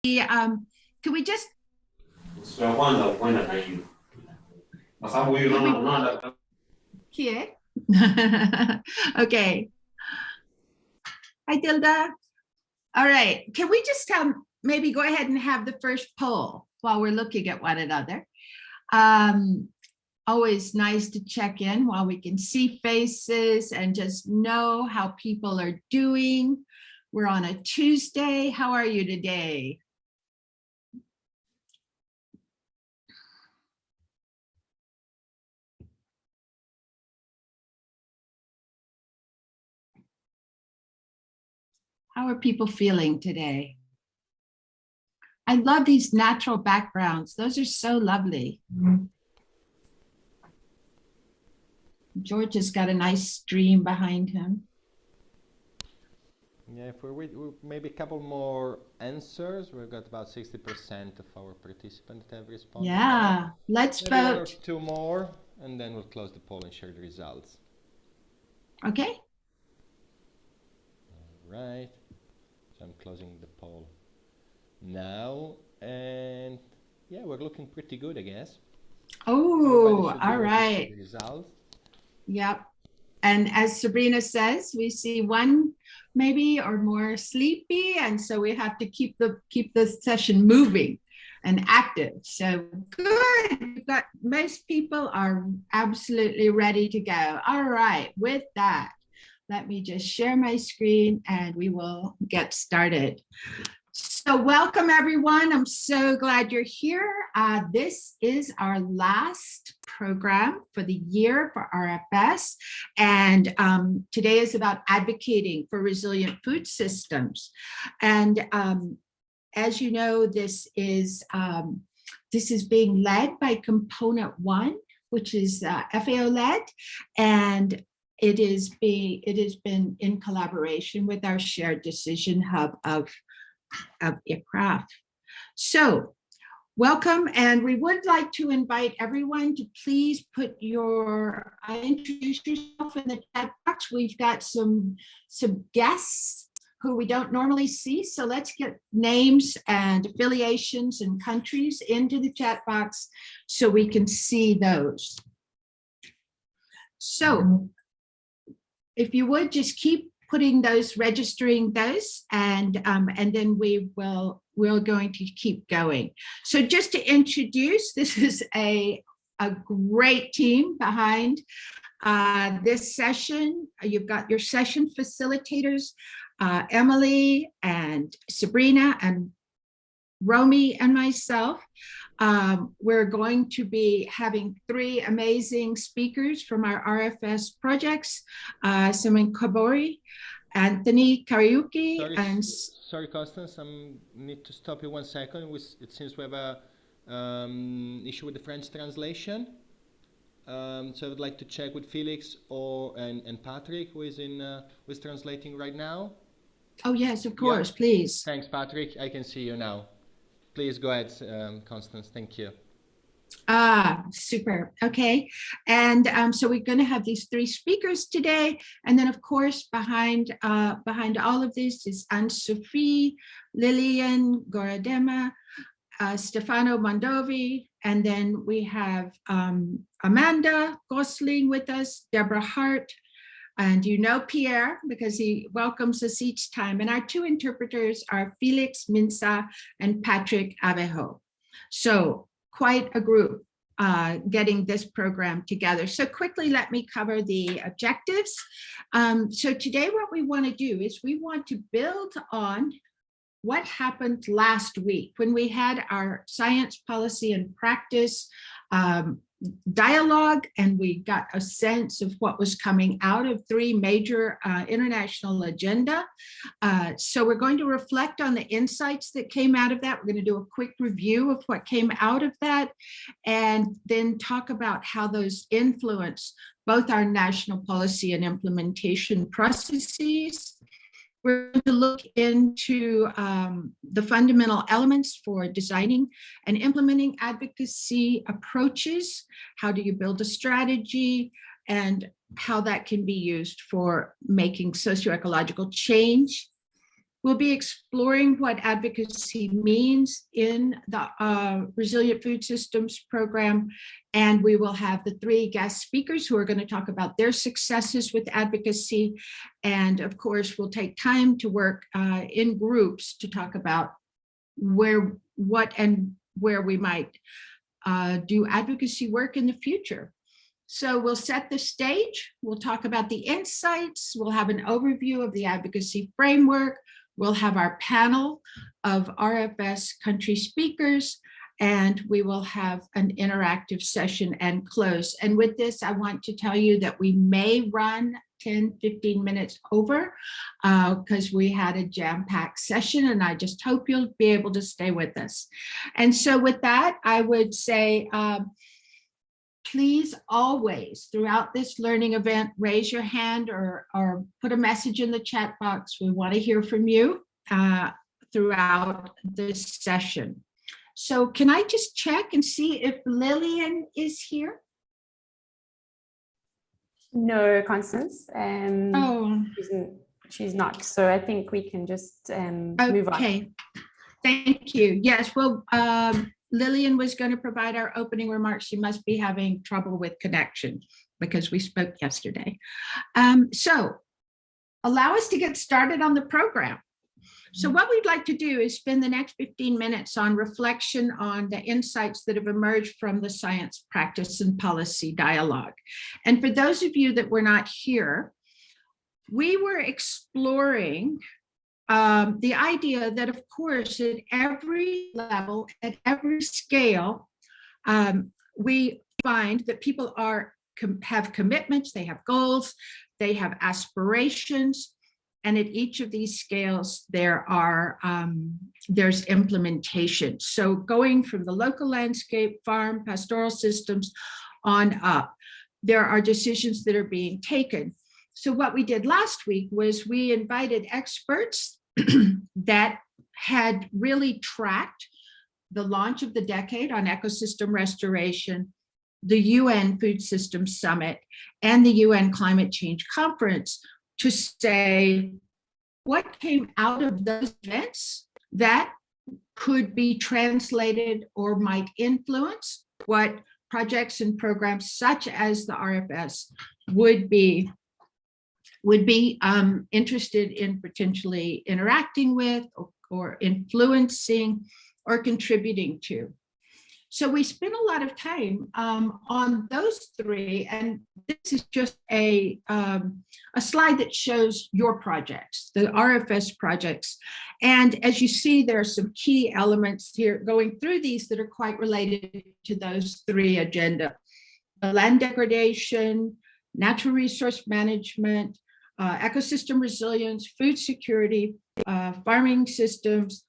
Can we just here? Okay. Hi, Tilda. All right. Can we just maybe go ahead and have the first poll while we're looking at one another? Always nice to check in while we can see faces and just know how people are doing. We're on a Tuesday. How are you today? How are people feeling today? I love these natural backgrounds. Those are so lovely. George has got a nice stream behind him. Yeah, if we maybe a couple more answers, we've got about 60% of our participants that have responded. Yeah, let's maybe vote. One or two more, and then we'll close the poll and share the results. Okay. All right. So I'm closing the poll now, and yeah, we're looking pretty good, I guess. Oh, all right. Results. Yep. And as Sabrina says, we see one maybe or more sleepy, and so we have to keep the session moving and active. So good. We've got most people are absolutely ready to go. All right. With that, let me just share my screen and we will get started. So welcome everyone. I'm so glad you're here. This is our last program for the year for RFS. And today is about advocating for resilient food systems. And as you know, this is being led by Component 1, which is FAO led. And it has been in collaboration with our shared decision hub of ICRAF. So welcome, and we would like to invite everyone to please introduce yourself in the chat box. We've got some guests who we don't normally see, so let's get names and affiliations and countries into the chat box so we can see those. So if you would just keep registering those, and then we're going to keep going. So just to introduce, this is a great team behind this session. You've got your session facilitators, Emily and Sabrina and Romy and myself. We're going to be having 3 amazing speakers from our RFS projects, Simon Kabori, Anthony Kariuki, and... Sorry, Constance, I need to stop you 1 second. It seems we have a issue with the French translation. So I would like to check with Felix and Patrick, who is translating right now. Oh yes, of course, please. Thanks, Patrick. I can see you now. Please go ahead, Constance. Thank you. Super. Okay. And so we're going to have these 3 speakers today. And then, of course, behind all of this is Anne-Sophie, Lillian Goradema, Stefano Mondovi, and then we have Amanda Gosling with us, Deborah Hart, and you know Pierre because he welcomes us each time. And our 2 interpreters are Felix Minsa and Patrick Avejo. So quite a group getting this program together. So quickly, let me cover the objectives. So today what we want to do is we want to build on what happened last week when we had our science, policy, and practice dialogue, and we got a sense of what was coming out of 3 major international agenda. So we're going to reflect on the insights that came out of that. We're going to do a quick review of what came out of that, and then talk about how those influence both our national policy and implementation processes. We're going to look into the fundamental elements for designing and implementing advocacy approaches. How do you build a strategy, and how that can be used for making socio-ecological change. We'll be exploring what advocacy means in the Resilient Food Systems program, and we will have the 3 guest speakers who are going to talk about their successes with advocacy. And of course, we'll take time to work in groups to talk about where we might do advocacy work in the future. So we'll set the stage, we'll talk about the insights, we'll have an overview of the advocacy framework, we'll have our panel of RFS country speakers, and we will have an interactive session and close. And with this, I want to tell you that we may run 10-15 minutes over because we had a jam-packed session, and I just hope you'll be able to stay with us. And so with that, I would say, please always, throughout this learning event, raise your hand or put a message in the chat box. We want to hear from you throughout this session. So can I just check and see if Lillian is here? No, Constance. Oh, she's not. So I think we can just move on. Okay, thank you. Yes, well, Lillian was going to provide our opening remarks. She must be having trouble with connection because we spoke yesterday. So allow us to get started on the program. So what we'd like to do is spend the next 15 minutes on reflection on the insights that have emerged from the science, practice, and policy dialogue. And for those of you that were not here, we were exploring the idea that, of course, at every level, at every scale, we find that people have commitments, they have goals, they have aspirations, and at each of these scales, there's implementation. So going from the local landscape, farm, pastoral systems on up, there are decisions that are being taken. So what we did last week was we invited experts that had really tracked the launch of the decade on ecosystem restoration, the UN Food Systems Summit, and the UN Climate Change Conference to say what came out of those events that could be translated or might influence what projects and programs such as the RFS would be interested in potentially interacting with or influencing or contributing to. So we spent a lot of time on those 3, and this is just a slide that shows your projects, the RFS projects. And as you see, there are some key elements here going through these that are quite related to those 3 agenda: the land degradation, natural resource management, ecosystem resilience, food security, farming systems,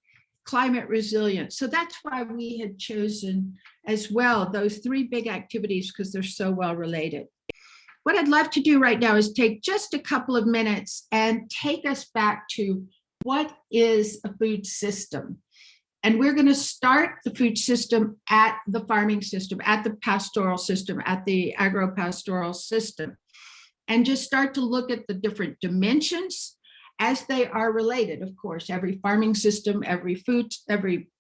climate resilience. So that's why we had chosen as well those 3 big activities, because they're so well related. What I'd love to do right now is take just a couple of minutes and take us back to what is a food system. And we're going to start the food system at the farming system, at the pastoral system, at the agro-pastoral system, and just start to look at the different dimensions as they are related. Of course, every farming system, every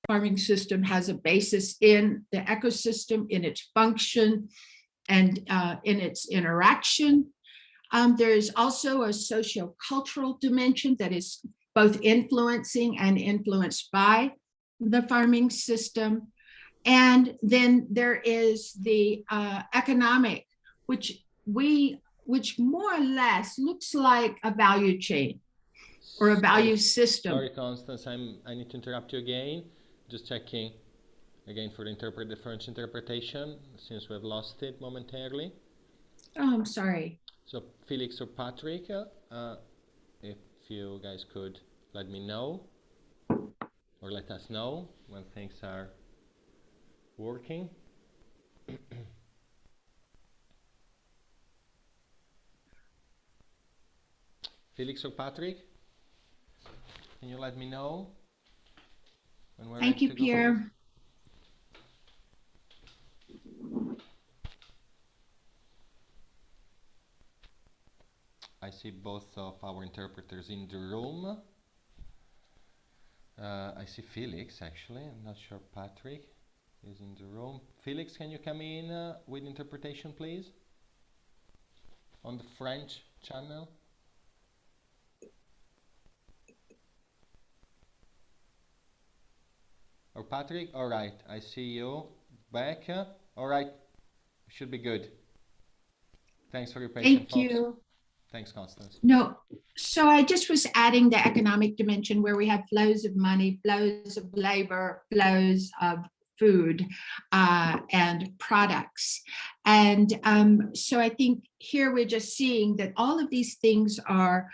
farming system has a basis in the ecosystem, in its function, and in its interaction. There is also a socio-cultural dimension that is both influencing and influenced by the farming system. And then there is the economic, which more or less looks like a value chain or a value system. Sorry, Constance, I need to interrupt you again. Just checking again for the French interpretation, since we've lost it momentarily. Oh, I'm sorry. So Felix or Patrick, if you guys could let me know, or let us know when things are working. Felix or Patrick, can you let me know when we're Thank ready you, to go? Pierre. I see both of our interpreters in the room. I see Felix actually. I'm not sure Patrick is in the room. Felix, can you come in with interpretation, please? On the French channel. Or Patrick? All right, I see you back. All right, should be good. Thanks for your patience, Thank folks. you. Thanks, Constance. No, so I just was adding the economic dimension where we have flows of money, flows of labor, flows of food and products. And so I think here we're just seeing that all of these things are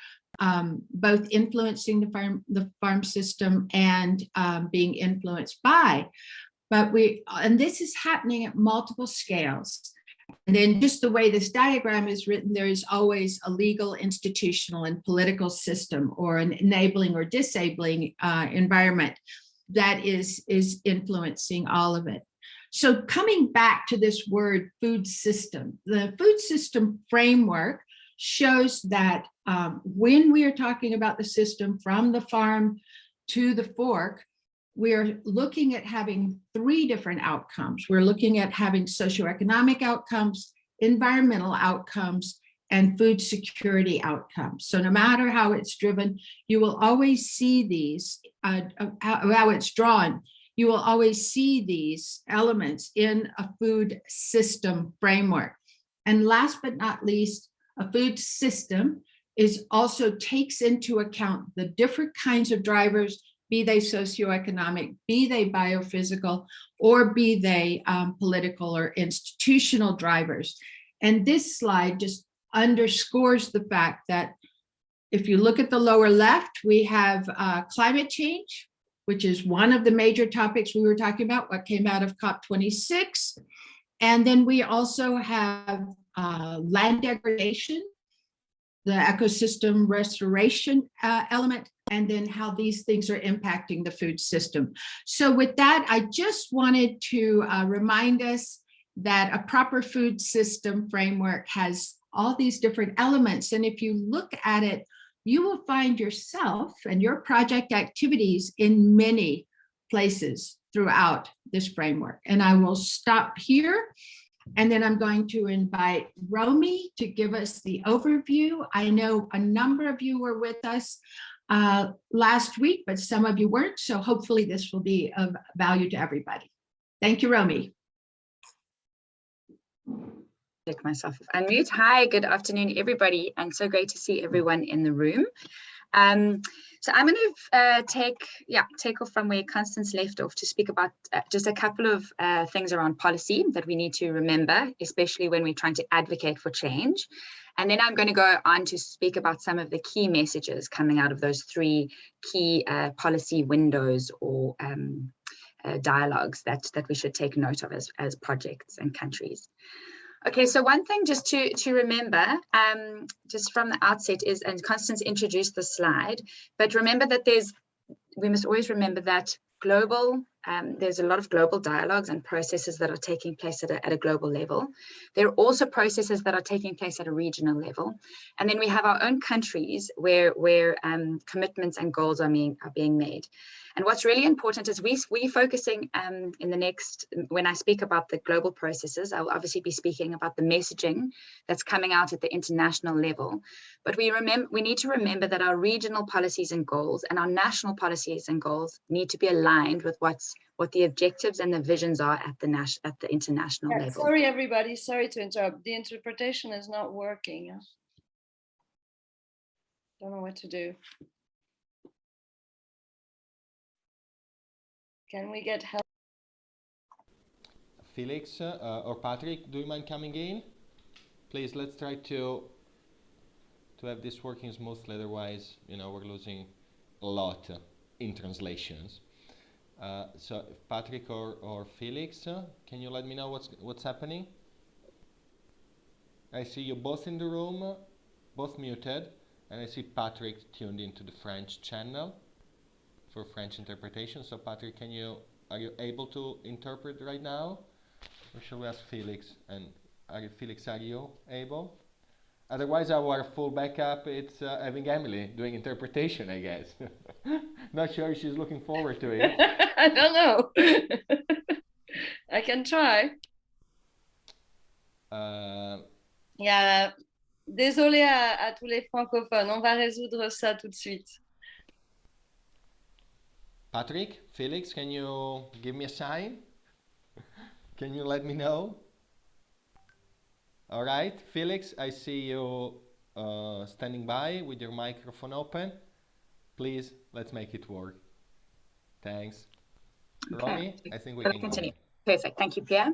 both influencing the farm system and being influenced by. And this is happening at multiple scales. And then just the way this diagram is written, there is always a legal, institutional, and political system or an enabling or disabling environment that is influencing all of it. So coming back to this word food system, the food system framework shows that when we are talking about the system from the farm to the fork, we are looking at having three different outcomes. We're looking at having socioeconomic outcomes, environmental outcomes, and food security outcomes. So no matter how it's driven, you will always see these, how it's drawn, you will always see these elements in a food system framework. And last but not least, a food system also takes into account the different kinds of drivers, be they socioeconomic, be they biophysical, or be they political or institutional drivers. And this slide just underscores the fact that if you look at the lower left, we have climate change, which is one of the major topics we were talking about, what came out of COP26. And then we also have land degradation, the ecosystem restoration element, and then how these things are impacting the food system. So with that, I just wanted to remind us that a proper food system framework has all these different elements. And if you look at it, you will find yourself and your project activities in many places throughout this framework. And I will stop here. And then I'm going to invite Romy to give us the overview. I know a number of you were with us last week, but some of you weren't. So hopefully this will be of value to everybody. Thank you, Romy. Take myself off unmute. Hi, good afternoon, everybody, and so great to see everyone in the room. So I'm going to take off from where Constance left off to speak about just a couple of things around policy that we need to remember, especially when we're trying to advocate for change. And then I'm going to go on to speak about some of the key messages coming out of those three key policy windows or dialogues that we should take note of as projects and countries. Okay, so one thing just to remember, just from the outset is, and Constance introduced the slide, but remember that we must always remember that there's a lot of global dialogues and processes that are taking place at a global level. There are also processes that are taking place at a regional level. And then we have our own countries where commitments and goals are being made. And what's really important is we're focusing in the next, when I speak about the global processes, I'll obviously be speaking about the messaging that's coming out at the international level. But we need to remember that our regional policies and goals and our national policies and goals need to be aligned with what the objectives and the visions are at the international level. Sorry, everybody. Sorry to interrupt. The interpretation is not working. Don't know what to do. Can we get help? Felix or Patrick, do you mind coming in? Please, let's try to have this working smoothly. Otherwise, we're losing a lot in translations. So Patrick or Felix, can you let me know what's happening? I see you both in the room, both muted, and I see Patrick tuned into the French channel for French interpretation. So Patrick, are you able to interpret right now? Or shall we ask Felix? And Felix, are you able? Otherwise, our full backup it's having Emily doing interpretation, I guess. Not sure she's looking forward to it. I don't know. I can try. Yeah. Désolé à tous les francophones. On va résoudre ça tout de suite. Patrick, Felix, can you give me a sign? Can you let me know? All right, Felix, I see you standing by with your microphone open. Please, let's make it work. Thanks. Okay. Romy, I think we Shall I can continue? go. Perfect. Thank you, Pierre.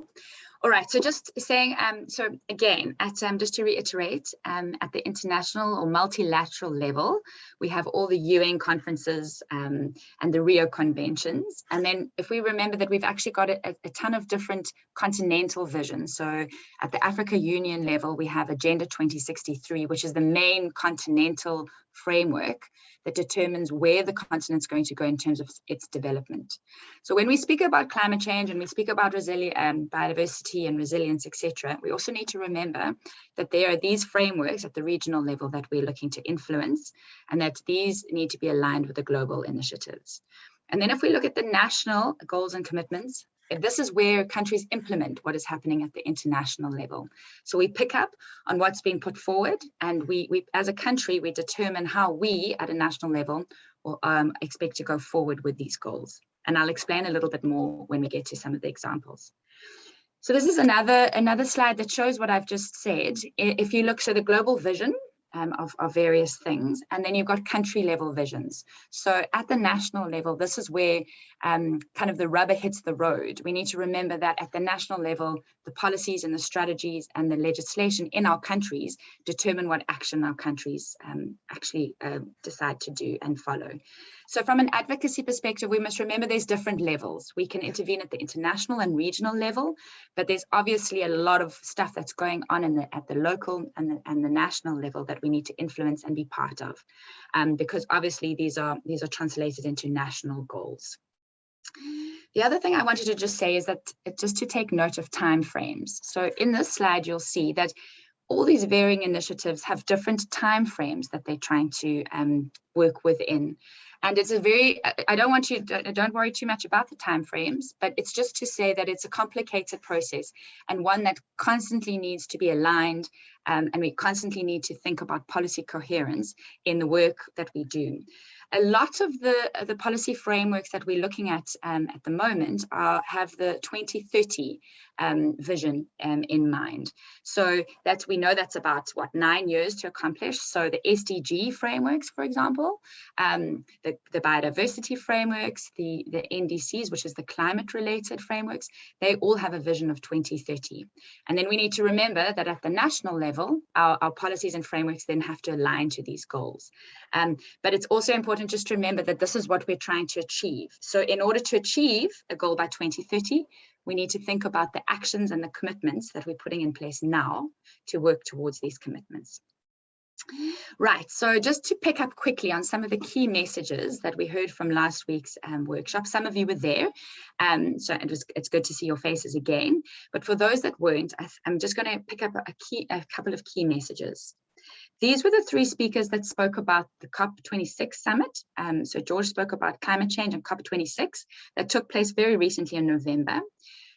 All right. So just saying, so again, at just to reiterate, at the international or multilateral level, we have all the UN conferences and the Rio conventions. And then if we remember that we've actually got a ton of different continental visions. So at the Africa Union level, we have Agenda 2063, which is the main continental framework that determines where the continent's going to go in terms of its development. So when we speak about climate change and we speak about biodiversity and resilience, etc., we also need to remember that there are these frameworks at the regional level that we're looking to influence, and that these need to be aligned with the global initiatives. And then if we look at the national goals and commitments, this is where countries implement what is happening at the international level. So we pick up on what's being put forward, and we as a country, we determine how we at a national level will, expect to go forward with these goals. And I'll explain a little bit more when we get to some of the examples. So this is another slide that shows what I've just said. If you look, so the global vision of various things, and then you've got country level visions. So at the national level, this is where kind of the rubber hits the road. We need to remember that at the national level, the policies and the strategies and the legislation in our countries determine what action our countries actually decide to do and follow. So from an advocacy perspective, we must remember there's different levels. We can intervene at the international and regional level, but there's obviously a lot of stuff that's going on at the local and the national level that we need to influence and be part of, because obviously these are translated into national goals. The other thing I wanted to just say is that just to take note of time frames. So in this slide, you'll see that all these varying initiatives have different time frames that they're trying to work within. And it's a very, don't worry too much about the timeframes, but it's just to say that it's a complicated process and one that constantly needs to be aligned, and we constantly need to think about policy coherence in the work that we do. A lot of the policy frameworks that we're looking at the moment have the 2030 vision in mind. So we know that's about 9 years to accomplish. So the SDG frameworks, for example, the biodiversity frameworks, the NDCs, which is the climate related frameworks, they all have a vision of 2030. And then we need to remember that at the national level, our policies and frameworks then have to align to these goals. But it's also important just to remember that this is what we're trying to achieve. So in order to achieve a goal by 2030, we need to think about the actions and the commitments that we're putting in place now to work towards these commitments. Right, so just to pick up quickly on some of the key messages that we heard from last week's workshop. Some of you were there, so it's good to see your faces again. But for those that weren't, I'm just going to pick up a couple of key messages. These were the 3 speakers that spoke about the COP26 summit. So George spoke about climate change and COP26 that took place very recently in November.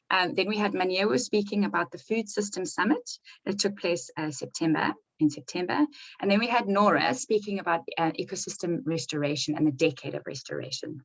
Then we had Maniewo speaking about the Food System Summit that took place in September. And then we had Nora speaking about ecosystem restoration and the decade of restoration.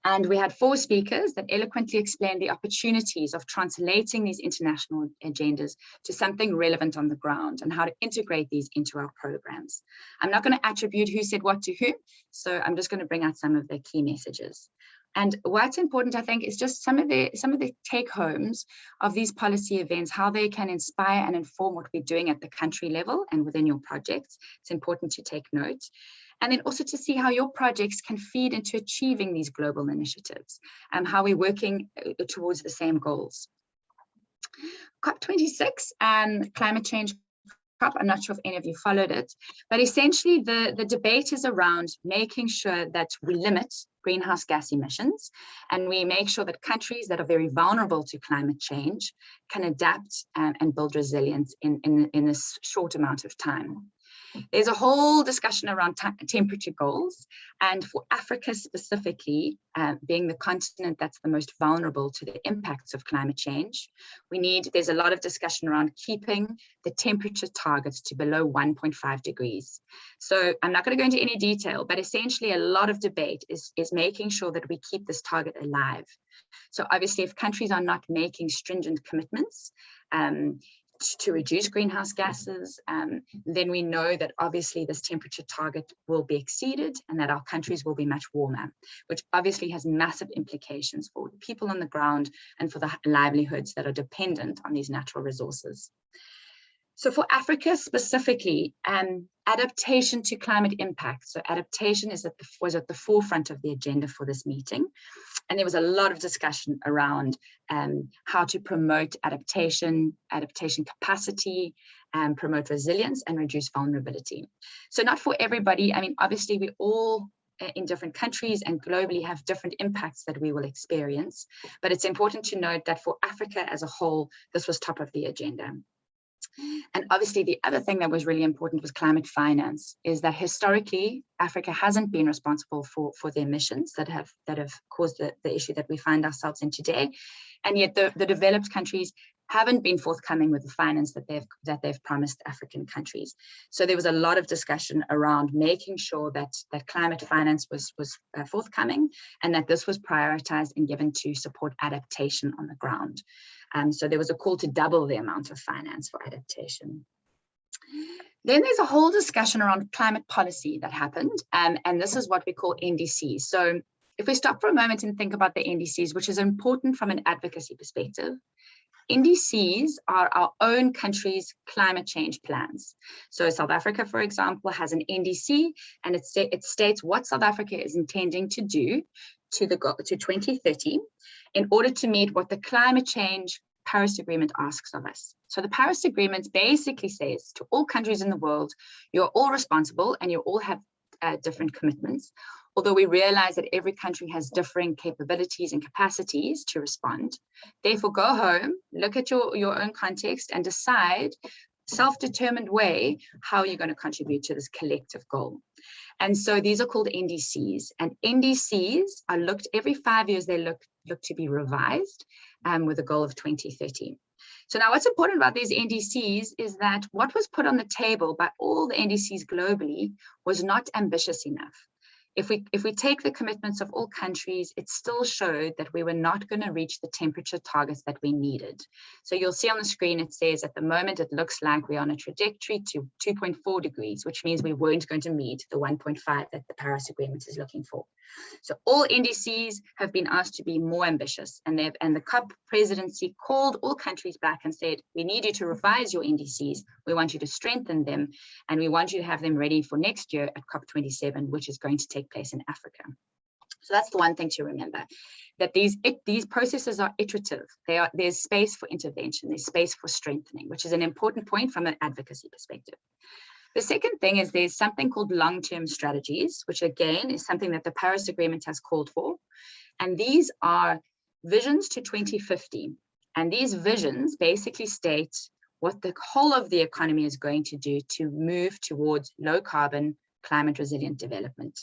And we had 4 speakers that eloquently explained the opportunities of translating these international agendas to something relevant on the ground and how to integrate these into our programs. I'm not going to attribute who said what to whom, so I'm just going to bring out some of the key messages. And what's important, I think, is just some of the take-homes of these policy events, how they can inspire and inform what we're doing at the country level and within your projects. It's important to take note. And then also to see how your projects can feed into achieving these global initiatives and how we're working towards the same goals. COP26 and climate change I'm not sure if any of you followed it, but essentially the debate is around making sure that we limit greenhouse gas emissions, and we make sure that countries that are very vulnerable to climate change can adapt and build resilience in this short amount of time. There's a whole discussion around temperature goals, and for Africa specifically, being the continent that's the most vulnerable to the impacts of climate change, there's a lot of discussion around keeping the temperature targets to below 1.5 degrees. So I'm not going to go into any detail, but essentially a lot of debate is making sure that we keep this target alive. So obviously, if countries are not making stringent commitments, to reduce greenhouse gases, then we know that obviously this temperature target will be exceeded and that our countries will be much warmer, which obviously has massive implications for people on the ground and for the livelihoods that are dependent on these natural resources. So for Africa specifically, adaptation to climate impact. So adaptation was at the forefront of the agenda for this meeting. And there was a lot of discussion around how to promote adaptation capacity, promote resilience, and reduce vulnerability. So not for everybody. I mean, obviously we all in different countries and globally have different impacts that we will experience. But it's important to note that for Africa as a whole, this was top of the agenda. And obviously the other thing that was really important was climate finance, is that historically Africa hasn't been responsible for the emissions that have caused the issue that we find ourselves in today. And yet the developed countries haven't been forthcoming with the finance that they've promised African countries. So there was a lot of discussion around making sure that climate finance was forthcoming, and that this was prioritized and given to support adaptation on the ground. So there was a call to double the amount of finance for adaptation. Then there's a whole discussion around climate policy that happened, and this is what we call NDCs. So if we stop for a moment and think about the NDCs, which is important from an advocacy perspective, NDCs are our own country's climate change plans. So South Africa, for example, has an NDC, and it states what South Africa is intending to do to 2030 in order to meet what the climate change Paris Agreement asks of us. So the Paris Agreement basically says to all countries in the world, you're all responsible and you all have different commitments. Although we realize that every country has differing capabilities and capacities to respond. Therefore, go home, look at your own context and decide self-determined way how you're going to contribute to this collective goal. And so these are called NDCs, and NDCs are looked every 5 years, they look to be revised with a goal of 2030. So now what's important about these NDCs is that what was put on the table by all the NDCs globally was not ambitious enough. If we take the commitments of all countries, it still showed that we were not going to reach the temperature targets that we needed. So you'll see on the screen, it says at the moment, it looks like we're on a trajectory to 2.4 degrees, which means we weren't going to meet the 1.5 that the Paris Agreement is looking for. So all NDCs have been asked to be more ambitious, and the COP presidency called all countries back and said, we need you to revise your NDCs. We want you to strengthen them, and we want you to have them ready for next year at COP27, which is going to take place in Africa. So that's the one thing to remember, that these processes are iterative. There's space for intervention, there's space for strengthening, which is an important point from an advocacy perspective. The second thing is there's something called long-term strategies, which again is something that the Paris Agreement has called for. And these are visions to 2050. And these visions basically state what the whole of the economy is going to do to move towards low carbon, climate resilient development.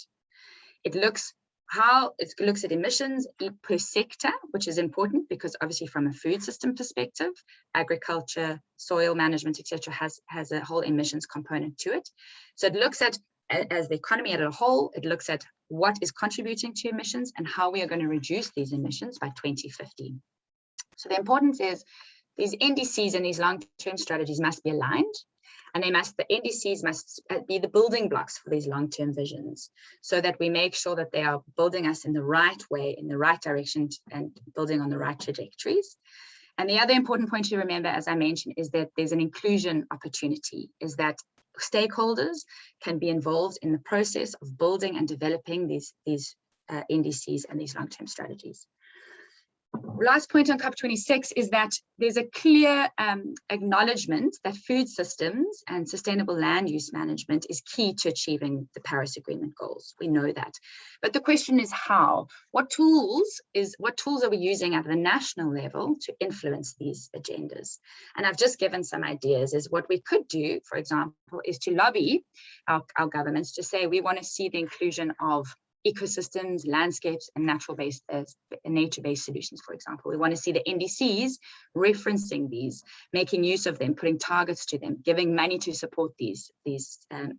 It looks at emissions per sector, which is important because obviously from a food system perspective, agriculture, soil management, etc., has a whole emissions component to it. So it looks at, as the economy as a whole, it looks at what is contributing to emissions and how we are going to reduce these emissions by 2050. So the importance is these NDCs and these long-term strategies must be aligned. And the NDCs must be the building blocks for these long-term visions, so that we make sure that they are building us in the right way, in the right direction, and building on the right trajectories. And the other important point to remember, as I mentioned, is that there's an inclusion opportunity, is that stakeholders can be involved in the process of building and developing these NDCs and these long-term strategies. Last point on COP26 is that there's a clear acknowledgement that food systems and sustainable land use management is key to achieving the Paris Agreement goals. We know that. But the question is how? What tools are we using at the national level to influence these agendas? And I've just given some ideas. Is what we could do, for example, is to lobby our governments to say we want to see the inclusion of ecosystems, landscapes, and nature-based solutions, for example. We want to see the NDCs referencing these, making use of them, putting targets to them, giving money to support these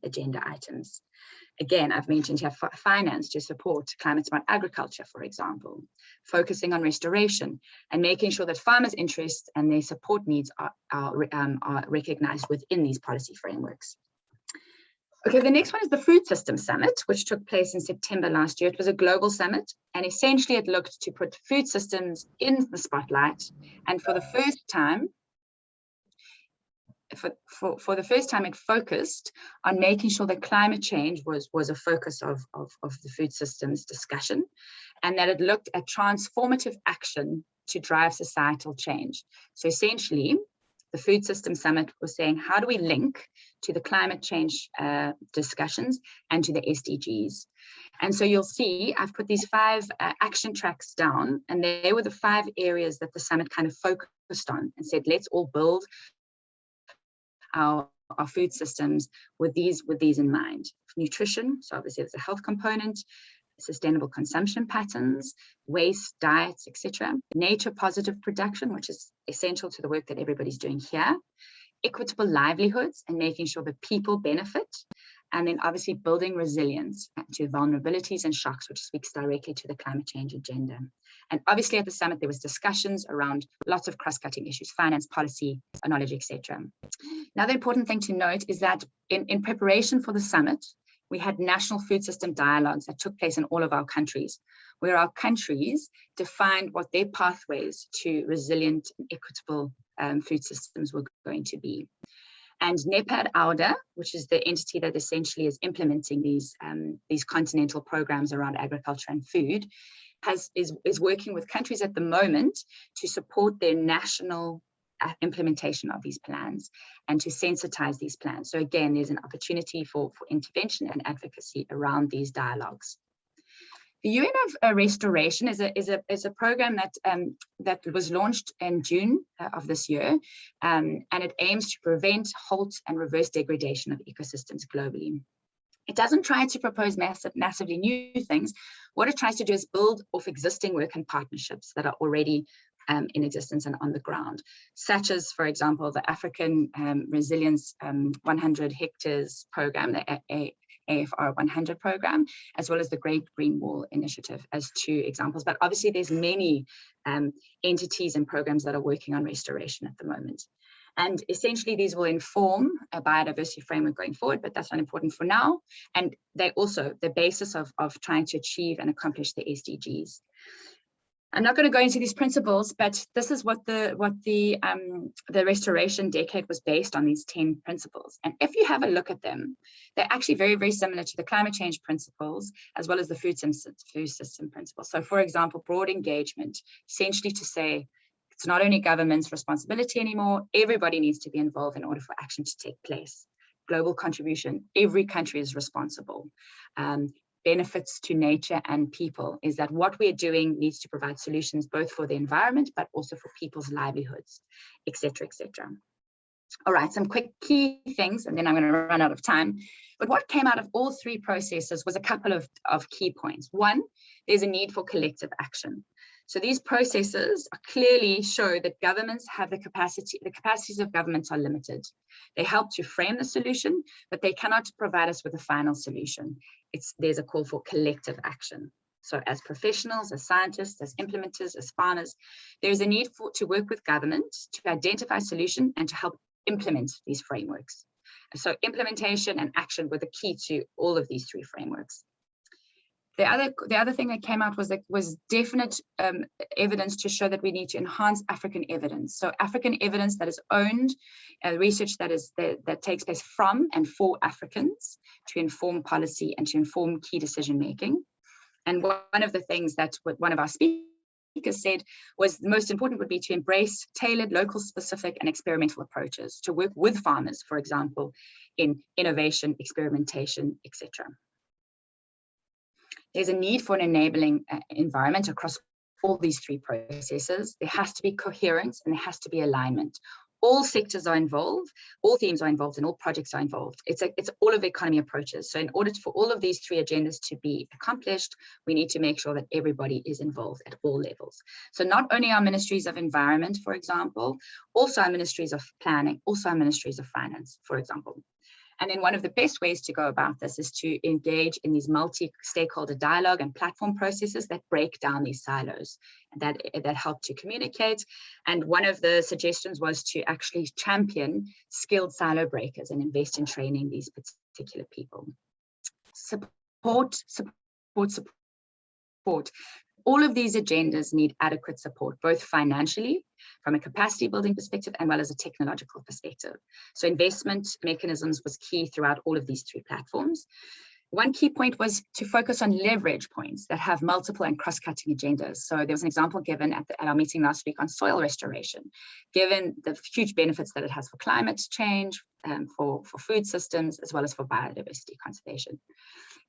agenda items. Again, I've mentioned here finance to support climate-smart agriculture, for example, focusing on restoration and making sure that farmers' interests and their support needs are recognized within these policy frameworks. Okay, the next one is the Food Systems Summit, which took place in September last year. It was a global summit, and essentially it looked to put food systems in the spotlight. And for the first time, for the first time, it focused on making sure that climate change was a focus of the food systems discussion, and that it looked at transformative action to drive societal change. So essentially, the Food Systems Summit was saying, how do we link to the climate change discussions and to the SDGs? And so you'll see, I've put these 5 action tracks down, and they were the 5 areas that the summit kind of focused on and said, let's all build our food systems with these in mind. Nutrition, so obviously there's a health component, sustainable consumption patterns, waste, diets, etc. Nature positive production, which is essential to the work that everybody's doing here. Equitable livelihoods and making sure that people benefit. And then obviously building resilience to vulnerabilities and shocks, which speaks directly to the climate change agenda. And obviously at the summit, there was discussions around lots of cross-cutting issues, finance, policy, knowledge, etc. Now, the important thing to note is that in preparation for the summit, we had national food system dialogues that took place in all of our countries, where our countries defined what their pathways to resilient and equitable food systems were going to be. And NEPAD AUDA, which is the entity that essentially is implementing these continental programs around agriculture and food, is working with countries at the moment to support their national implementation of these plans and to sensitize these plans. So again, there's an opportunity for intervention and advocacy around these dialogues. The UN of Restoration is a program that was launched in June of this year, and it aims to prevent, halt, and reverse degradation of ecosystems globally. It doesn't try to propose massively new things. What it tries to do is build off existing work and partnerships that are already in existence and on the ground, such as, for example, the African Resilience 100 Hectares Program, the AFR 100 program, as well as the Great Green Wall Initiative as 2 examples. But obviously there's many entities and programs that are working on restoration at the moment. And essentially these will inform a biodiversity framework going forward, but that's not important for now. And they also the basis of trying to achieve and accomplish the SDGs. I'm not going to go into these principles, but this is what the restoration decade was based on, these 10 principles. And if you have a look at them, they're actually very, very similar to the climate change principles, as well as the food system principles. So for example, broad engagement, essentially to say, it's not only government's responsibility anymore, everybody needs to be involved in order for action to take place. Global contribution, every country is responsible. Benefits to nature and people is that what we're doing needs to provide solutions both for the environment, but also for people's livelihoods, etc., etc. All right, some quick key things, and then I'm going to run out of time. But what came out of all 3 processes was a couple of key points. One, there's a need for collective action. So these processes clearly show that governments have the capacities of governments are limited. They help to frame the solution, but they cannot provide us with a final solution. There's a call for collective action. So as professionals, as scientists, as implementers, as farmers, there's a need to work with governments to identify a solution and to help implement these frameworks. So implementation and action were the key to all of these 3 frameworks. The other thing that came out was definite evidence to show that we need to enhance African evidence. So African evidence that is owned, research that takes place from and for Africans to inform policy and to inform key decision making. And one of the things that one of our speakers speakers said was the most important would be to embrace tailored, local specific and experimental approaches to work with farmers, for example, in innovation, experimentation, etc. There's a need for an enabling environment across all these three processes. There has to be coherence and there has to be alignment. All sectors are involved, all themes are involved, and all projects are involved. It's all of the economy approaches. So in order for all of these three agendas to be accomplished, we need to make sure that everybody is involved at all levels. So not only our ministries of environment, for example, also our ministries of planning, also our ministries of finance, for example. And then one of the best ways to go about this is to engage in these multi-stakeholder dialogue and platform processes that break down these silos, that help to communicate. And one of the suggestions was to actually champion skilled silo breakers and invest in training these particular people. Support. All of these agendas need adequate support, both financially, from a capacity building perspective, and well as a technological perspective. So investment mechanisms was key throughout all of these three platforms. One key point was to focus on leverage points that have multiple and cross-cutting agendas. So there was an example given at our meeting last week on soil restoration, given the huge benefits that it has for climate change, for food systems, as well as for biodiversity conservation.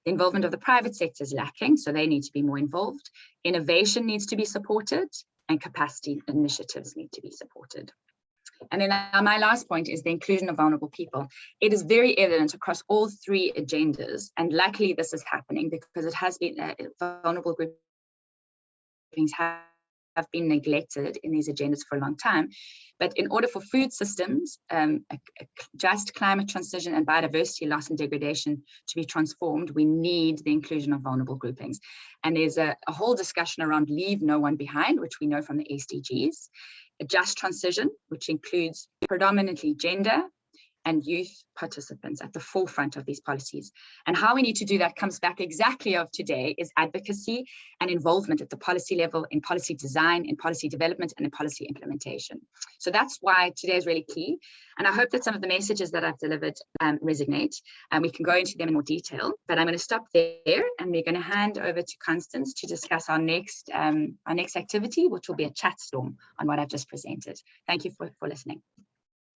The involvement of the private sector is lacking, so they need to be more involved. Innovation needs to be supported, and capacity initiatives need to be supported. And then my last point is the inclusion of vulnerable people. It is very evident across all three agendas, and luckily this is happening because it has been vulnerable groupings have been neglected in these agendas for a long time. But in order for food systems, just climate transition and biodiversity loss and degradation to be transformed, we need the inclusion of vulnerable groupings. And there's a whole discussion around leave no one behind, which we know from the SDGs, a just transition, which includes predominantly gender and youth participants at the forefront of these policies. And how we need to do that comes back exactly of today is advocacy and involvement at the policy level, in policy design, in policy development, and in policy implementation. So that's why today is really key. And I hope that some of the messages that I've delivered resonate, and we can go into them in more detail. But I'm going to stop there, and we're going to hand over to Constance to discuss our next activity, which will be a chat storm on what I've just presented. Thank you for listening.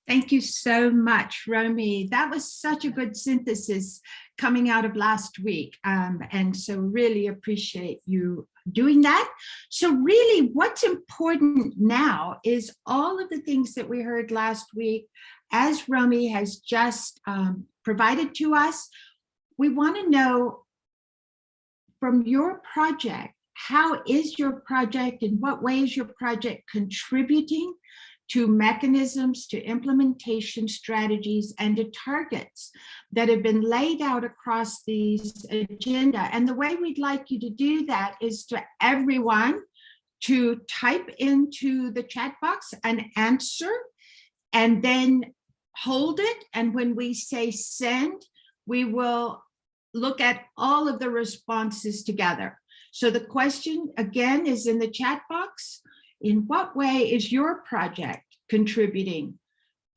Thank you so much, Romy. That was such a good synthesis coming out of last week. And so really appreciate you doing that. So really what's important now is all of the things that we heard last week, as Romy has just provided to us. We want to know from your project, how is your project, in what way is your project contributing to mechanisms, to implementation strategies, and to targets that have been laid out across these agenda. And the way we'd like you to do that is to everyone to type into the chat box an answer and then hold it. And when we say send, we will look at all of the responses together. So the question again is in the chat box. In what way is your project contributing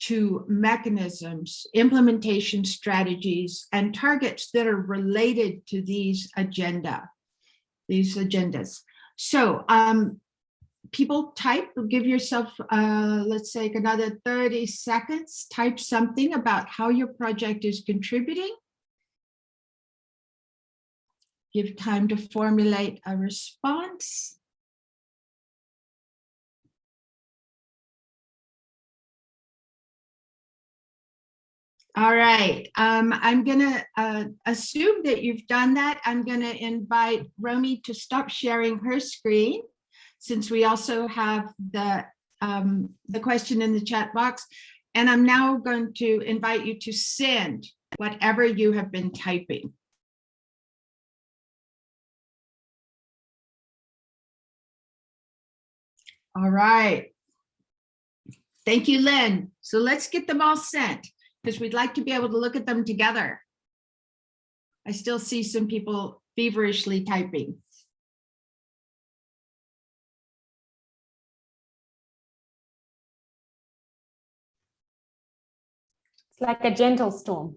to mechanisms, implementation strategies, and targets that are related to these agendas? So people type, give yourself, let's say another 30 seconds, type something about how your project is contributing. Give time to formulate a response. All right, I'm gonna assume that you've done that. I'm gonna invite Romy to stop sharing her screen, since we also have the question in the chat box. And I'm now going to invite you to send whatever you have been typing. All right. Thank you, Lynn. So let's get them all sent, because we'd like to be able to look at them together. I still see some people feverishly typing. It's like a gentle storm.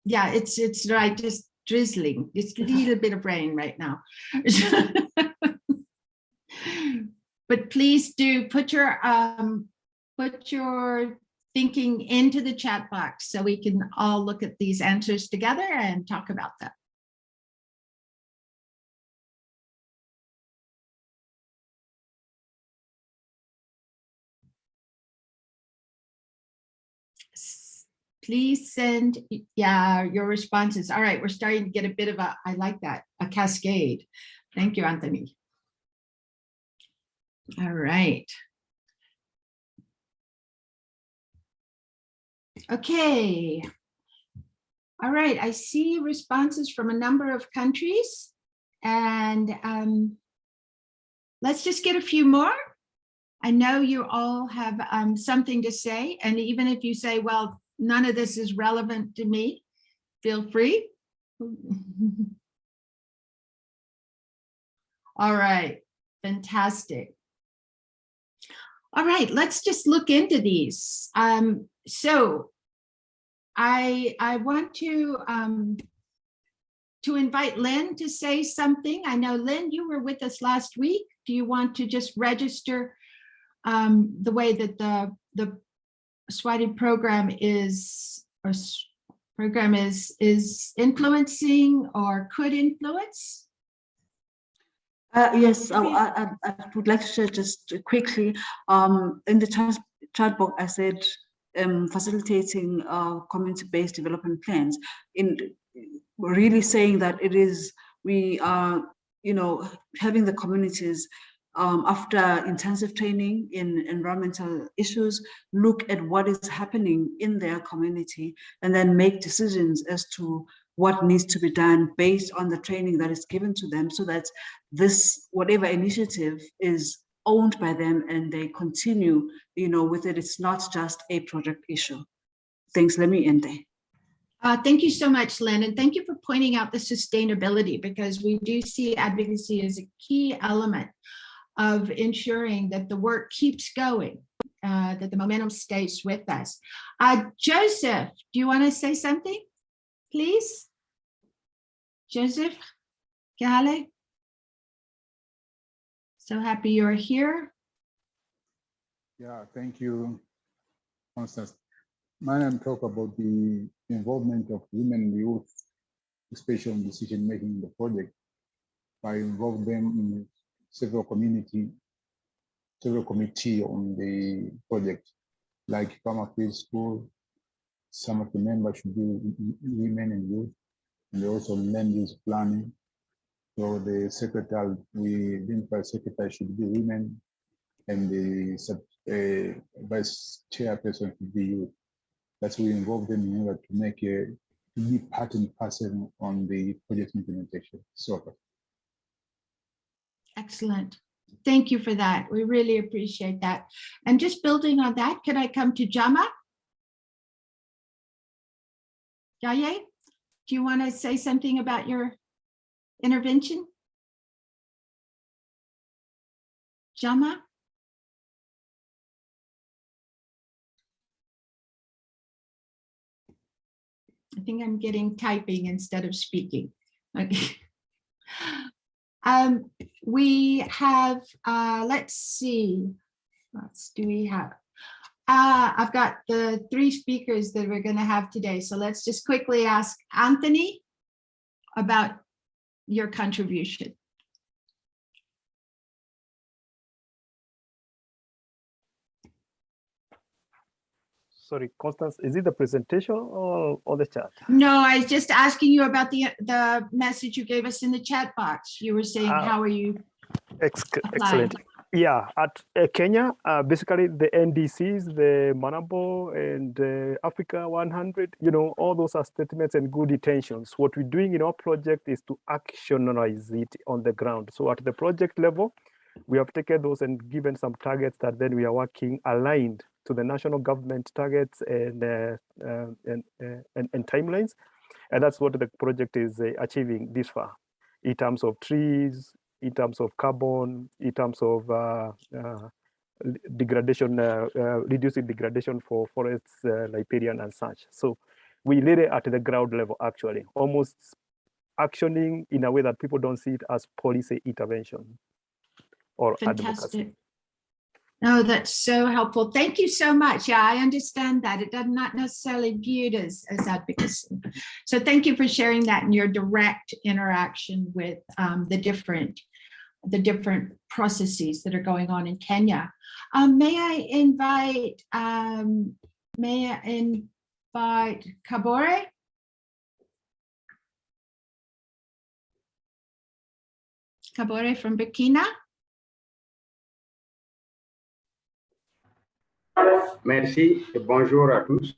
Yeah, it's right, just drizzling. Just a little bit of rain right now. but please do put your thinking into the chat box so we can all look at these answers together and talk about them. Please send, your responses. All right, we're starting to get a bit of a, I like that, a cascade. Thank you, Anthony. All right. Okay. All right, I see responses from a number of countries, and let's just get a few more. I know you all have something to say, and even if you say, well, none of this is relevant to me, feel free. All right, fantastic. All right, let's just look into these. So I want to invite Lynn to say something. I know, Lynn, you were with us last week. Do you want to just register the way that the SWATI program is influencing or could influence? Yes, I would like to share just quickly. In the chat box, I said facilitating community-based development plans. In really saying that we are, having the communities after intensive training in environmental issues, look at what is happening in their community and then make decisions as to what needs to be done based on the training that is given to them, so that this, whatever initiative is owned by them and they continue, with it. It's not just a project issue. Thanks, let me end there. Thank you so much, Lynn, and thank you for pointing out the sustainability, because we do see advocacy as a key element of ensuring that the work keeps going, that the momentum stays with us. Joseph, do you want to say something, please? Joseph Gale? So happy you're here. Yeah, thank you, Constance. My name talk about the involvement of women and youth, especially in decision-making in the project, by involving them in several committee on the project, like Farmer Field School. Some of the members should be women and youth, and also land use planning. So the secretary, we identify secretary should be women, and the vice chairperson should be youth. That's we involve them in order to make a be part and parcel on the project implementation. So excellent. Thank you for that. We really appreciate that. And just building on that, can I come to Jama? Jaye, do you want to say something about your intervention? Jama? I think I'm getting typing instead of speaking. Okay. We have, let's see, what else do we have? I've got the 3 speakers that we're going to have today. So let's just quickly ask Anthony about your contribution. Sorry, Constance, is it the presentation or the chat? No, I was just asking you about the message you gave us in the chat box. You were saying, how are you? Excellent. Yeah, at Kenya, basically the NDCs, the Manabo and Africa 100, all those are statements and good intentions. What we're doing in our project is to actionalize it on the ground. So at the project level, we have taken those and given some targets that then we are working aligned to the national government targets and timelines. And that's what the project is achieving this far in terms of trees, in terms of carbon, in terms of degradation, reducing degradation for forests, riparian and such. So we laid it at the ground level, actually, almost actioning in a way that people don't see it as policy intervention or fantastic. advocacy. No, that's so helpful. Thank you so much. Yeah, I understand that. It does not necessarily viewed as advocacy. So thank you for sharing that in your direct interaction with the different processes that are going on in Kenya. May I invite Kabore? Kabore from Burkina? Merci et bonjour à tous.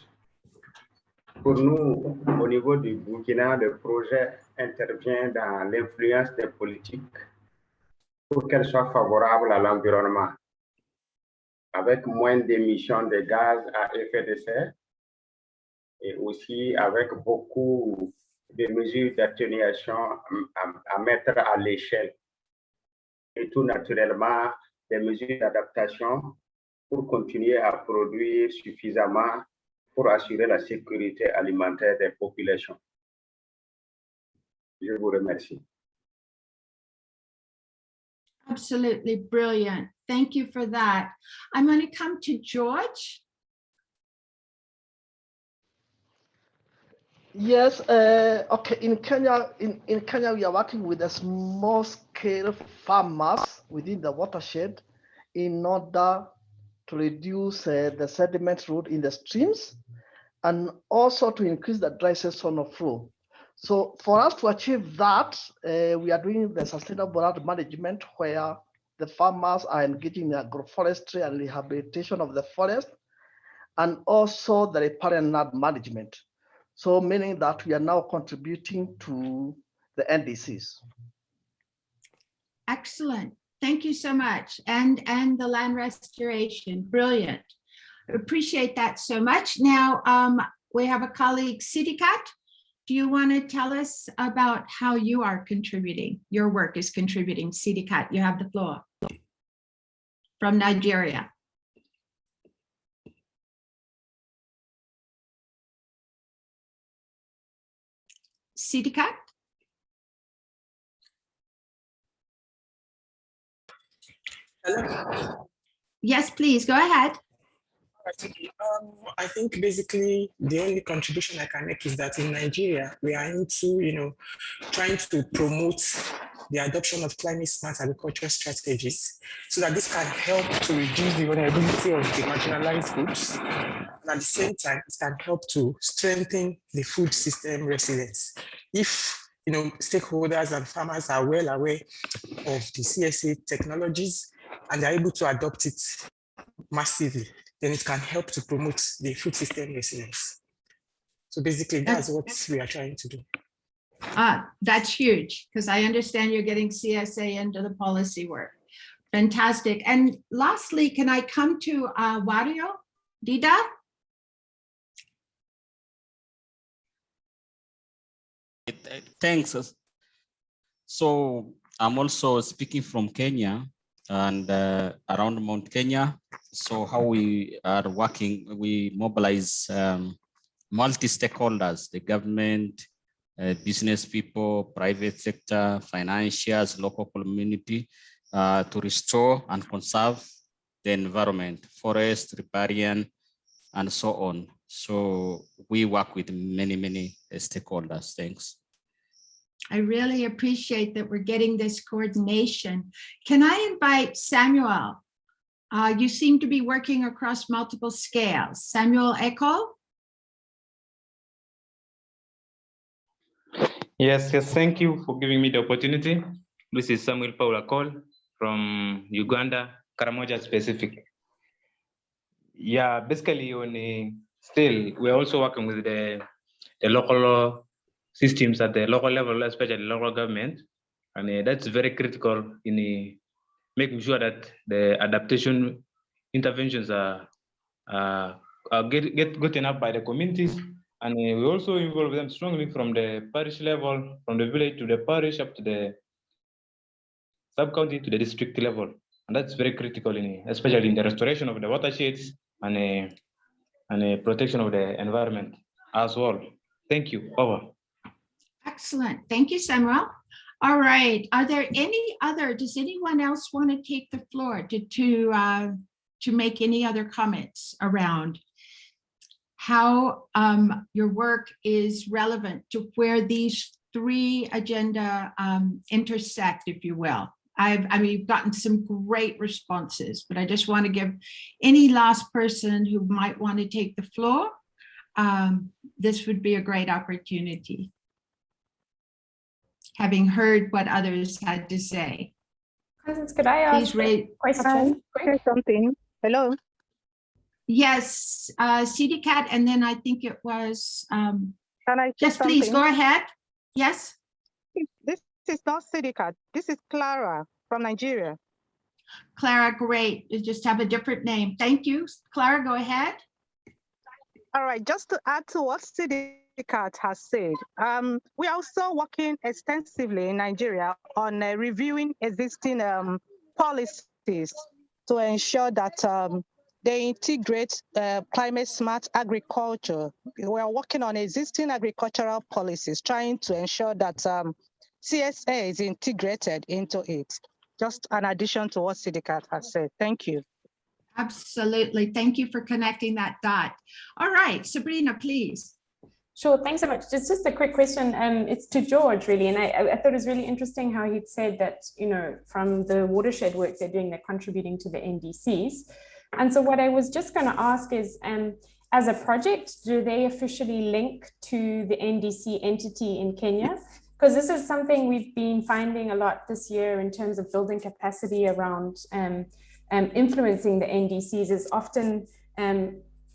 Pour nous, au niveau du Burkina, le projet intervient dans l'influence des politiques pour qu'elles soient favorables à l'environnement, avec moins d'émissions de gaz à effet de serre et aussi avec beaucoup de mesures d'atténuation à mettre à l'échelle. Et tout naturellement, des mesures d'adaptation pour continuer à produire suffisamment pour assurer la sécurité alimentaire des populations. Je vous remercie. Absolutely brilliant. Thank you for that. I'm going to come to George. Yes, okay. In Kenya, we are working with the small-scale farmers within the watershed in order to reduce the sediment load in the streams and also to increase the dry seasonal flow. So for us to achieve that, we are doing the sustainable land management where the farmers are engaging in agroforestry and rehabilitation of the forest and also the riparian land management. So meaning that we are now contributing to the NDCs. Excellent. Thank you so much. And the land restoration, brilliant. Appreciate that so much. Now we have a colleague, Sidikat. Do you want to tell us about how you are contributing? Your work is contributing. Sidikat, you have the floor. From Nigeria. Sidikat? Hello? Yes, please, go ahead. I think basically the only contribution I can make is that in Nigeria, we are into, trying to promote the adoption of climate smart agriculture strategies so that this can help to reduce the vulnerability of the marginalized groups. And at the same time, it can help to strengthen the food system resilience. If stakeholders and farmers are well aware of the CSA technologies and they're able to adopt it massively, then it can help to promote the food system resilience. So basically, that's what we are trying to do. That's huge, because I understand you're getting CSA into the policy work. Fantastic. And lastly, can I come to Wario? Dida? Thanks. So I'm also speaking from Kenya and around Mount Kenya. So how we are working, we mobilize multi-stakeholders, the government, business people, private sector, financials, local community, to restore and conserve the environment, forest, riparian, and so on. So we work with many stakeholders. Thanks. I really appreciate that we're getting this coordination. Can I invite Samuel? You seem to be working across multiple scales. Samuel Echo? Yes, thank you for giving me the opportunity. This is Samuel Paula Cole from Uganda, Karamoja specific. Yeah, basically still, we're also working with the local systems at the local level, especially local government. And that's very critical in making sure that the adaptation interventions are gotten up by the communities. And we also involve them strongly from the parish level, from the village to the parish up to the sub-county to the district level. And that's very critical, especially in the restoration of the watersheds and protection of the environment as well. Thank you. Over. Excellent. Thank you, Samuel. All right. Are there any other, does anyone else want to take the floor to to make any other comments around how your work is relevant to where these three agenda intersect, if you will. I mean, you've gotten some great responses, but I just want to give any last person who might want to take the floor, this would be a great opportunity, having heard what others had to say. Constance, could I ask a question? Say something. Hello. Yes, CDCAT, and then I think it was, Can I yes, please go ahead. Yes. This is not CDCAT. This is Clara from Nigeria. Clara, great. You just have a different name. Thank you. Clara, go ahead. All right, just to add to what CDCAT has said, we are also working extensively in Nigeria on reviewing existing policies to ensure that they integrate climate smart agriculture. We are working on existing agricultural policies, trying to ensure that CSA is integrated into it. Just an addition to what CDCAT has said. Thank you. Absolutely. Thank you for connecting that dot. All right, Sabrina, please. Sure, thanks so much. Just a quick question. It's to George, really. And I thought it was really interesting how he'd said that, you know, from the watershed work they're doing, they're contributing to the NDCs. And so what I was just going to ask is, as a project, do they officially link to the NDC entity in Kenya? Because this is something we've been finding a lot this year in terms of building capacity around influencing the NDCs. Is often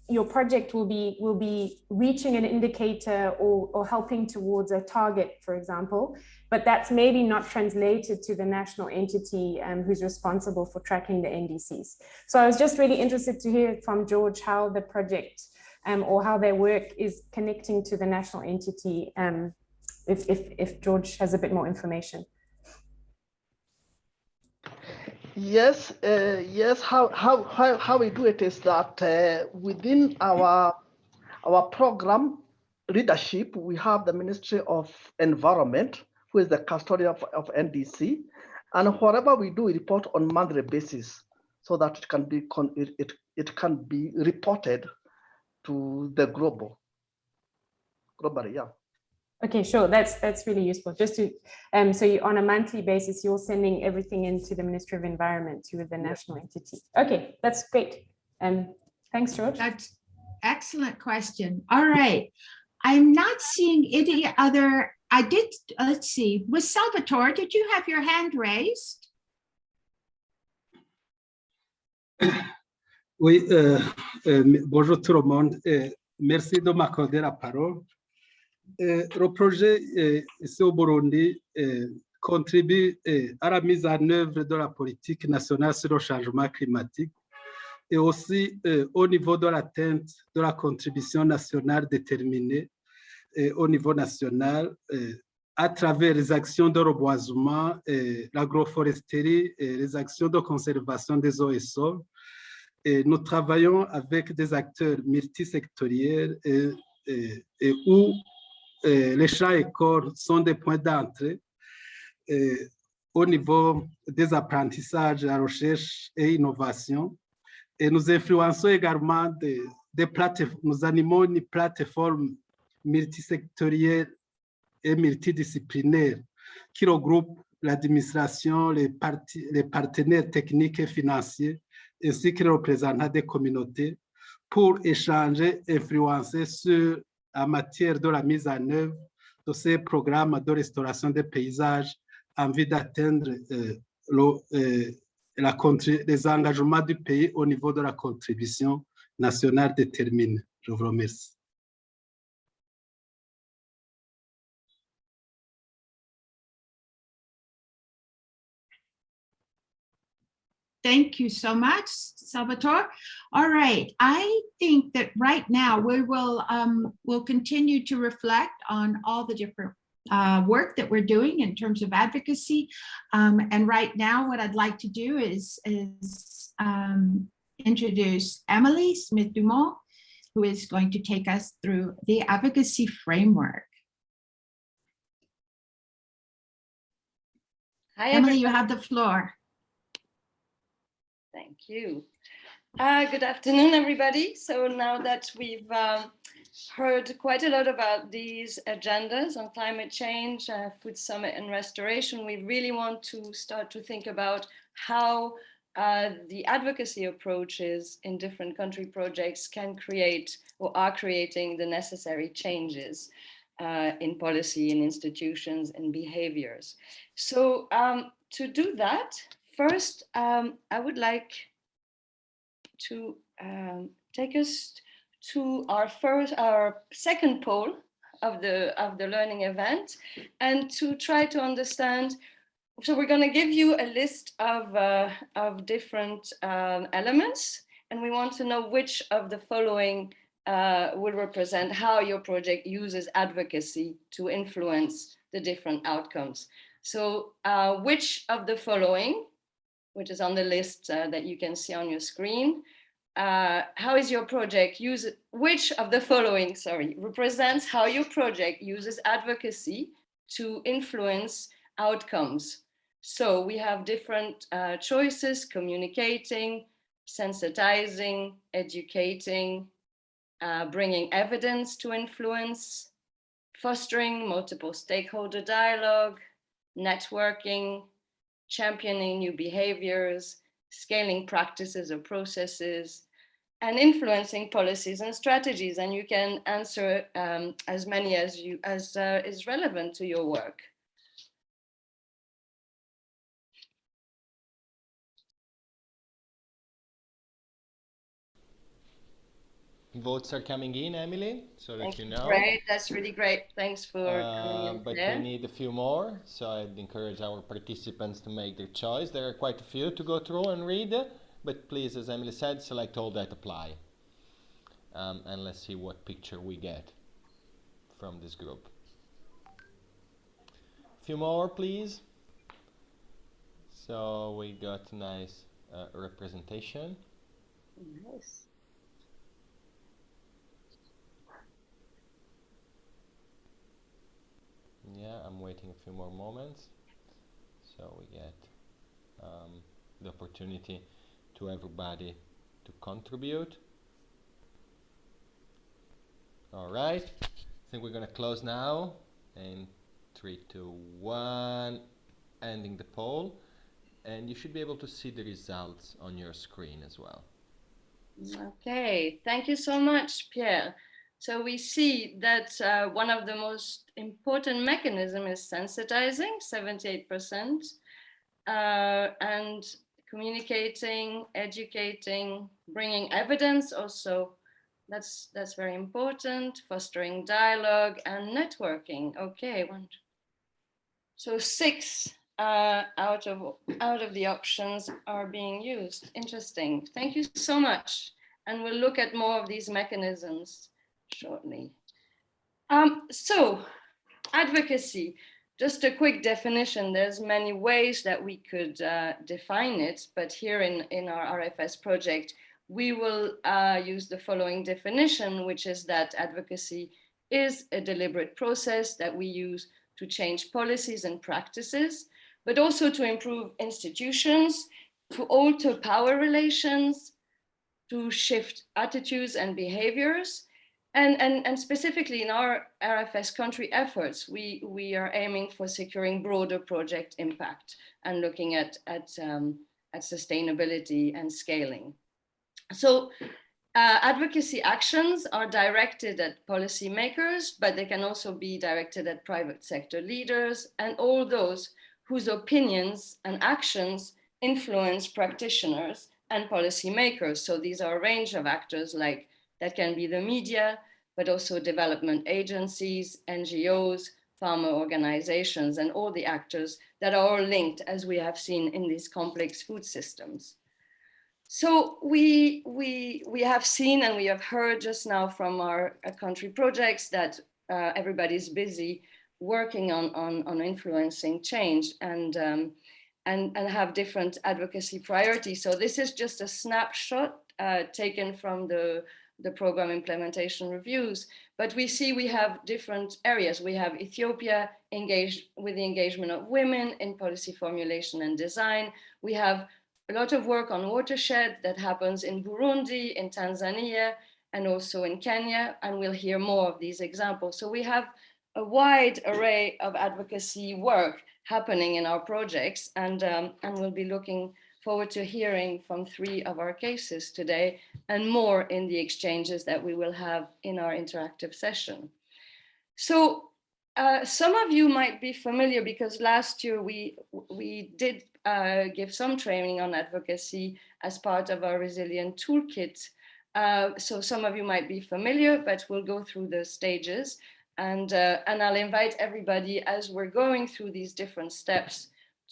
your project will be reaching an indicator or helping towards a target, for example, but that's maybe not translated to the national entity who's responsible for tracking the NDCs. So I was just really interested to hear from George how the project or how their work is connecting to the national entity, if George has a bit more information. Yes, yes. How we do it is that within our program leadership, we have the Ministry of Environment, who is the custodian of NDC, and whatever we do, we report on monthly basis, so that it can be reported to the globally. Yeah. Okay, sure. That's really useful. Just to so you, on a monthly basis, you're sending everything into the Ministry of Environment to the national entity. Okay, that's great. Thanks, George. That's excellent question. All right. I'm not seeing any other. I did. Let's see. With Salvatore, did you have your hand raised? Oui. Bonjour tout le monde. Merci de m'accorder la parole. Le projet ici au Burundi contribue à la mise en œuvre de la politique nationale sur le changement climatique et aussi au niveau de l'atteinte de la contribution nationale déterminée au niveau national à travers les actions de reboisement, l'agroforesterie et les actions de conservation des eaux et sols. Et nous travaillons avec des acteurs multisectoriels et où les champs et corps sont des points d'entrée au niveau des apprentissages, la recherche et innovation. Et nous influençons également des plateformes, nous animons une plateforme multisectorielle et multidisciplinaire qui regroupe l'administration, les partenaires techniques et financiers, ainsi que les représentants des communautés pour échanger, influencer sur en matière de la mise en œuvre de ces programmes de restauration des paysages en vue d'atteindre les engagements du pays au niveau de la contribution nationale déterminée. Je vous remercie. Thank you so much, Salvatore. All right, I think that right now we will we'll continue to reflect on all the different work that we're doing in terms of advocacy. And right now, what I'd like to do is introduce Emily Smith-Dumont, who is going to take us through the advocacy framework. Hi, Emily, you have the floor. Thank you. Good afternoon, everybody. So now that we've heard quite a lot about these agendas on climate change, food summit and restoration, we really want to start to think about how the advocacy approaches in different country projects can create or are creating the necessary changes in policy, in institutions, and behaviors. So to do that, first, I would like to take us to our second poll of the learning event, and to try to understand. So we're going to give you a list of different elements, and we want to know which of the following will represent how your project uses advocacy to influence the different outcomes. So which of the following, which is on the list that you can see on your screen, how is your project which of the following, represents how your project uses advocacy to influence outcomes? So we have different choices: communicating, sensitizing, educating, bringing evidence to influence, fostering multiple stakeholder dialogue, networking, championing new behaviors, scaling practices or processes, and influencing policies and strategies. And you can answer as many as is relevant to your work. Votes are coming in, Emily, so that you know. Great, that's really great. Thanks for coming in. But we need a few more, so I'd encourage our participants to make their choice. There are quite a few to go through and read, but please, as Emily said, select all that apply. And let's see what picture we get from this group. A few more, please. So we got a nice representation. Nice. Yeah, I'm waiting a few more moments, so we get the opportunity to everybody to contribute. All right, I think we're going to close now. In 3, 2, 1, ending the poll, and you should be able to see the results on your screen as well. Okay, thank you so much, Pierre. So we see that one of the most important mechanisms is sensitizing, 78%, and communicating, educating, bringing evidence also. That's very important. Fostering dialogue and networking. Okay, so 6 out of the options are being used. Interesting. Thank you so much. And we'll look at more of these mechanisms shortly. So advocacy, just a quick definition. There's many ways that we could define it, but here in our RFS project, we will use the following definition, which is that advocacy is a deliberate process that we use to change policies and practices, but also to improve institutions, to alter power relations, to shift attitudes and behaviors. And specifically in our RFS country efforts, we are aiming for securing broader project impact and looking at sustainability and scaling. So advocacy actions are directed at policymakers, but they can also be directed at private sector leaders and all those whose opinions and actions influence practitioners and policymakers. So these are a range of actors that can be the media, but also development agencies, NGOs, farmer organizations, and all the actors that are all linked, as we have seen in these complex food systems. So we have seen and we have heard just now from our country projects that everybody's busy working on influencing change and have different advocacy priorities. So this is just a snapshot taken from the program implementation reviews, but we see we have different areas. We have Ethiopia engaged with the engagement of women in policy formulation and design. We have a lot of work on watershed that happens in Burundi, in Tanzania, and also in Kenya, and we'll hear more of these examples. So we have a wide array of advocacy work happening in our projects, and we'll be looking forward to hearing from 3 of our cases today, and more in the exchanges that we will have in our interactive session. So some of you might be familiar, because last year we did give some training on advocacy as part of our Resilient Toolkit. So some of you might be familiar, but we'll go through the stages, and I'll invite everybody as we're going through these different steps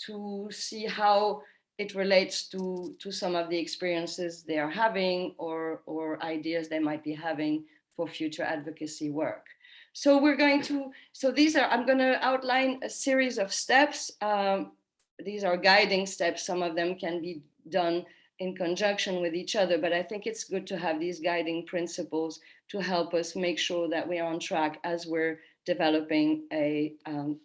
to see how it relates to some of the experiences they are having, or ideas they might be having for future advocacy work. So we're going to, I'm going to outline a series of steps. These are guiding steps. Some of them can be done in conjunction with each other, but I think it's good to have these guiding principles to help us make sure that we are on track as we're developing an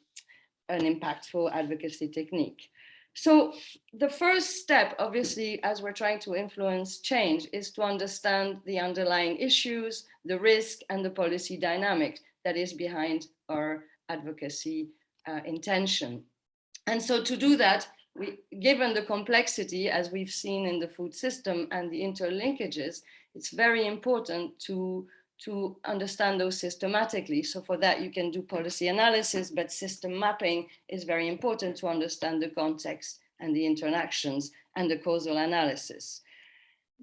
impactful advocacy technique. So the first step, obviously, as we're trying to influence change, is to understand the underlying issues, the risk, and the policy dynamic that is behind our advocacy intention. And so to do that, given the complexity, as we've seen in the food system and the interlinkages, it's very important to understand those systematically. So for that, you can do policy analysis, but system mapping is very important to understand the context and the interactions and the causal analysis.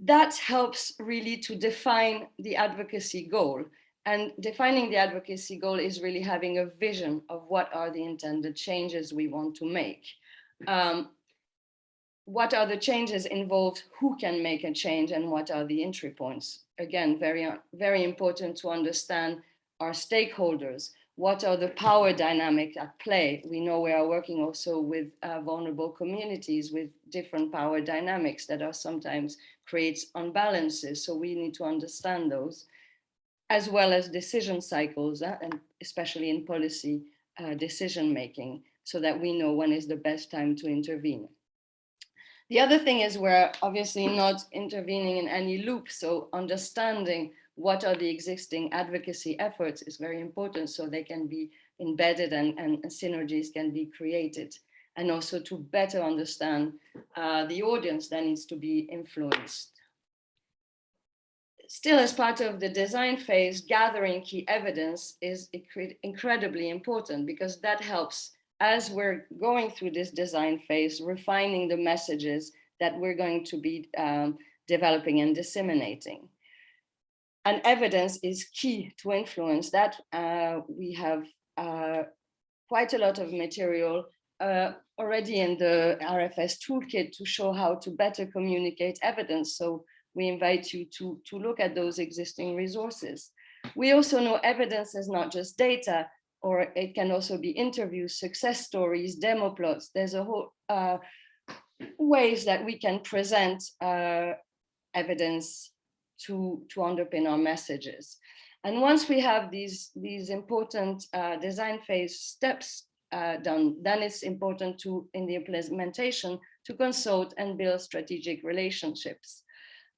That helps really to define the advocacy goal. And defining the advocacy goal is really having a vision of what are the intended changes we want to make. What are the changes involved, who can make a change, and what are the entry points? Again, very, very important to understand our stakeholders. What are the power dynamics at play? We know we are working also with vulnerable communities with different power dynamics that are sometimes creates unbalances. So we need to understand those, as well as decision cycles, and especially in policy decision making, so that we know when is the best time to intervene. The other thing is we're obviously not intervening in any loop, so understanding what are the existing advocacy efforts is very important, so they can be embedded and synergies can be created, and also to better understand the audience that needs to be influenced. Still, as part of the design phase, gathering key evidence is incredibly important, because that helps as we're going through this design phase, refining the messages that we're going to be developing and disseminating. And evidence is key to influence that. We have quite a lot of material already in the RFS toolkit to show how to better communicate evidence. So we invite you to look at those existing resources. We also know evidence is not just data, or it can also be interviews, success stories, demo plots. There's a whole ways that we can present evidence to underpin our messages. And once we have these important design phase steps done, then it's important to, in the implementation, to consult and build strategic relationships.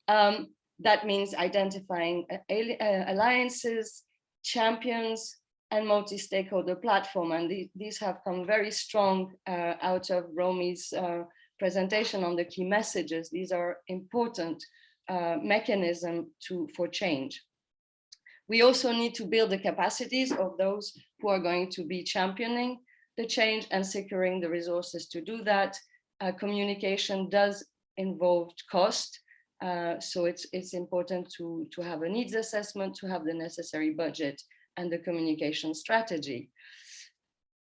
That means identifying alliances, champions, and multi-stakeholder platform. And these have come very strong out of Romi's presentation on the key messages. These are important mechanism for change. We also need to build the capacities of those who are going to be championing the change and securing the resources to do that. Communication does involve cost. So it's important to have a needs assessment, to have the necessary budget and the communication strategy.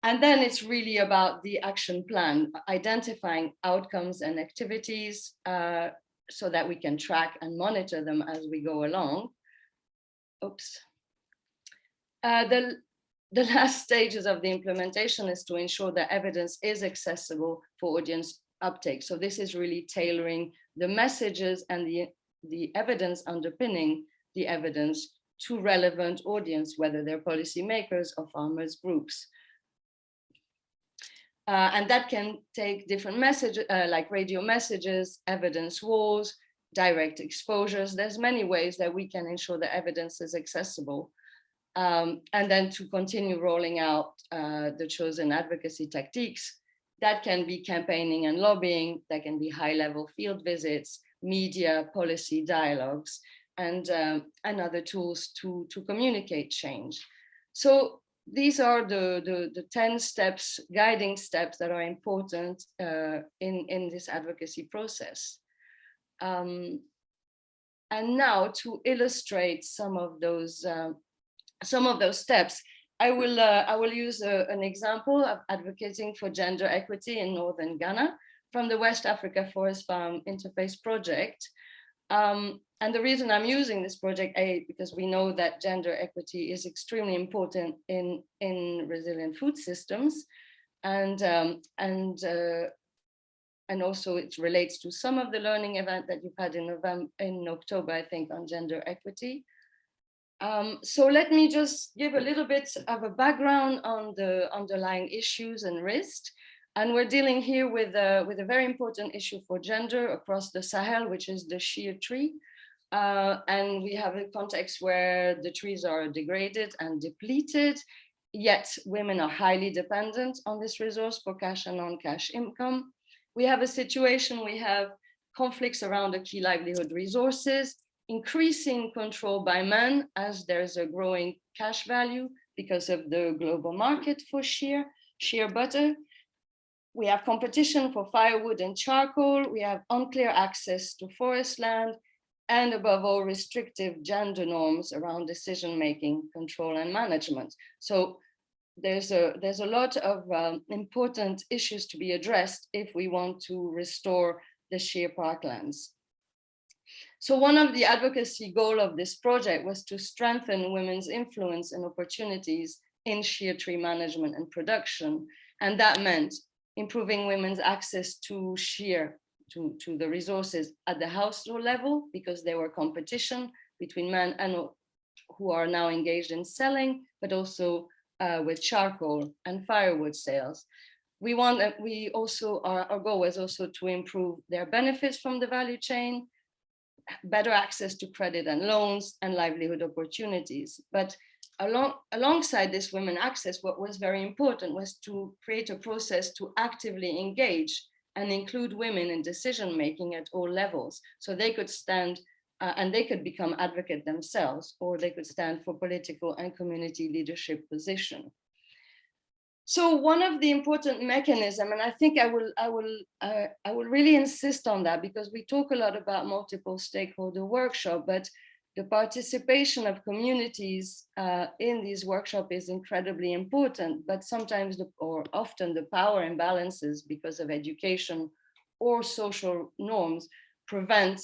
And then it's really about the action plan, identifying outcomes and activities so that we can track and monitor them as we go along. Oops. The last stages of the implementation is to ensure that evidence is accessible for audience uptake. So this is really tailoring the messages and the evidence underpinning the evidence to relevant audience, whether they're policymakers or farmers groups. And that can take different messages, like radio messages, evidence walls, direct exposures. There's many ways that we can ensure that evidence is accessible. And then to continue rolling out the chosen advocacy techniques. That can be campaigning and lobbying, that can be high-level field visits, media, policy dialogues, and other tools to communicate change. So these are the 10 steps, guiding steps that are important in this advocacy process. And now to illustrate some of those steps, I will use an example of advocating for gender equity in northern Ghana from the West Africa Forest Farm Interface Project. And the reason I'm using this project, because we know that gender equity is extremely important in resilient food systems, and also it relates to some of the learning event that you've had in October, I think, on gender equity. So let me just give a little bit of a background on the underlying issues and risks. And we're dealing here with a very important issue for gender across the Sahel, which is the shea tree. And we have a context where the trees are degraded and depleted, yet women are highly dependent on this resource for cash and non-cash income. We have a situation, we have conflicts around the key livelihood resources, increasing control by men as there's a growing cash value because of the global market for shea butter. We have competition for firewood and charcoal. We have unclear access to forest land, and above all, restrictive gender norms around decision-making, control, and management. So there's a lot of important issues to be addressed if we want to restore the shea parklands. So one of the advocacy goals of this project was to strengthen women's influence and opportunities in shea tree management and production. And that meant improving women's access to shea, to the resources at the household level, because there were competition between men and who are now engaged in selling, but also with charcoal and firewood sales. Our goal was also to improve their benefits from the value chain, better access to credit and loans, and livelihood opportunities. But alongside this women access, what was very important was to create a process to actively engage and include women in decision-making at all levels. So they could stand and they could become advocate themselves, or they could stand for political and community leadership position. So one of the important mechanisms, and I think I will really insist on that, because we talk a lot about multiple stakeholder workshop, but the participation of communities in these workshops is incredibly important, but sometimes or often the power imbalances because of education or social norms prevent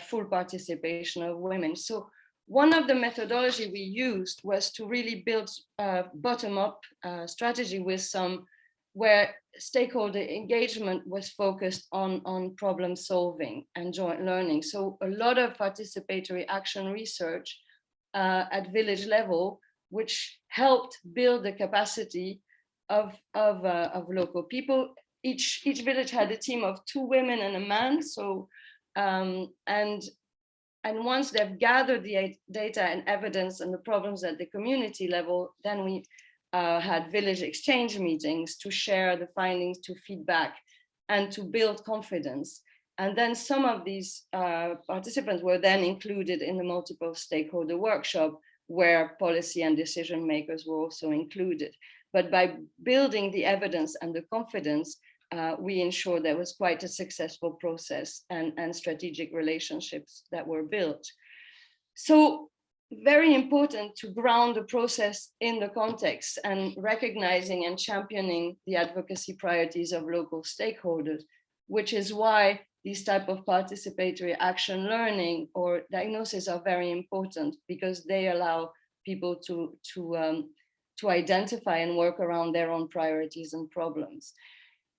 full participation of women. So one of the methodology we used was to really build a bottom-up strategy with where stakeholder engagement was focused on problem solving and joint learning. So a lot of participatory action research at village level, which helped build the capacity of local people. Each village had a team of 2 women and a man. So and once they've gathered the data and evidence and the problems at the community level, then we had village exchange meetings to share the findings, to feedback, and to build confidence. And then some of these participants were then included in the multiple stakeholder workshop, where policy and decision makers were also included. But by building the evidence and the confidence, we ensured there was quite a successful process and strategic relationships that were built. So very important to ground the process in the context and recognizing and championing the advocacy priorities of local stakeholders, which is why these type of participatory action learning or diagnosis are very important, because they allow people to identify and work around their own priorities and problems.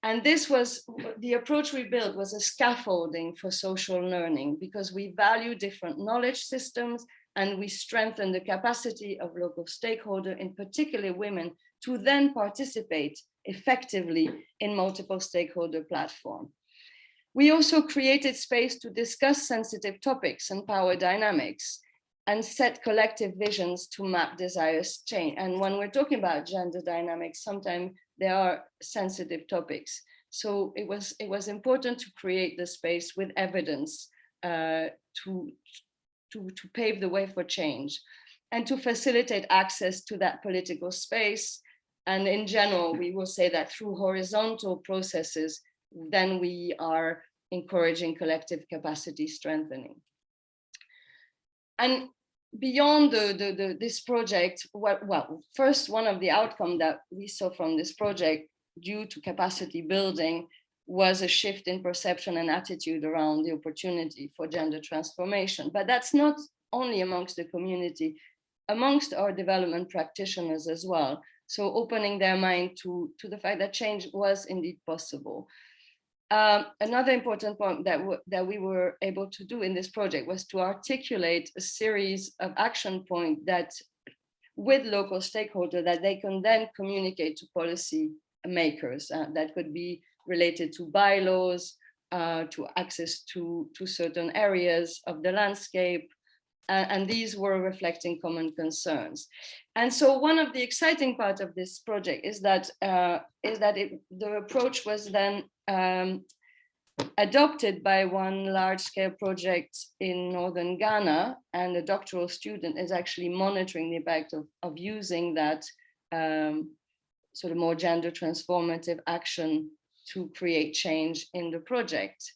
And this was the approach we built, was a scaffolding for social learning, because we value different knowledge systems and we strengthen the capacity of local stakeholders, in particular women, to then participate effectively in multiple stakeholder platform. We also created space to discuss sensitive topics and power dynamics and set collective visions to map desires change. And when we're talking about gender dynamics, sometimes there are sensitive topics. So it was important to create the space with evidence to pave the way for change and to facilitate access to that political space. And in general, we will say that through horizontal processes, then we are encouraging collective capacity strengthening. And beyond this project, well, first, one of the outcomes that we saw from this project due to capacity building was a shift in perception and attitude around the opportunity for gender transformation. But that's not only amongst the community, amongst our development practitioners as well. So opening their mind to the fact that change was indeed possible. Another important point that we were able to do in this project was to articulate a series of action points that with local stakeholders that they can then communicate to policy makers that could be related to bylaws, to access to certain areas of the landscape. And these were reflecting common concerns. And so one of the exciting parts of this project is that the approach was then adopted by one large-scale project in northern Ghana, and a doctoral student is actually monitoring the impact of using that sort of more gender transformative action to create change in the project.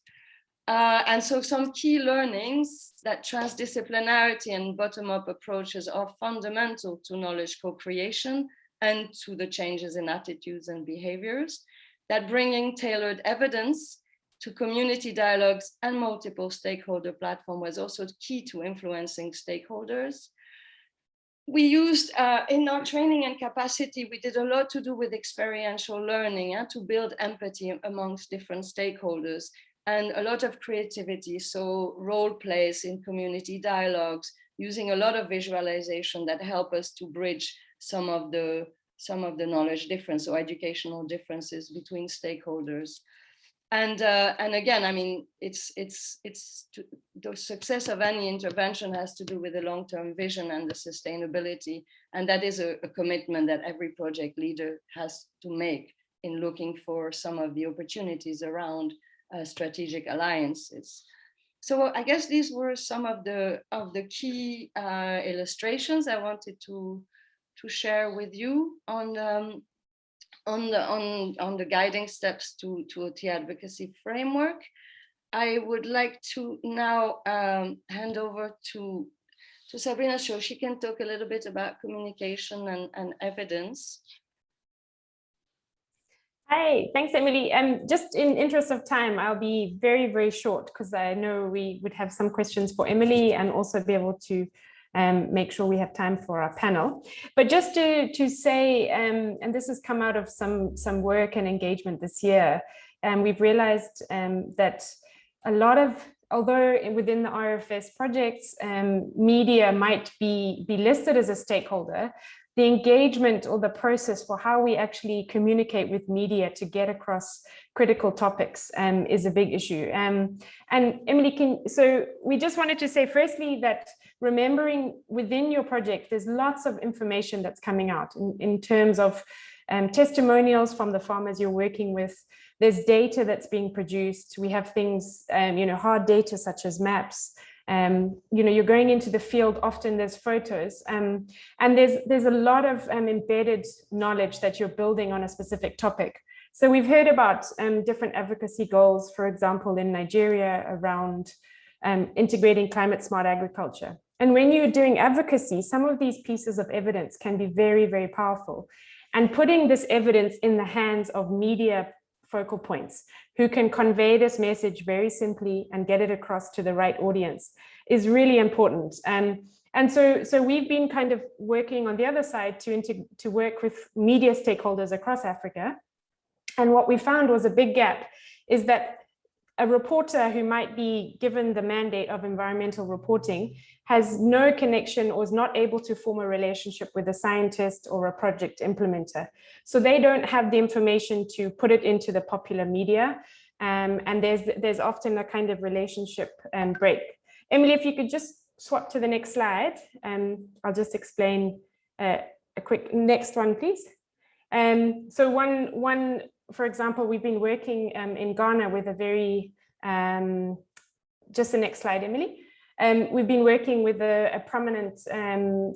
And so some key learnings that transdisciplinarity and bottom-up approaches are fundamental to knowledge co-creation and to the changes in attitudes and behaviors, that bringing tailored evidence to community dialogues and multiple stakeholder platform was also key to influencing stakeholders. We used in our training and capacity, we did a lot to do with experiential learning to build empathy amongst different stakeholders, and a lot of creativity. So role plays in community dialogues, using a lot of visualization that help us to bridge some of the knowledge difference or educational differences between stakeholders. And again, I mean, the success of any intervention has to do with the long-term vision and the sustainability. And that is a commitment that every project leader has to make in looking for some of the opportunities around strategic alliances. So I guess these were some of the key illustrations I wanted to share with you on the guiding steps to the advocacy framework. I would like to now hand over to Sabrina so she can talk a little bit about communication and evidence. Hi, thanks, Emily. Just in interest of time, I'll be very, very short because I know we would have some questions for Emily and also be able to make sure we have time for our panel. But just to say, and this has come out of some work and engagement this year, we've realized that a lot of, although within the RFS projects, media might be listed as a stakeholder, the engagement or the process for how we actually communicate with media to get across critical topics is a big issue. And Emily, so we just wanted to say firstly that remembering within your project, there's lots of information that's coming out in terms of testimonials from the farmers you're working with. There's data that's being produced. We have things, hard data such as maps. You're going into the field, often there's photos, and there's a lot of embedded knowledge that you're building on a specific topic. So we've heard about different advocacy goals, for example, in Nigeria around integrating climate smart agriculture. And when you're doing advocacy, some of these pieces of evidence can be very, very powerful. And putting this evidence in the hands of media focal points who can convey this message very simply and get it across to the right audience is really important. And so we've been kind of working on the other side to work with media stakeholders across Africa. And what we found was a big gap is that a reporter who might be given the mandate of environmental reporting has no connection or is not able to form a relationship with a scientist or a project implementer. So they don't have the information to put it into the popular media. And there's often a kind of relationship break. Emily, if you could just swap to the next slide, I'll just explain a quick next one, please. So one, for example, we've been working in Ghana with a very, just the next slide, Emily. We've been working with a prominent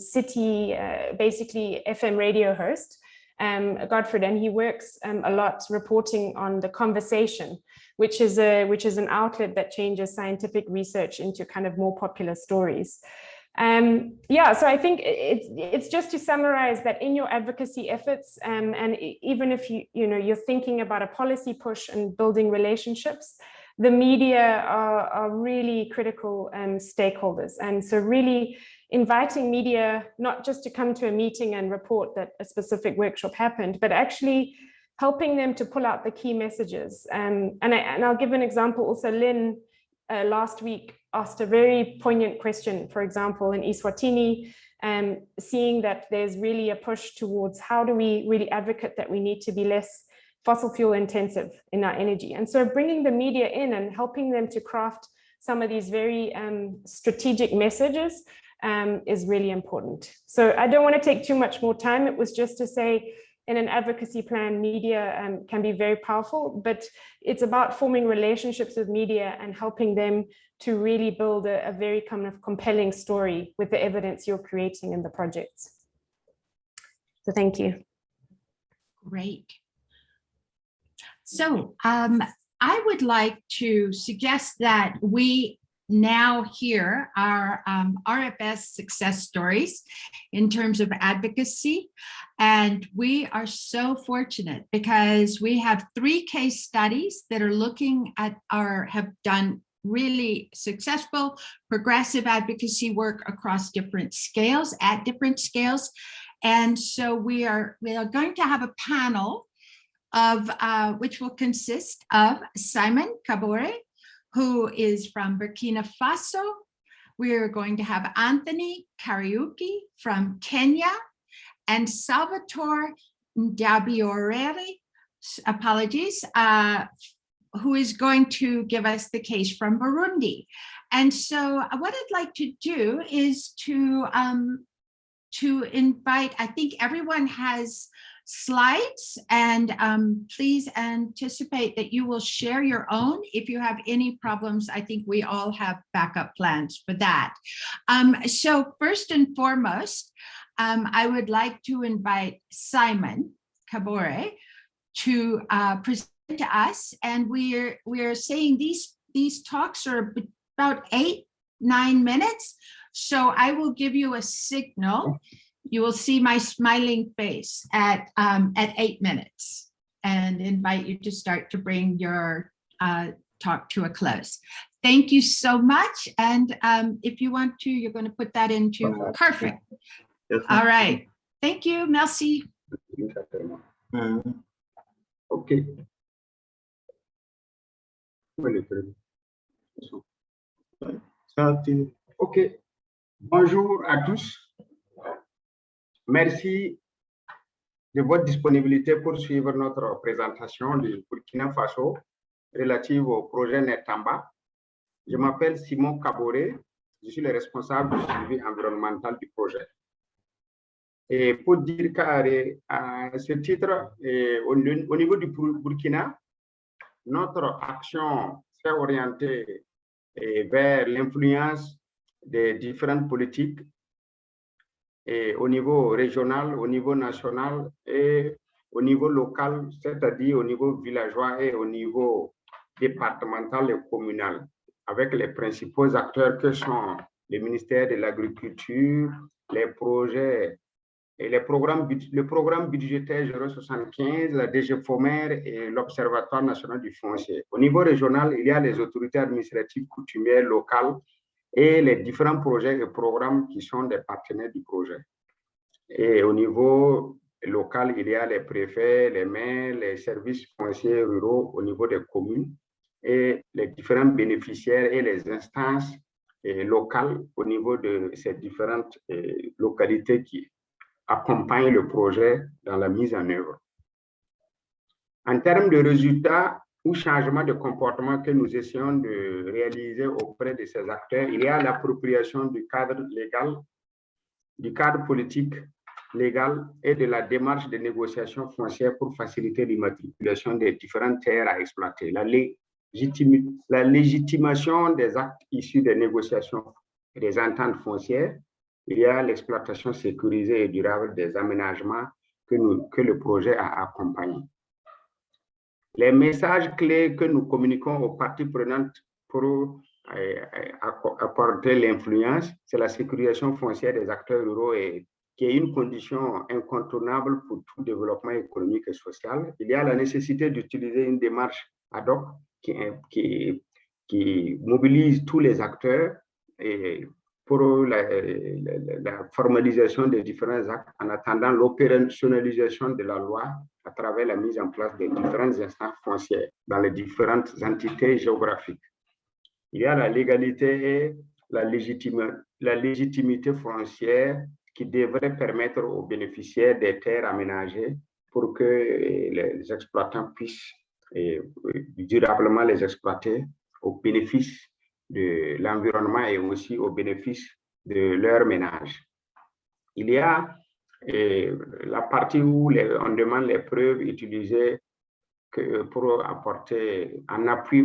city, basically FM radio host, Godfred, and he works a lot reporting on The Conversation, which is an outlet that changes scientific research into kind of more popular stories. Yeah, so I think it's just to summarize that in your advocacy efforts, and even if you're thinking about a policy push and building relationships, the media are really critical stakeholders. And so really inviting media, not just to come to a meeting and report that a specific workshop happened, but actually helping them to pull out the key messages. And I'll give an example also. Lynn last week asked a very poignant question, for example, in Eswatini, seeing that there's really a push towards how do we really advocate that we need to be less fossil fuel intensive in our energy. And so bringing the media in and helping them to craft some of these very strategic messages is really important. So I don't want to take too much more time. It was just to say, in an advocacy plan, media can be very powerful, but it's about forming relationships with media and helping them to really build a very kind of compelling story with the evidence you're creating in the projects. So thank you. Great. So I would like to suggest that we now hear our RFS success stories in terms of advocacy. And we are so fortunate because we have 3 case studies that are looking at have done really successful progressive advocacy work across different scales, at different scales. And so we are going to have a panel of which will consist of Simon Kabore, who is from Burkina Faso. We're going to have Anthony Kariuki from Kenya and Salvatore Ndabioreri, apologies, who is going to give us the case from Burundi. And so what I'd like to do is to invite, I think everyone has slides, and please anticipate that you will share your own. If you have any problems, I think we all have backup plans for that. So first and foremost, I would like to invite Simon Kabore to present to us, and we're saying these talks are about 8-9 minutes. So I will give you a signal. You will see my smiling face at 8 minutes and invite you to start to bring your talk to a close. Thank you so much. And if you want to, you're going to put that into perfect. Yes, all right. Thank you. Merci. Okay. Ok. Bonjour à tous. Merci de votre disponibilité pour suivre notre présentation du Burkina Faso relative au projet Netamba. Je m'appelle Simon Kabore, je suis le responsable du suivi environnemental du projet. Et pour dire qu'à ce titre, au niveau du Burkina, notre action s'est orientée vers l'influence des différentes politiques et au niveau régional, au niveau national et au niveau local, c'est-à-dire au niveau villageois et au niveau départemental et communal, avec les principaux acteurs que sont le ministère de l'Agriculture, les projets et le programme budgétaire 075, la DG FOMER et l'Observatoire national du foncier. Au niveau régional, il y a les autorités administratives coutumières locales et les différents projets et programmes qui sont des partenaires du projet. Et au niveau local, il y a les préfets, les maires, les services fonciers ruraux au niveau des communes et les différents bénéficiaires et les instances locales au niveau de ces différentes localités qui accompagnent le projet dans la mise en œuvre. En termes de résultats ou changements de comportement que nous essayons de réaliser auprès de ces acteurs, il y a l'appropriation du cadre légal, du cadre politique légal et de la démarche de négociation foncière pour faciliter l'immatriculation des différentes terres à exploiter. La légitimation des actes issus des négociations et des ententes foncières. Il y a l'exploitation sécurisée et durable des aménagements que le projet a accompagnés. Les messages clés que nous communiquons aux parties prenantes pour apporter l'influence, c'est la sécurisation foncière des acteurs ruraux qui est une condition incontournable pour tout développement économique et social. Il y a la nécessité d'utiliser une démarche ad hoc qui mobilise tous les acteurs pour la formalisation des différents actes en attendant l'opérationnalisation de la loi à travers la mise en place des différentes instances foncières dans les différentes entités géographiques. Il y a la légalité et la légitimité foncière qui devrait permettre aux bénéficiaires des terres aménagées pour que les exploitants puissent durablement les exploiter au bénéfice de l'environnement et aussi au bénéfice de leur ménage. Il y a la partie où on demande les preuves utilisées pour apporter un appui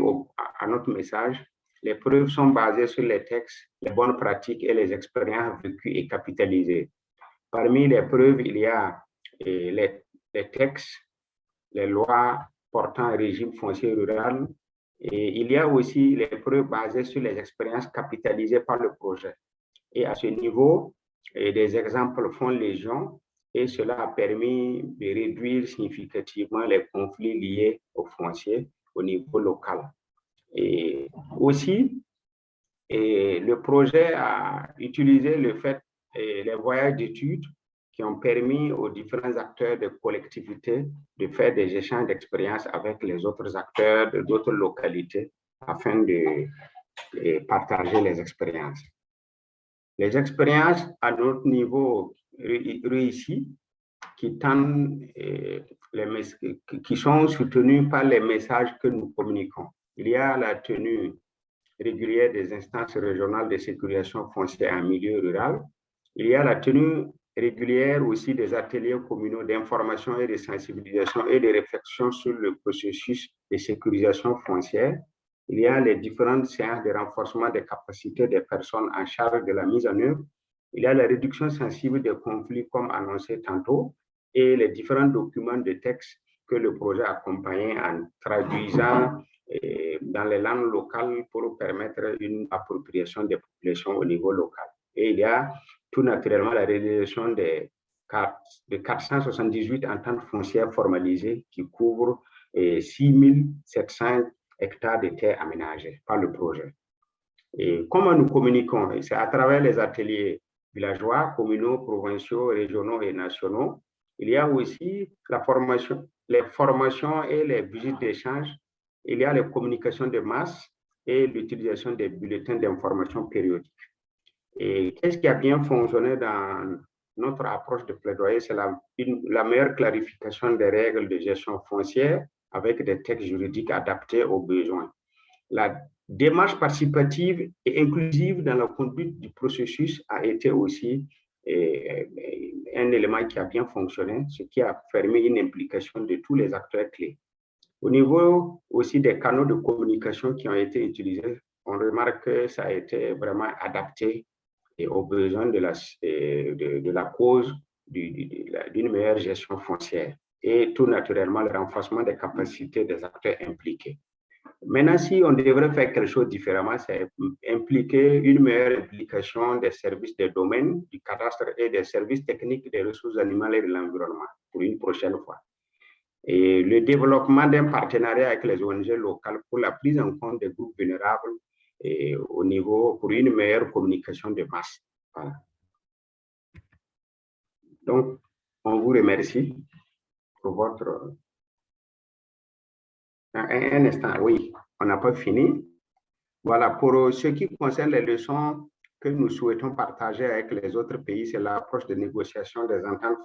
à notre message. Les preuves sont basées sur les textes, les bonnes pratiques et les expériences vécues et capitalisées. Parmi les preuves, il y a les textes, les lois portant un régime foncier rural, et il y a aussi les preuves basées sur les expériences capitalisées par le projet. Et à ce niveau, des exemples font légion, et cela a permis de réduire significativement les conflits liés au foncier au niveau local. Et aussi, le projet a utilisé les voyages d'études qui ont permis aux différents acteurs de collectivités de faire des échanges d'expériences avec les autres acteurs d'autres localités afin de partager les expériences. Les expériences à notre niveau réussi qui sont soutenues par les messages que nous communiquons. Il y a la tenue régulière des instances régionales de sécurisation foncière en milieu rural. Il y a la tenue régulière aussi des ateliers communaux d'information et de sensibilisation et de réflexion sur le processus de sécurisation foncière. Il y a les différentes séances de renforcement des capacités des personnes en charge de la mise en œuvre. Il y a la réduction sensible des conflits comme annoncé tantôt et les différents documents de texte que le projet accompagne en traduisant dans les langues locales pour permettre une appropriation des populations au niveau local. Et il y a tout naturellement la réalisation de 478 ententes foncières formalisées qui couvrent 6700 hectares de terres aménagées par le projet. Et comment nous communiquons? C'est à travers les ateliers villageois, communaux, provinciaux, régionaux et nationaux. Il y a aussi les formations et les visites d'échange. Il y a les communications de masse et l'utilisation des bulletins d'information périodiques. Et qu'est-ce qui a bien fonctionné dans notre approche de plaidoyer? C'est la meilleure clarification des règles de gestion foncière avec des textes juridiques adaptés aux besoins. La démarche participative et inclusive dans la conduite du processus a été aussi un élément qui a bien fonctionné, ce qui a permis une implication de tous les acteurs clés. Au niveau aussi des canaux de communication qui ont été utilisés, on remarque que ça a été vraiment adapté aux besoins de la cause d'une meilleure gestion foncière et tout naturellement le renforcement des capacités des acteurs impliqués. Maintenant, si on devrait faire quelque chose différemment, c'est impliquer une meilleure implication des services des domaines, du cadastre et des services techniques des ressources animales et de l'environnement pour une prochaine fois. Et le développement d'un partenariat avec les ONG locales pour la prise en compte des groupes vulnérables et au niveau pour une meilleure communication de masse. Voilà. Donc, on vous remercie pour votre Un instant, oui, on n'a pas fini. Voilà, pour ce qui concerne les leçons que nous souhaitons partager avec les autres pays, c'est l'approche de négociation des ententes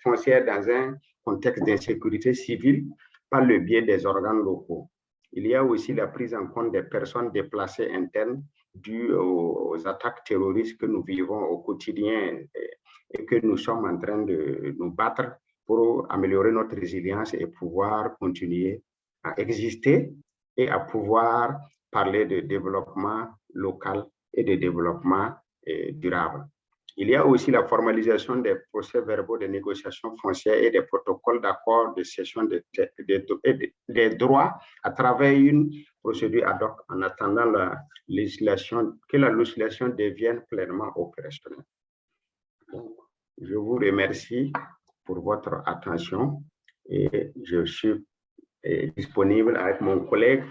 foncières dans un contexte d'insécurité civile par le biais des organes locaux. Il y a aussi la prise en compte des personnes déplacées internes dues aux attaques terroristes que nous vivons au quotidien et que nous sommes en train de nous battre pour améliorer notre résilience et pouvoir continuer à exister et à pouvoir parler de développement local et de développement durable. Il y a aussi la formalisation des procès-verbaux de négociation foncière et des protocoles d'accord de cession des droits à travers une procédure ad hoc en attendant que la législation devienne pleinement opérationnelle. Donc, je vous remercie pour votre attention et je suis disponible avec mon collègue.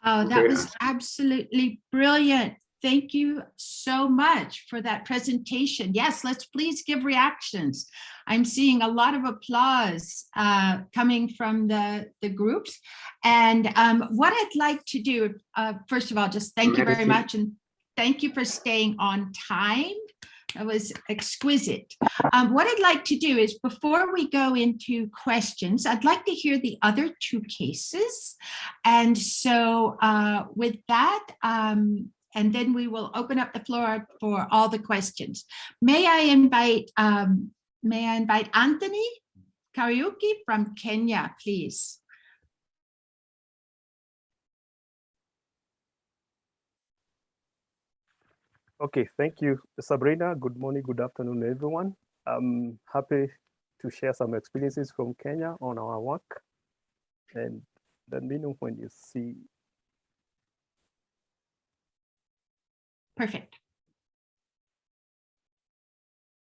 Oh, that was absolutely brilliant. Thank you so much for that presentation. Yes, let's please give reactions. I'm seeing a lot of applause coming from the groups. And what I'd like to do, first of all, just thank you very much. And thank you for staying on time. That was exquisite. What I'd like to do is, before we go into questions, I'd like to hear the other two cases. And so with that, and then we will open up the floor for all the questions. May I invite Anthony Kariuki from Kenya, please. Okay, thank you, Sabrina. Good morning, good afternoon, everyone. I'm happy to share some experiences from Kenya on our work. And let me know when you see. Perfect.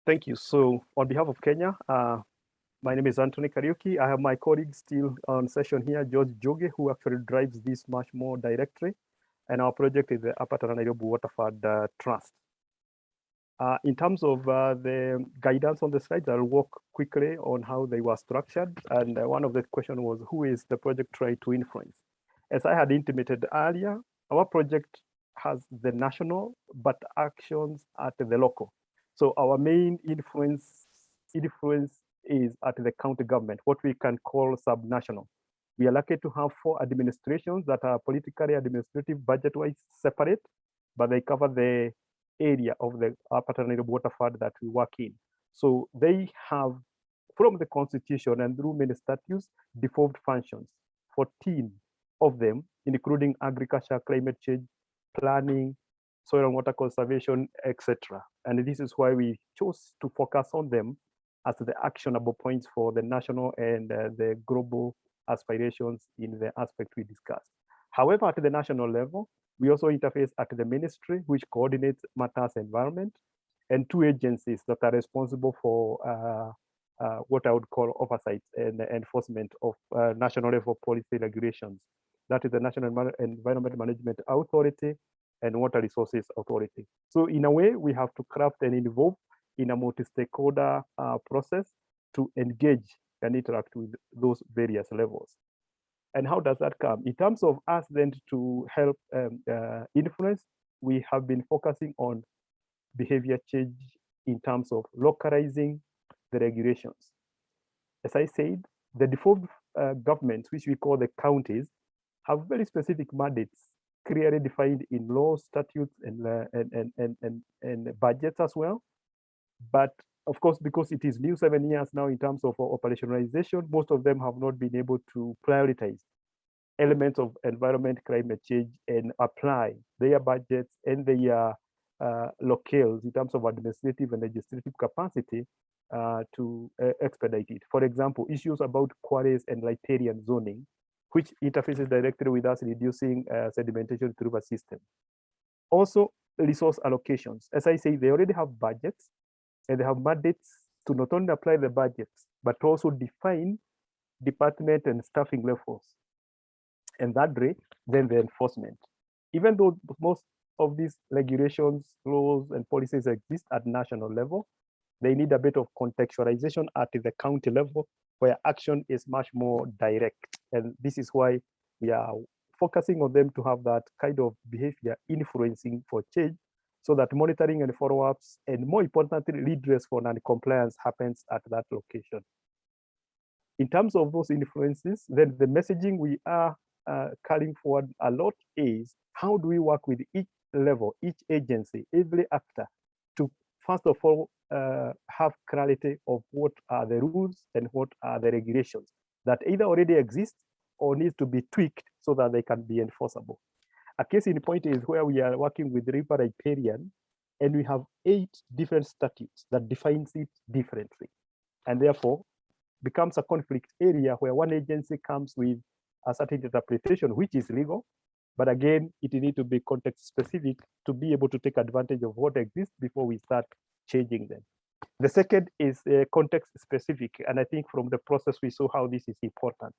Thank you. So on behalf of Kenya, my name is Anthony Kariuki. I have my colleague still on session here, George Joge, who actually drives this much more directly. And our project is the Upper Tana Nairobi Waterford Trust. In terms of the guidance on the slides, I'll walk quickly on how they were structured. And one of the questions was, who is the project trying to influence? As I had intimated earlier, our project has the national, but actions at the local. So our main influence is at the county government, what we can call subnational. We are lucky to have 4 administrations that are politically administrative, budget-wise separate, but they cover the area of the Upper Tana Nairobi Waterford that we work in. So they have, from the constitution and through many statutes, devolved functions, 14 of them, including agriculture, climate change, planning, soil and water conservation, etc. And this is why we chose to focus on them as the actionable points for the national and the global aspirations in the aspect we discussed. However, at the national level, we also interface at the ministry, which coordinates matters environment, and 2 agencies that are responsible for what I would call oversight and enforcement of national level policy regulations. That is the National Environment Management Authority and Water Resources Authority. So in a way, we have to craft and involve in a multi-stakeholder process to engage and interact with those various levels. And how does that come? In terms of us then to help influence, we have been focusing on behavior change in terms of localizing the regulations. As I said, the default governments, which we call the counties, have very specific mandates clearly defined in laws, statutes, and budgets as well. But of course, because it is new 7 years now in terms of operationalization, most of them have not been able to prioritize elements of environment, climate change, and apply their budgets and their locales in terms of administrative and legislative capacity to expedite it. For example, issues about quarries and riparian zoning, which interfaces directly with us reducing sedimentation through the system. Also, resource allocations. As I say, they already have budgets, and they have mandates to not only apply the budgets, but also define department and staffing levels. And that way, then the enforcement. Even though most of these regulations, laws, and policies exist at national level, they need a bit of contextualization at the county level, where action is much more direct. And this is why we are focusing on them to have that kind of behavior influencing for change, so that monitoring and follow-ups, and more importantly, redress for non-compliance happens at that location. In terms of those influences, then the messaging we are carrying forward a lot is, how do we work with each level, each agency, every actor, to first of all have clarity of what are the rules and what are the regulations that either already exist or needs to be tweaked so that they can be enforceable. A case in point is where we are working with river riparian, and we have 8 different statutes that defines it differently, and therefore becomes a conflict area where one agency comes with a certain interpretation which is legal, but again, it needs to be context specific to be able to take advantage of what exists before we start changing them. The second is context specific, and I think from the process we saw how this is important,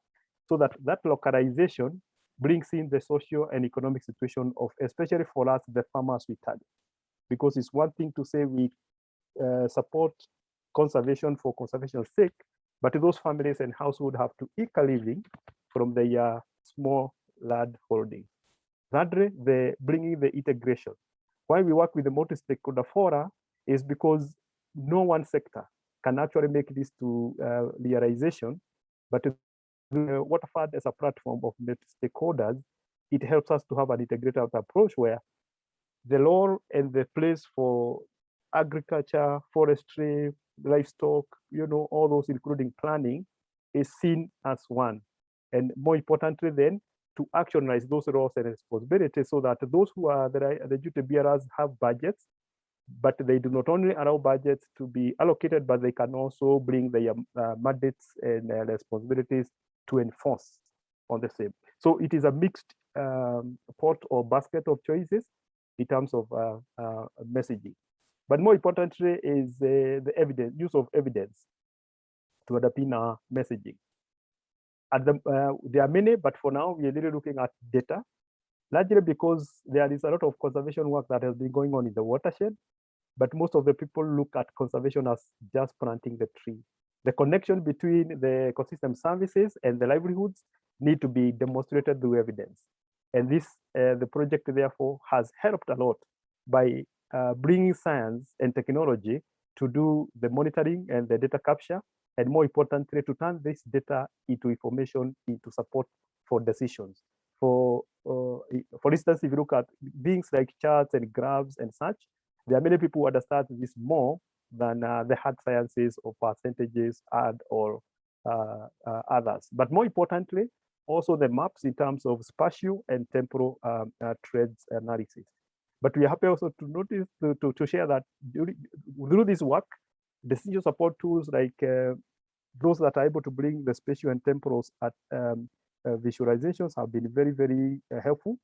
so that localization brings in the social and economic situation of, especially for us, the farmers we target. Because it's one thing to say we support conservation for conservation's sake, but those families and households have to eke a living from their small land holding. Thirdly, the bringing the integration. Why we work with the multi-stakeholder fora is because no one sector can actually make this to realization, but the Waterford as a platform of stakeholders, it helps us to have an integrated approach where the role and the place for agriculture, forestry, livestock, all those including planning, is seen as one. And more importantly then, to actionize those roles and responsibilities so that those who are the duty bearers have budgets, but they do not only allow budgets to be allocated, but they can also bring their mandates and responsibilities to enforce on the same. So it is a mixed pot or basket of choices in terms of messaging. But more importantly is the evidence, use of evidence to underpin our messaging. There are many, but for now, we are really looking at data, largely because there is a lot of conservation work that has been going on in the watershed, but most of the people look at conservation as just planting the tree. The connection between the ecosystem services and the livelihoods need to be demonstrated through evidence. And this, the project therefore has helped a lot by bringing science and technology to do the monitoring and the data capture, and more importantly, to turn this data into information, into support for decisions. For instance, if you look at things like charts and graphs and such, there are many people who understand this more than the hard sciences or percentages or others. But more importantly, also the maps in terms of spatial and temporal trends analysis. But we are happy also to notice, to share that through this work, decision support tools like those that are able to bring the spatial and temporal visualizations have been very, very helpful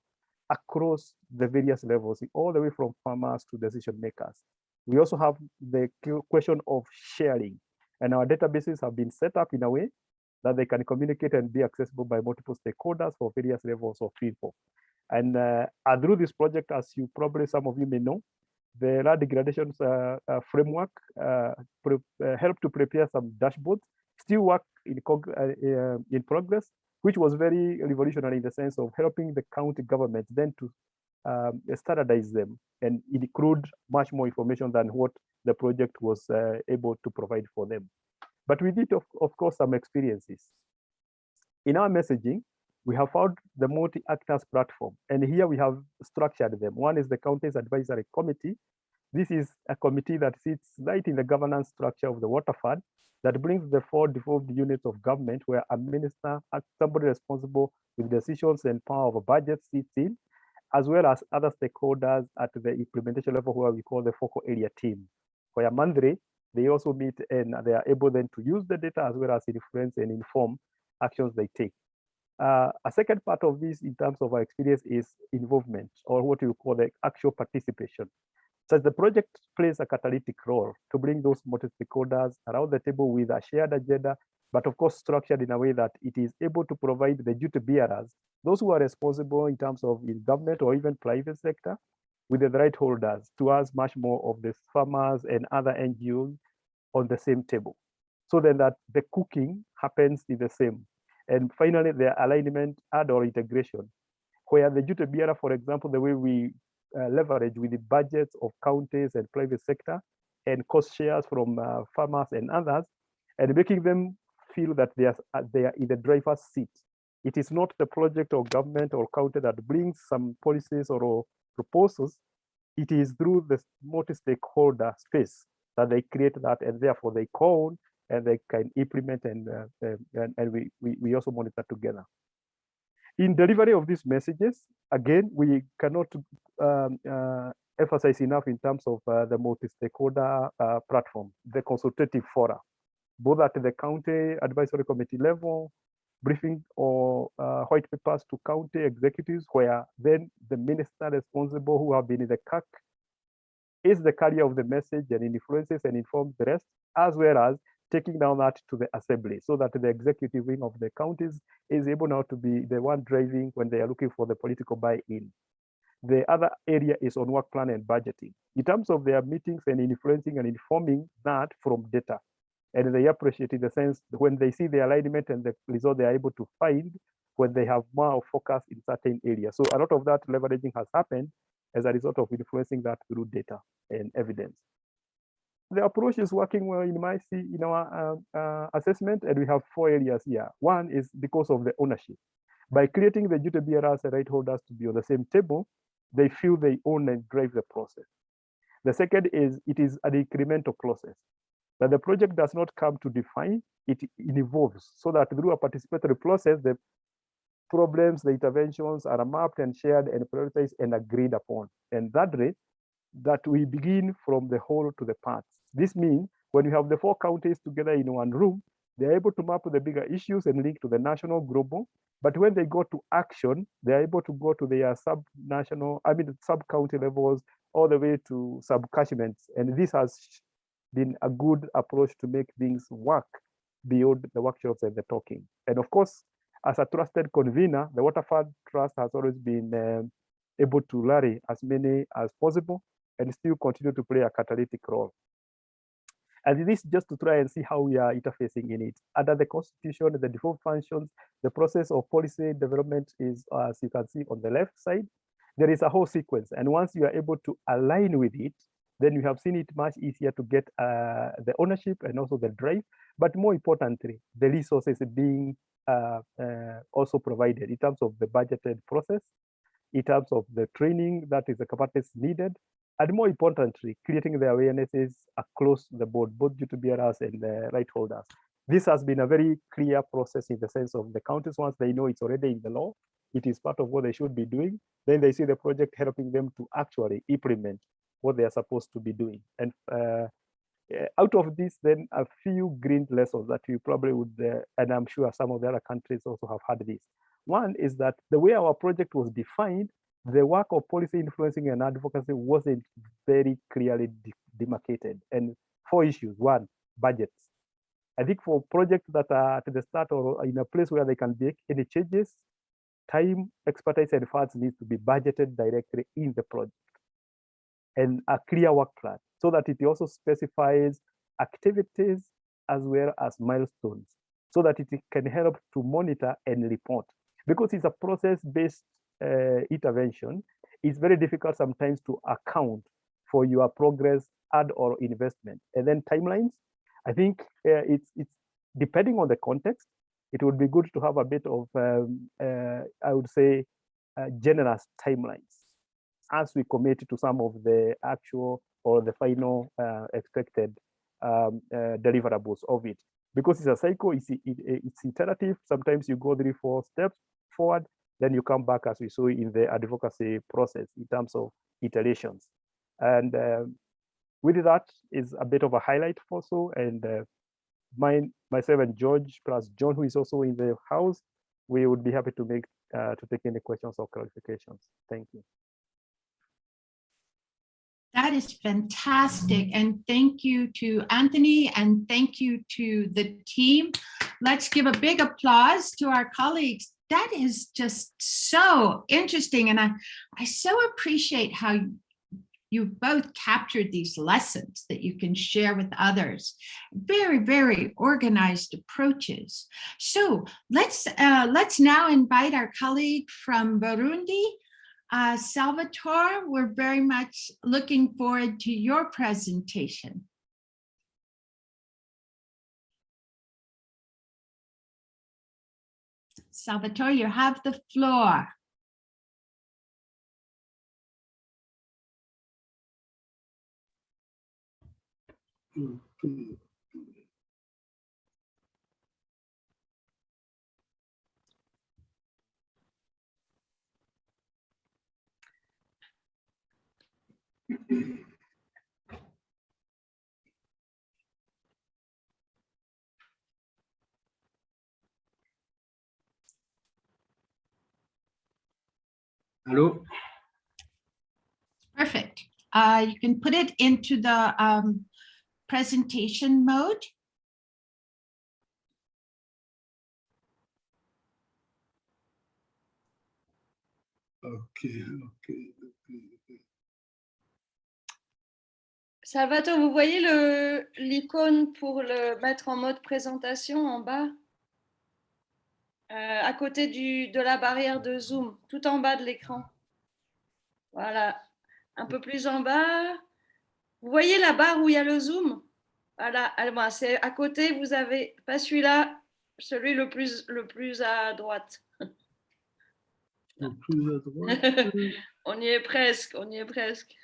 across the various levels, all the way from farmers to decision makers. We also have the question of sharing, and our databases have been set up in a way that they can communicate and be accessible by multiple stakeholders for various levels of people. And through this project, as you probably some of you may know, the land degradation framework helped to prepare some dashboards, still work in progress, which was very revolutionary in the sense of helping the county government then to standardize them and include much more information than what the project was able to provide for them. But we did, of course, some experiences. In our messaging, we have found the multi-actors platform, and here we have structured them. One is the County's Advisory Committee. This is a committee that sits right in the governance structure of the water fund that brings the 4 devolved units of government where a minister, somebody responsible with decisions and power of a budget sits in, as well as other stakeholders at the implementation level where we call the focal area team. Where monthly, they also meet and they are able then to use the data as well as influence and inform actions they take. A second part of this in terms of our experience is involvement, or what you call the actual participation. So the project plays a catalytic role to bring those multi-stakeholders around the table with a shared agenda, but of course structured in a way that it is able to provide the duty bearers, those who are responsible in terms of in government or even private sector, with the right holders to us much more of the farmers and other NGOs on the same table. So then that the cooking happens in the same. And finally, the alignment or integration, where the duty bearer, for example, the way we leverage with the budgets of counties and private sector and cost shares from farmers and others, and making them feel that they are in the driver's seat. It is not the project or government or county that brings some policies or proposals. It is through the multi-stakeholder space that they create that, and therefore they call and they can implement, and we also monitor together. In delivery of these messages, again, we cannot emphasize enough in terms of the multi-stakeholder platform, the consultative fora, both at the county advisory committee level, briefing or white papers to county executives, where then the minister responsible who have been in the CAC is the carrier of the message and influences and informs the rest, as well as taking down that to the assembly, so that the executive wing of the counties is able now to be the one driving when they are looking for the political buy-in. The other area is on work plan and budgeting. In terms of their meetings and influencing and informing that from data. And they appreciate in the sense when they see the alignment and the result they are able to find when they have more focus in certain areas. So a lot of that leveraging has happened as a result of influencing that through data and evidence. The approach is working well in our assessment, and we have 4 areas here. One is because of the ownership. By creating the duty bearers and right holders to be on the same table, they feel they own and drive the process. The second is it is an incremental process, that the project does not come to define, it evolves, so that through a participatory process, the problems, the interventions are mapped and shared and prioritized and agreed upon. And that rate, that we begin from the whole to the parts. This means when you have the 4 counties together in one room, they're able to map the bigger issues and link to the national, global. But when they go to action, they're able to go to their sub-county levels, all the way to sub-catchments. And this has been a good approach to make things work beyond the workshops and the talking. And of course, as a trusted convener, the Waterford Trust has always been able to rally as many as possible and still continue to play a catalytic role. And this just to try and see how we are interfacing in it. Under the Constitution, the default functions, the process of policy development is, as you can see on the left side, there is a whole sequence. And once you are able to align with it, then you have seen it much easier to get the ownership and also the drive. But more importantly, the resources being also provided in terms of the budgeted process, in terms of the training that is the capacities needed, and more importantly, creating the awarenesses across the board, both duty bearers and the right holders. This has been a very clear process in the sense of the counties, once they know it's already in the law, it is part of what they should be doing, then they see the project helping them to actually implement what they are supposed to be doing. And out of this, then a few green lessons that you probably would, and I'm sure some of the other countries also have had this. One is that the way our project was defined, the work of policy influencing and advocacy wasn't very clearly demarcated. And 4 issues. 1, budgets. I think for projects that are at the start or in a place where they can make any changes, time, expertise, and funds need to be budgeted directly in the project. And a clear work plan, so that it also specifies activities as well as milestones, so that it can help to monitor and report. Because it's a process-based intervention, it's very difficult sometimes to account for your progress, add or investment. And then timelines, I think it's depending on the context, it would be good to have a bit of, I would say, generous timelines as we commit to some of the actual or the final expected deliverables of it. Because it's a cycle, it's iterative. Sometimes you go 3-4 steps forward, then you come back, as we saw in the advocacy process, in terms of iterations. And with that is a bit of a highlight also. And myself and George, plus John, who is also in the house, we would be happy to take any questions or clarifications. Thank you. That is fantastic. And thank you to Anthony, and thank you to the team. Let's give a big applause to our colleagues. That is just so interesting. And I so appreciate how you've both captured these lessons that you can share with others. Very, very organized approaches. So let's now invite our colleague from Burundi, Salvatore. We're very much looking forward to your presentation. Salvatore, you have the floor. Hello. Perfect. You can put it into the presentation mode. Okay. Salvatore, vous voyez l'icône pour le mettre en mode présentation en bas, à côté de la barrière de Zoom, tout en bas de l'écran. Voilà, un peu plus en bas. Vous voyez la barre où il y a le Zoom? Voilà, c'est à côté, vous avez, pas celui-là, celui le plus à droite. Le plus à droite. On y est presque, on y est presque.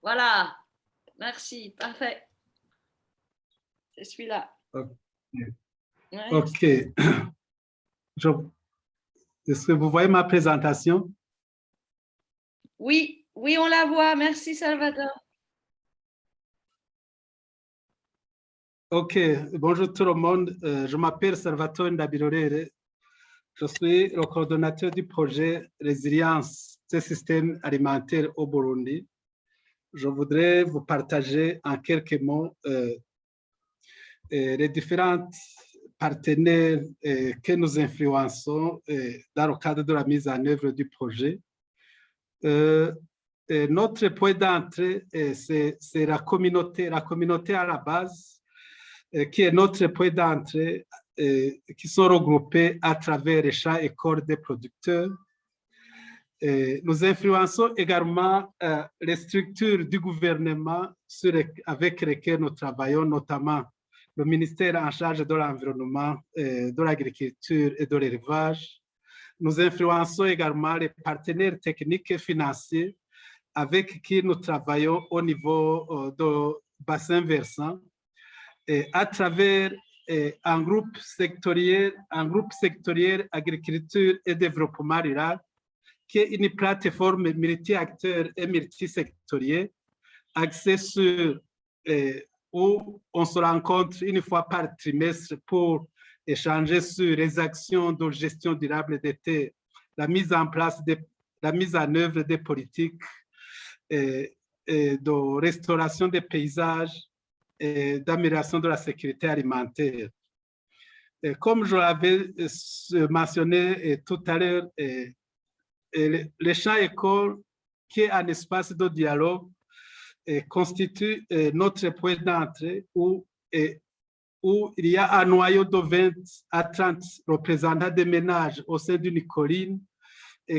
Voilà, merci, parfait. C'est celui-là. Ok. Est-ce que vous voyez ma présentation? Oui, oui, on la voit. Merci, Salvatore. Ok, bonjour tout le monde. Je m'appelle Salvatore Ndabirorere. Je suis le coordonnateur du projet Résilience des systèmes alimentaires au Burundi. Je voudrais vous partager en quelques mots les différents partenaires que nous influençons dans le cadre de la mise en œuvre du projet. Notre point d'entrée, c'est la communauté à la base, qui est notre point d'entrée, qui sont regroupés à travers les champs et corps des producteurs. Nous influençons également les structures du gouvernement avec lesquelles nous travaillons, notamment le ministère en charge de l'environnement, de l'agriculture et de l'élevage. Nous influençons également les partenaires techniques et financiers avec qui nous travaillons au niveau de bassin versant, à travers un groupe sectoriel agriculture et développement rural, qui est une plateforme multi-acteurs et multisectorielle axée sur où on se rencontre une fois par trimestre pour échanger sur les actions de gestion durable des terres, la mise en œuvre des politiques de restauration des paysages et d'amélioration de la sécurité alimentaire. Comme je l'avais mentionné tout à l'heure, le champ école, qui est un espace de dialogue, constitue notre point d'entrée où il y a un noyau de 20 à 30 représentants des ménages au sein d'une colline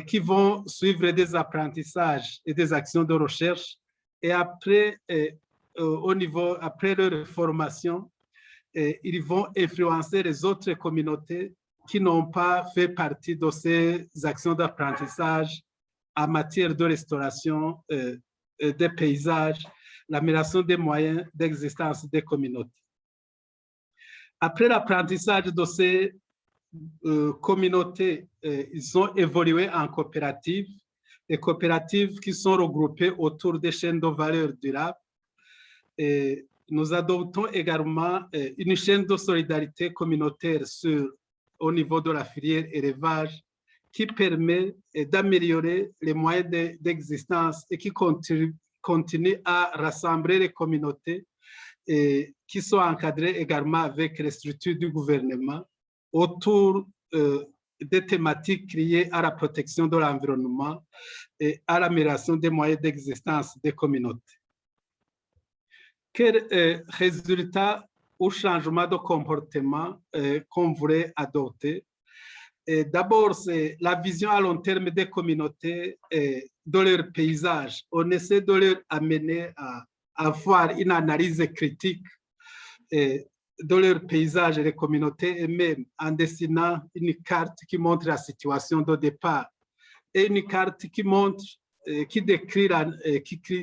qui vont suivre des apprentissages et des actions de recherche. Et après, après leur formation, ils vont influencer les autres communautés qui n'ont pas fait partie de ces actions d'apprentissage en matière de restauration des paysages, l'amélioration des moyens d'existence des communautés. Après l'apprentissage de ces communautés, ils ont évolué en coopératives, des coopératives qui sont regroupées autour des chaînes de valeur durables. Et nous adoptons également une chaîne de solidarité communautaire au niveau de la filière élevage qui permet d'améliorer les moyens d'existence et qui continue à rassembler les communautés et qui sont encadrées également avec les structures du gouvernement autour des thématiques liées à la protection de l'environnement et à l'amélioration des moyens d'existence des communautés. Quels résultats ou changements de comportement qu'on voudrait adopter? D'abord, c'est la vision à long terme des communautés de leur paysage. On essaie de leur amener à avoir une analyse critique de leur paysage et des communautés, et même en dessinant une carte qui montre la situation de départ et une carte qui montre, qui décrit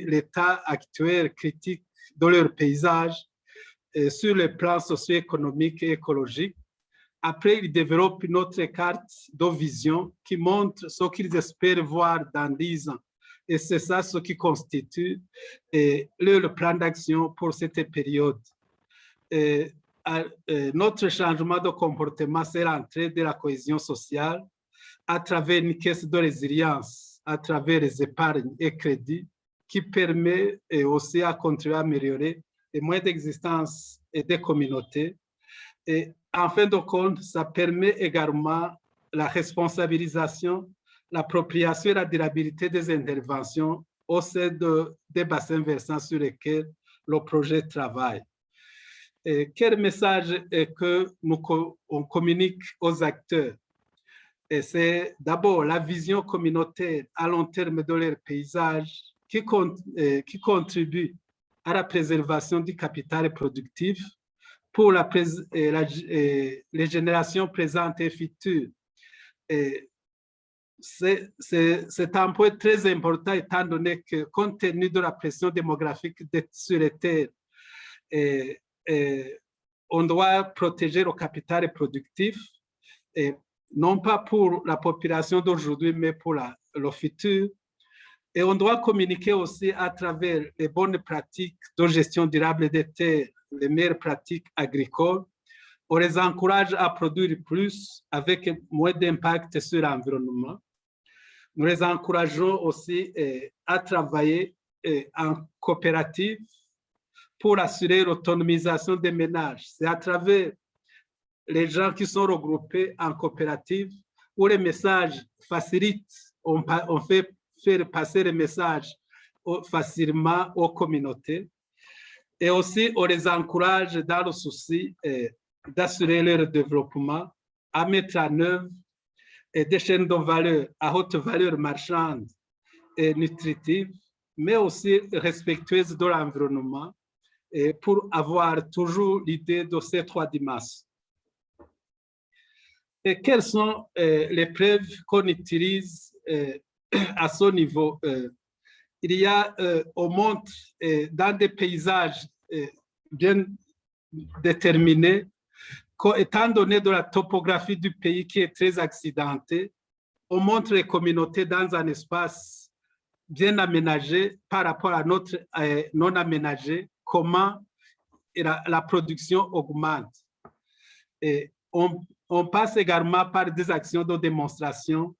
l'état actuel critique de leur paysage sur le plan socio-économique et écologique. Après, ils développent une autre carte de vision qui montre ce qu'ils espèrent voir dans 10 ans. Et c'est ça ce qui constitue leur plan d'action pour cette période. Notre changement de comportement, c'est l'entrée de la cohésion sociale à travers une caisse de résilience, à travers les épargnes et crédits qui permet aussi à contribuer à améliorer les moyens d'existence des communautés. Et en fin de compte, ça permet également la responsabilisation, l'appropriation et la durabilité des interventions au sein des bassins versants sur lesquels le projet travaille. Et quel message que on communique aux acteurs? C'est d'abord la vision communautaire à long terme de leur paysage qui contribue à la préservation du capital productif pour les générations présentes et futures. C'est un point très important étant donné que, compte tenu de la pression démographique sur les terres, on doit protéger le capital productif, non pas pour la population d'aujourd'hui, mais pour le futur. Et on doit communiquer aussi à travers les bonnes pratiques de gestion durable des terres, les meilleures pratiques agricoles. On les encourage à produire plus avec moins d'impact sur l'environnement. Nous les encourageons aussi à travailler en coopérative pour assurer l'autonomisation des ménages. C'est à travers les gens qui sont regroupés en coopérative où les messages facilitent, on fait faire passer les messages facilement aux communautés. Et aussi, on les encourage dans le souci d'assurer leur développement, à mettre en œuvre des chaînes de valeur à haute valeur marchande et nutritive, mais aussi respectueuses de l'environnement, pour avoir toujours l'idée de ces 3 dimensions. Et quelles sont les preuves qu'on utilise à ce niveau? Il y a, on montre dans des paysages bien déterminés qu'étant donné de la topographie du pays qui est très accidentée, on montre les communautés dans un espace bien aménagé par rapport à notre non aménagé, comment la production augmente. Et on passe également par des actions de démonstration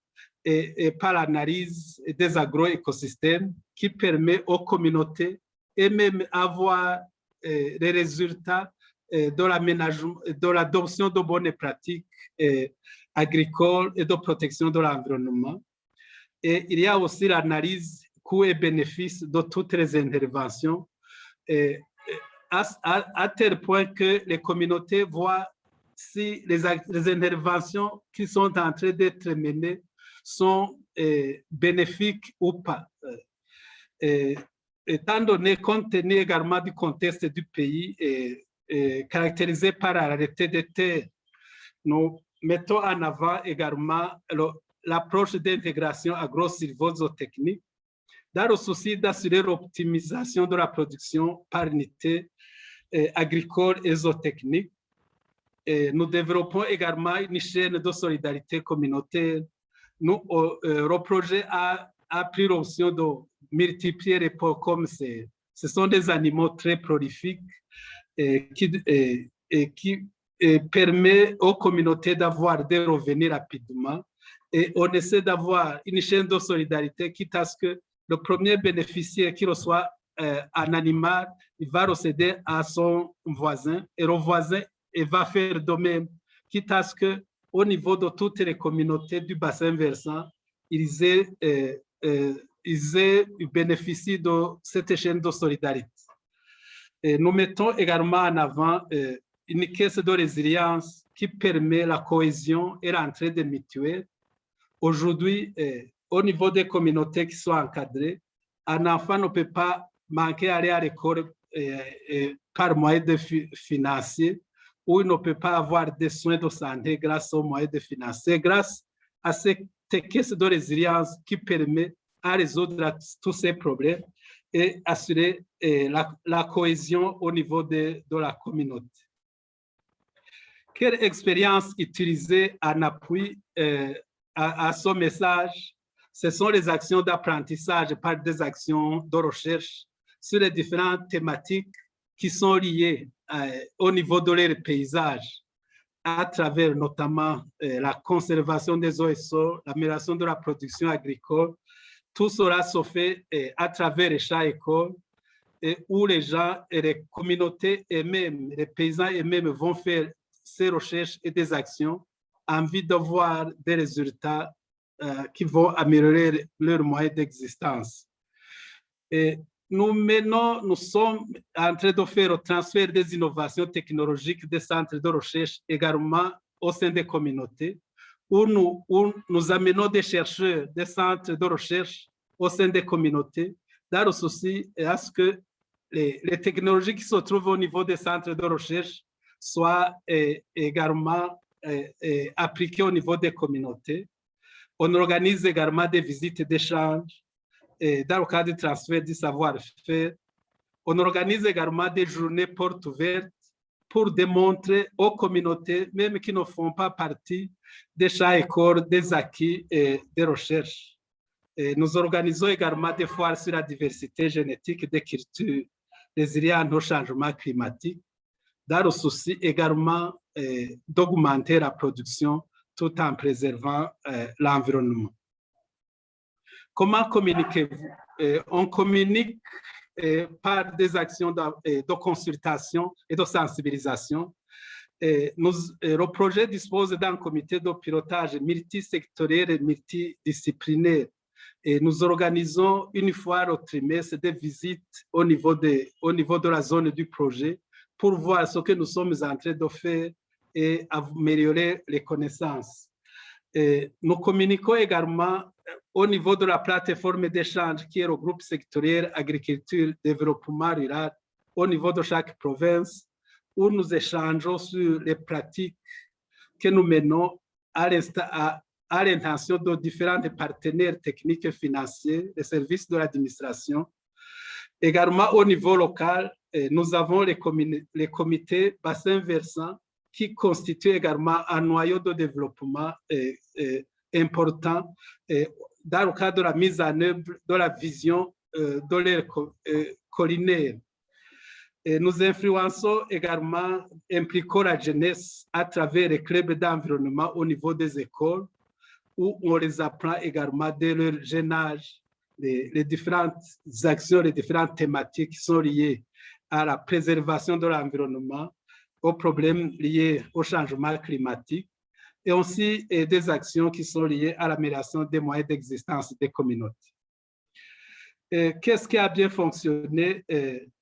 et par l'analyse des agroécosystèmes qui permet aux communautés et même avoir les résultats de l'aménagement, de l'adoption de bonnes pratiques agricoles et de protection de l'environnement. Et il y a aussi l'analyse coûts et bénéfices de toutes les interventions, à tel point que les communautés voient si les interventions qui sont en train d'être menées sont bénéfiques ou pas. Étant donné, compte tenu également du contexte du pays caractérisé par la rareté des terres, nous mettons en avant également l'approche d'intégration agro-sylvo-zootechnique dans le souci d'assurer l'optimisation de la production par unité agricole et zootechnique. Nous développons également une chaîne de solidarité communautaire. Le projet a pris l'option de multiplier les porcs comme ce sont des animaux très prolifiques qui permet aux communautés d'avoir des revenus rapidement. Et on essaie d'avoir une chaîne de solidarité quitte à ce que le premier bénéficiaire qui reçoit un animal, il va le céder à son voisin et le voisin va faire de même, quitte à ce que au niveau de toutes les communautés du bassin versant, ils bénéficient de cette chaîne de solidarité. Et nous mettons également en avant une caisse de résilience qui permet la cohésion et l'entraide mutuelle. Aujourd'hui, au niveau des communautés qui sont encadrées, un enfant ne peut pas manquer d'aller à l'école par moyen de financier, ou il ne peut pas avoir des soins de santé grâce aux moyens de financer, grâce à cette caisse de résilience qui permet à résoudre tous ces problèmes et assurer la cohésion au niveau de la communauté. Quelle expérience utiliser en appui à ce message? Ce sont les actions d'apprentissage par des actions de recherche sur les différentes thématiques qui sont liées au niveau de leur paysage, à travers notamment la conservation des eaux et sols, l'amélioration de la production agricole. Tout cela se fait à travers les champs-écoles où les gens et les communautés eux-mêmes, les paysans eux-mêmes vont faire ces recherches et des actions en vue de voir des résultats qui vont améliorer leurs moyens d'existence. Nous sommes en train de faire le transfert des innovations technologiques des centres de recherche également au sein des communautés, où nous amenons des chercheurs des centres de recherche au sein des communautés, dans le souci à ce que les technologies qui se trouvent au niveau des centres de recherche soient également appliquées au niveau des communautés. On organise également des visites d'échange dans le cadre du transfert du savoir-faire. On organise également des journées portes ouvertes pour démontrer aux communautés, même qui ne font pas partie des champs-écoles, des acquis et des recherches. Et nous organisons également des foires sur la diversité génétique des cultures résilientes au changement climatique, dans le souci également d'augmenter la production tout en préservant l'environnement. Comment communiquez-vous? On communique par des actions de consultation et de sensibilisation. Le projet dispose d'un comité de pilotage multisectoriel et multidisciplinaire. Et nous organisons une fois au trimestre des visites au niveau de la zone du projet pour voir ce que nous sommes en train de faire et améliorer les connaissances. Et nous communiquons également au niveau de la plateforme d'échange qui est le groupe sectoriel agriculture, développement rural au niveau de chaque province, où nous échangeons sur les pratiques que nous menons à l'intention de différents partenaires techniques et financiers, les services de l'administration. Également au niveau local, nous avons les comités bassins versants qui constituent également un noyau de développement important dans le cadre de la mise en œuvre de la vision de l'aire collinaire. Nous influençons également, impliquons la jeunesse à travers les clubs d'environnement au niveau des écoles, où on les apprend également dès leur jeune âge les différentes actions, les différentes thématiques qui sont liées à la préservation de l'environnement, aux problèmes liés au changement climatique, et aussi des actions qui sont liées à l'amélioration des moyens d'existence des communautés. Qu'est-ce qui a bien fonctionné?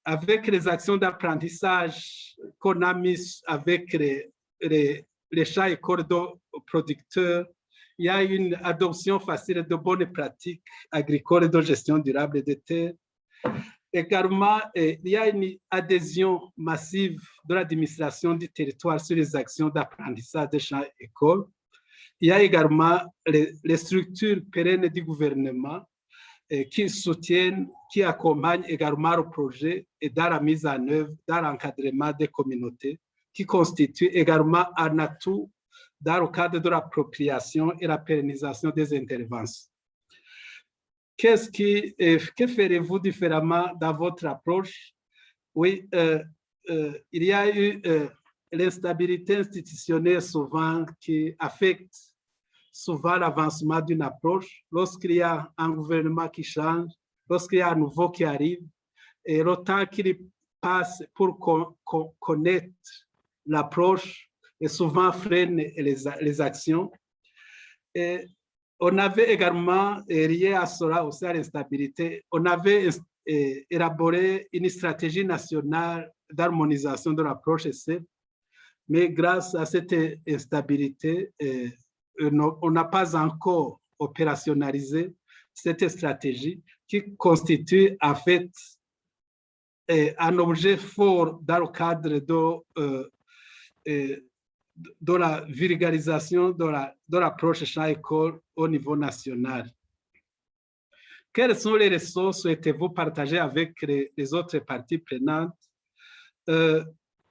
Avec les actions d'apprentissage qu'on a mises avec les champs-écoles de producteurs, il y a une adoption facile de bonnes pratiques agricoles et de gestion durable des terres. Également, il y a une adhésion massive de l'administration du territoire sur les actions d'apprentissage des champs-écoles. Il y a également les structures pérennes du gouvernement qui soutiennent, qui accompagnent également le projet et dans la mise en œuvre, dans l'encadrement des communautés, qui constituent également un atout dans le cadre de l'appropriation et la pérennisation des interventions. Que ferez-vous différemment dans votre approche? Oui, il y a eu l'instabilité institutionnelle souvent qui affecte souvent l'avancement d'une approche. Lorsqu'il y a un gouvernement qui change, lorsqu'il y a un nouveau qui arrive, et le temps qu'il passe pour connaître l'approche, et souvent freinent les actions. Et on avait également, lié à cela aussi à l'instabilité, on avait élaboré une stratégie nationale d'harmonisation de l'approche CEP, mais grâce à cette instabilité, on n'a pas encore opérationnalisé cette stratégie qui constitue en fait un objet fort dans le cadre de la vulgarisation de l'approche champ-école au niveau national. Quelles sont les ressources souhaitez-vous partager avec les autres parties prenantes?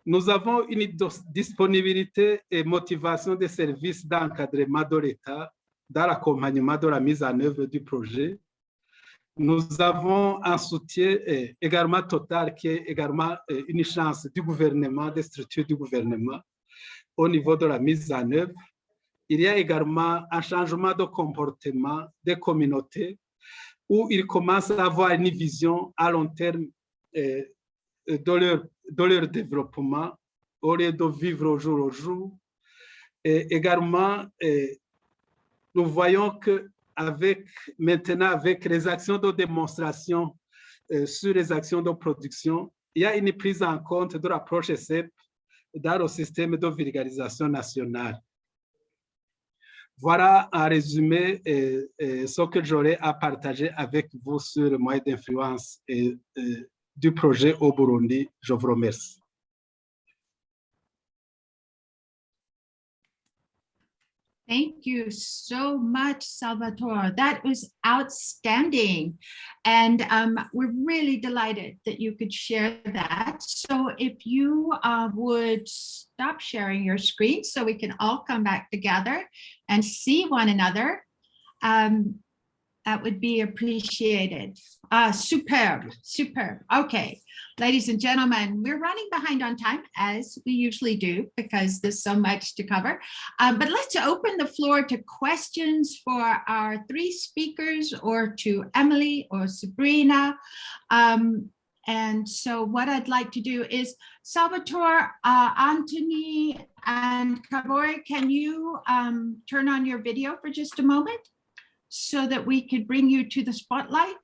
Nous avons une disponibilité et motivation des services d'encadrement de l'État dans l'accompagnement de la mise en œuvre du projet. Nous avons un soutien également total qui est également une chance du gouvernement, des structures du gouvernement au niveau de la mise en œuvre. Il y a également un changement de comportement des communautés où ils commencent à avoir une vision à long terme de leur développement au lieu de vivre au jour. Et également, nous voyons que maintenant, avec les actions de démonstration sur les actions de production, il y a une prise en compte de l'approche CEP dans le système de vulgarisation nationale. Voilà en résumé ce que j'aurais à partager avec vous sur le moyen d'influence du projet au Burundi. Je vous remercie. Thank you so much, Salvatore. That was outstanding. And we're really delighted that you could share that. So if you would stop sharing your screen so we can all come back together and see one another, that would be appreciated. Superb, superb. Okay, ladies and gentlemen, we're running behind on time as we usually do because there's so much to cover. But let's open the floor to questions for our three speakers or to Emily or Sabrina. And so what I'd like to do is, Salvatore, Anthony, and Kabore, can you turn on your video for just a moment so that we could bring you to the spotlight?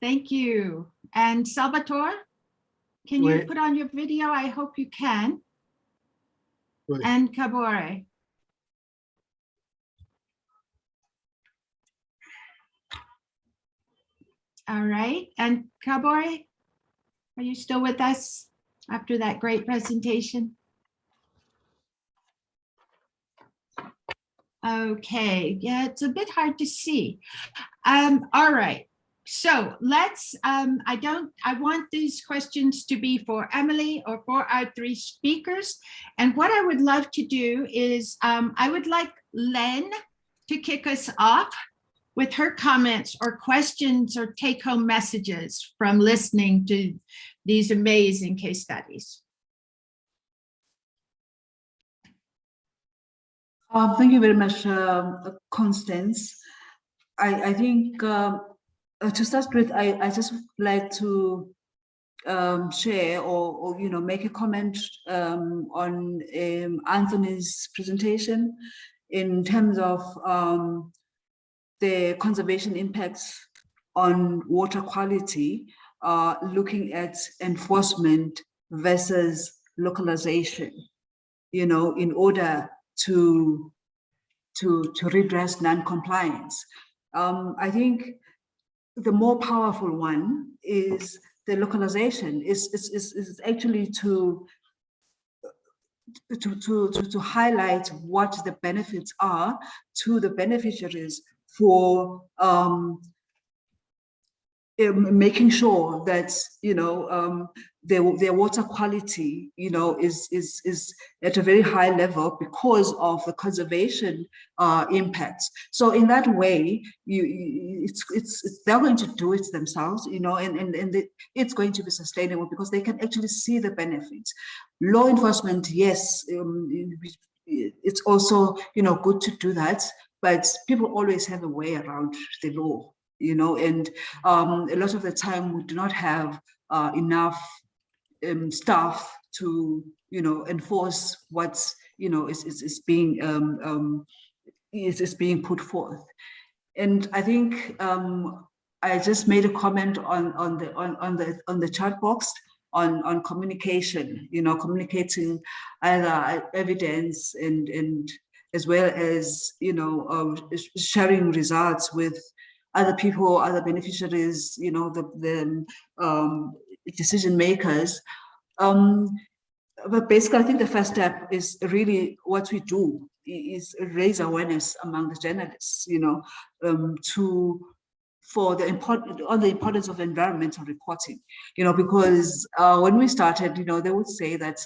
Thank you. And Salvatore, can you put on your video? I hope you can. And Kabore. All right. And Kabore, are you still with us after that great presentation? Okay. Yeah, it's a bit hard to see. All right. So let's, I want these questions to be for Emily or for our three speakers. And what I would love to do is, I would like Len to kick us off with her comments or questions or take-home messages from listening to these amazing case studies. Thank you very much, Constance. I think to start with, I just would like to share or make a comment on Anthony's presentation in terms of the conservation impacts on water quality, looking at enforcement versus localization, in order to redress non-compliance. I think the more powerful one is the localization. Is actually to highlight what the benefits are to the beneficiaries for making sure that their water quality is at a very high level because of the conservation impacts. So in that way, they're going to do it themselves, and it's going to be sustainable because they can actually see the benefits. Law enforcement, yes, it's also good to do that, but people always have a way around the law. And a lot of the time we do not have enough staff to, enforce what's, is being is being put forth. And I think I just made a comment on the chat box on communication, communicating either evidence and as well as, sharing results with other people, other beneficiaries, the decision makers. But basically, I think the first step is really what we do is raise awareness among the journalists, on the importance of environmental reporting, because when we started, they would say that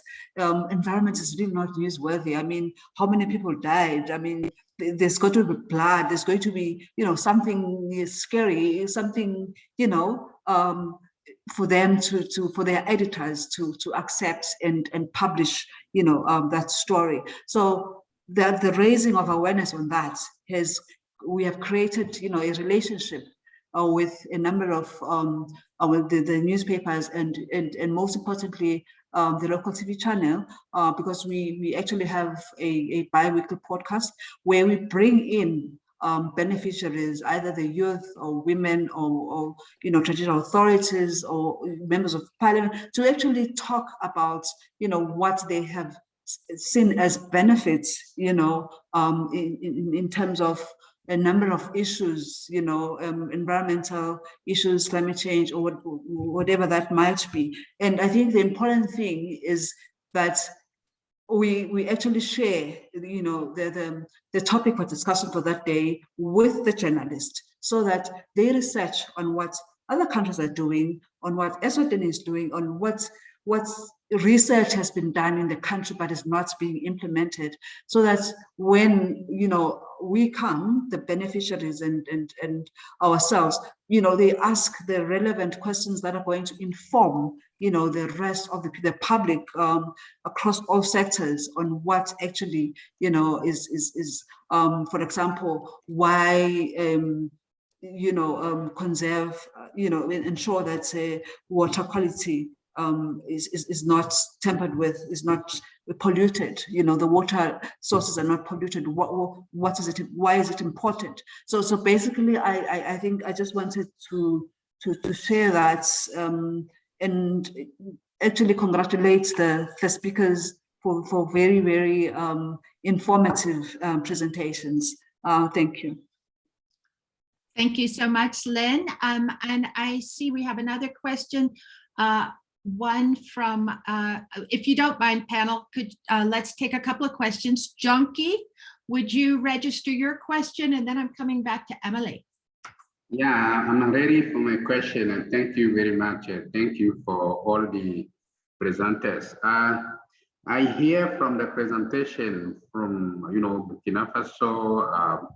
environment is really not newsworthy. I mean, how many people died? I mean, there's got to be blood. There's going to be, something scary, something, for them for their editors to accept and publish, that story. So the raising of awareness on that we have created, a relationship with a number of the newspapers and most importantly, the local TV channel, because we actually have a bi-weekly podcast where we bring in beneficiaries, either the youth or women or traditional authorities or members of parliament, to actually talk about, what they have seen as benefits, in terms of a number of issues, environmental issues, climate change, or whatever that might be. And I think the important thing is that we actually share, the topic for discussion for that day with the journalist, so that they research on what other countries are doing, on what Eswatini is doing, on what research has been done in the country but is not being implemented, so that when we come, the beneficiaries and ourselves, they ask the relevant questions that are going to inform the rest of the public across all sectors on what actually is for example, why conserve, ensure that water quality is not tampered with, is not polluted. The water sources are not polluted. What is it? Why is it important? So basically, I think I just wanted to share that and actually congratulate the speakers for very, very informative presentations. Thank you. Thank you so much, Lynn. And I see we have another question. One from, if you don't mind, panel, let's take a couple of questions. Junkie, would you register your question? And then I'm coming back to Emily. Yeah, I'm ready for my question, and thank you very much. Thank you for all the presenters. I hear from the presentation from, Burkina Faso,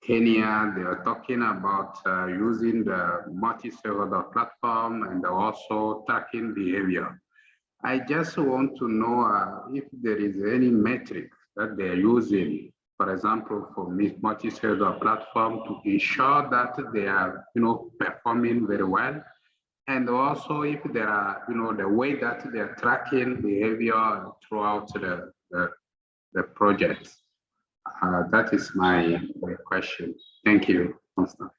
Kenya, they are talking about using the multi-stakeholder platform and also tracking behavior. I just want to know if there is any metric that they are using, for example, for multi-stakeholder platform to ensure that they are, performing very well. And also if there are, the way that they are tracking behavior throughout the project. That is my question. Thank you, Constance.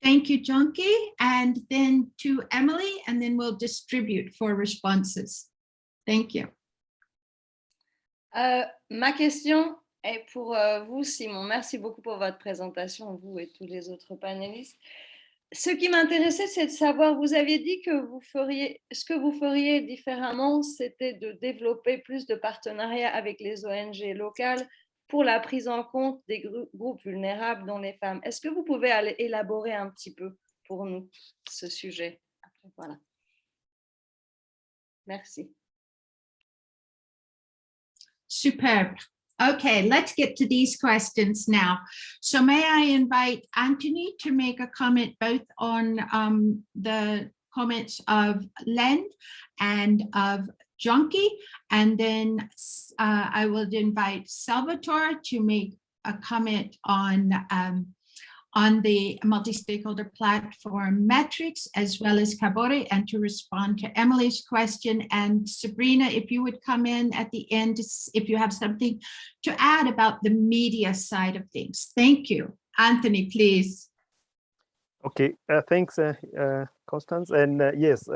Thank you, Junkie. And then to Emily, and then we'll distribute for responses. Thank you. Ma question est pour vous, Simon. Merci beaucoup pour votre présentation, vous et tous les autres panélistes. Ce qui m'intéressait, c'est de savoir, vous aviez dit que ce que vous feriez différemment, c'était de développer plus de partenariats avec les ONG locales pour la prise en compte des groupes vulnérables, dont les femmes. Est-ce que vous pouvez élaborer un petit peu pour nous ce sujet? Voilà. Merci. Superb. Okay, let's get to these questions now. So may I invite Anthony to make a comment both on the comments of Len and of Junkie, and then I will invite Salvatore to make a comment on on the multi-stakeholder platform metrics, as well as Kabore, and to respond to Emily's question. And Sabrina, if you would come in at the end, if you have something to add about the media side of things. Thank you. Anthony, please. Okay, thanks, Constance. And yes,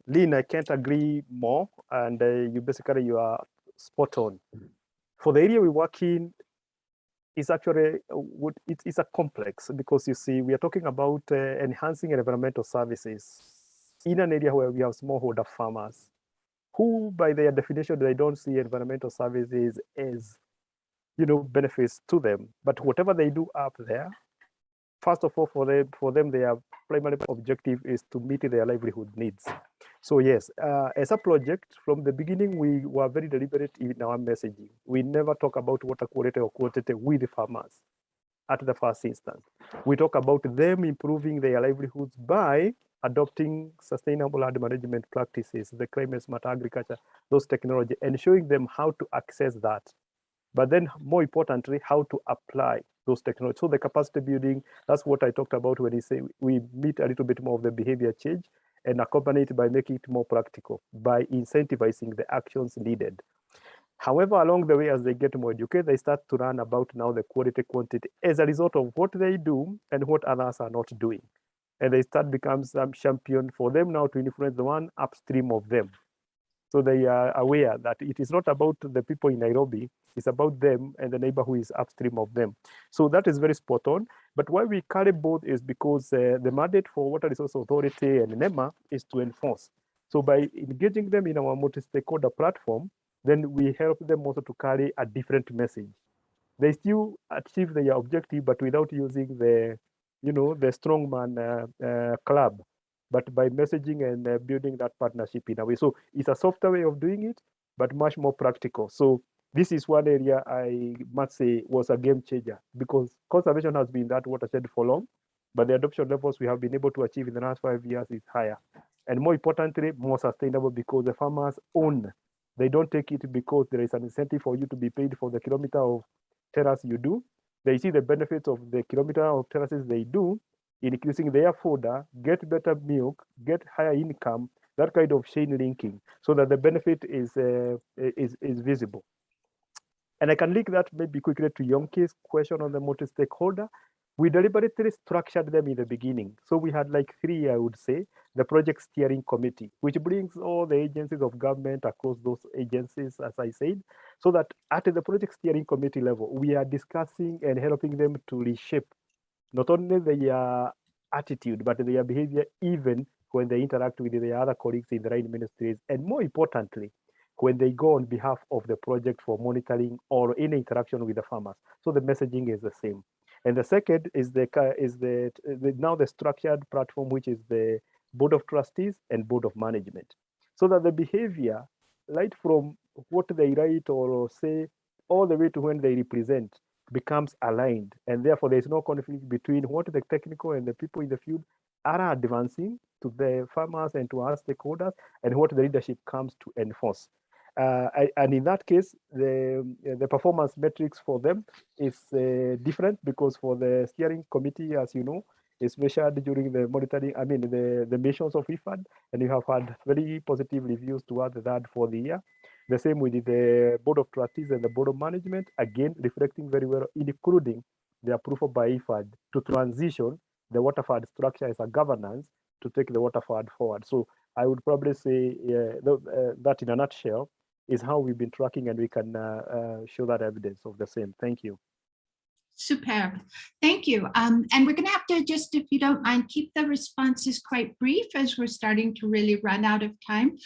Lynn, I can't agree more. And you are spot on. For the area we work in, it's actually it's a complex, because you see, we are talking about enhancing environmental services in an area where we have smallholder farmers who, by their definition, they don't see environmental services as, benefits to them. But whatever they do up there, first of all, for them, their primary objective is to meet their livelihood needs. So yes, as a project, from the beginning, we were very deliberate in our messaging. We never talk about water quality or quantity with the farmers at the first instance. We talk about them improving their livelihoods by adopting sustainable land management practices, the climate smart agriculture, those technology, and showing them how to access that. But then more importantly, how to apply those technologies. So the capacity building, that's what I talked about when I say we meet a little bit more of the behavior change and accompany it by making it more practical, by incentivizing the actions needed. However, along the way, as they get more educated, they start to learn about now the quality, quantity as a result of what they do and what others are not doing. And they start becoming some champion for them now to influence the one upstream of them. So they are aware that it is not about the people in Nairobi, it's about them and the neighbor who is upstream of them. So that is very spot on. But why we carry both is because the mandate for Water Resource Authority and NEMA is to enforce. So by engaging them in our multi-stakeholder platform, then we help them also to carry a different message. They still achieve their objective, but without using the, the strongman club, but by messaging and building that partnership in a way. So it's a softer way of doing it, but much more practical. So this is one area I must say was a game changer, because conservation has been that watershed for long, but the adoption levels we have been able to achieve in the last 5 years is higher. And more importantly, more sustainable, because the farmers own. They don't take it because there is an incentive for you to be paid for the kilometer of terrace you do. They see the benefits of the kilometer of terraces they do in increasing their fodder, get better milk, get higher income, that kind of chain linking, so that the benefit is visible. And I can link that maybe quickly to Yonki's question on the multi-stakeholder. We deliberately structured them in the beginning. So we had like 3, I would say, the project steering committee, which brings all the agencies of government across those agencies, as I said, so that at the project steering committee level, we are discussing and helping them to reshape not only their attitude, but their behavior, even when they interact with their other colleagues in the right ministries. And more importantly, when they go on behalf of the project for monitoring or any interaction with the farmers. So the messaging is the same. And the second is now the structured platform, which is the board of trustees and board of management, so that the behavior, right from what they write or say, all the way to when they represent, becomes aligned. And therefore, there is no conflict between what the technical and the people in the field are advancing to the farmers and to our stakeholders, and what the leadership comes to enforce. And in that case, the performance metrics for them is different, because for the steering committee, as you know, is measured during the monitoring, the missions of IFAD, and you have had very positive reviews towards that for the year. The same with the board of trustees and the board of management, again, reflecting very well, including the approval by IFAD to transition the water fund structure as a governance to take the water fund forward. So I would probably say that in a nutshell is how we've been tracking, and we can show that evidence of the same. Thank you. Superb. Thank you. And we're going to have to just, if you don't mind, keep the responses quite brief, as we're starting to really run out of time.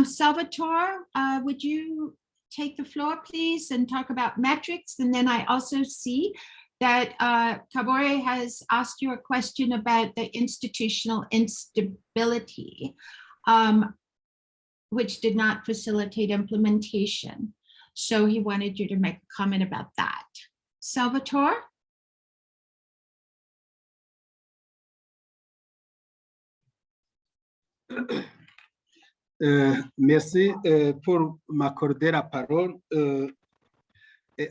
Salvatore, would you take the floor, please, and talk about metrics? And then I also see that Kabore has asked you a question about the institutional instability, which did not facilitate implementation. So he wanted you to make a comment about that. Salvatore? Merci pour m'accorder la parole.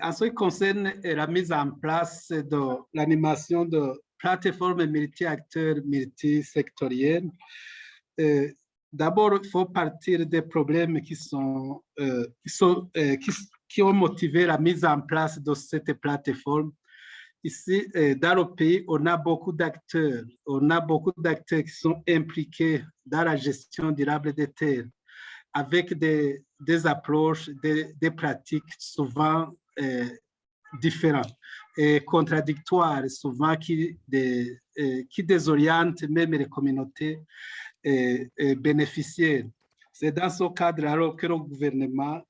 En ce qui concerne la mise en place de l'animation de plateforme multi-acteurs, multisectorielle. D'abord, il faut partir des problèmes qui ont motivé la mise en place de cette plateforme. Ici, dans le pays, on a beaucoup d'acteurs. On a beaucoup d'acteurs qui sont impliqués dans la gestion durable des terres, avec des approches, des pratiques souvent différentes et contradictoires, souvent qui désorientent même les communautés bénéficiaires. C'est dans ce cadre alors que le gouvernement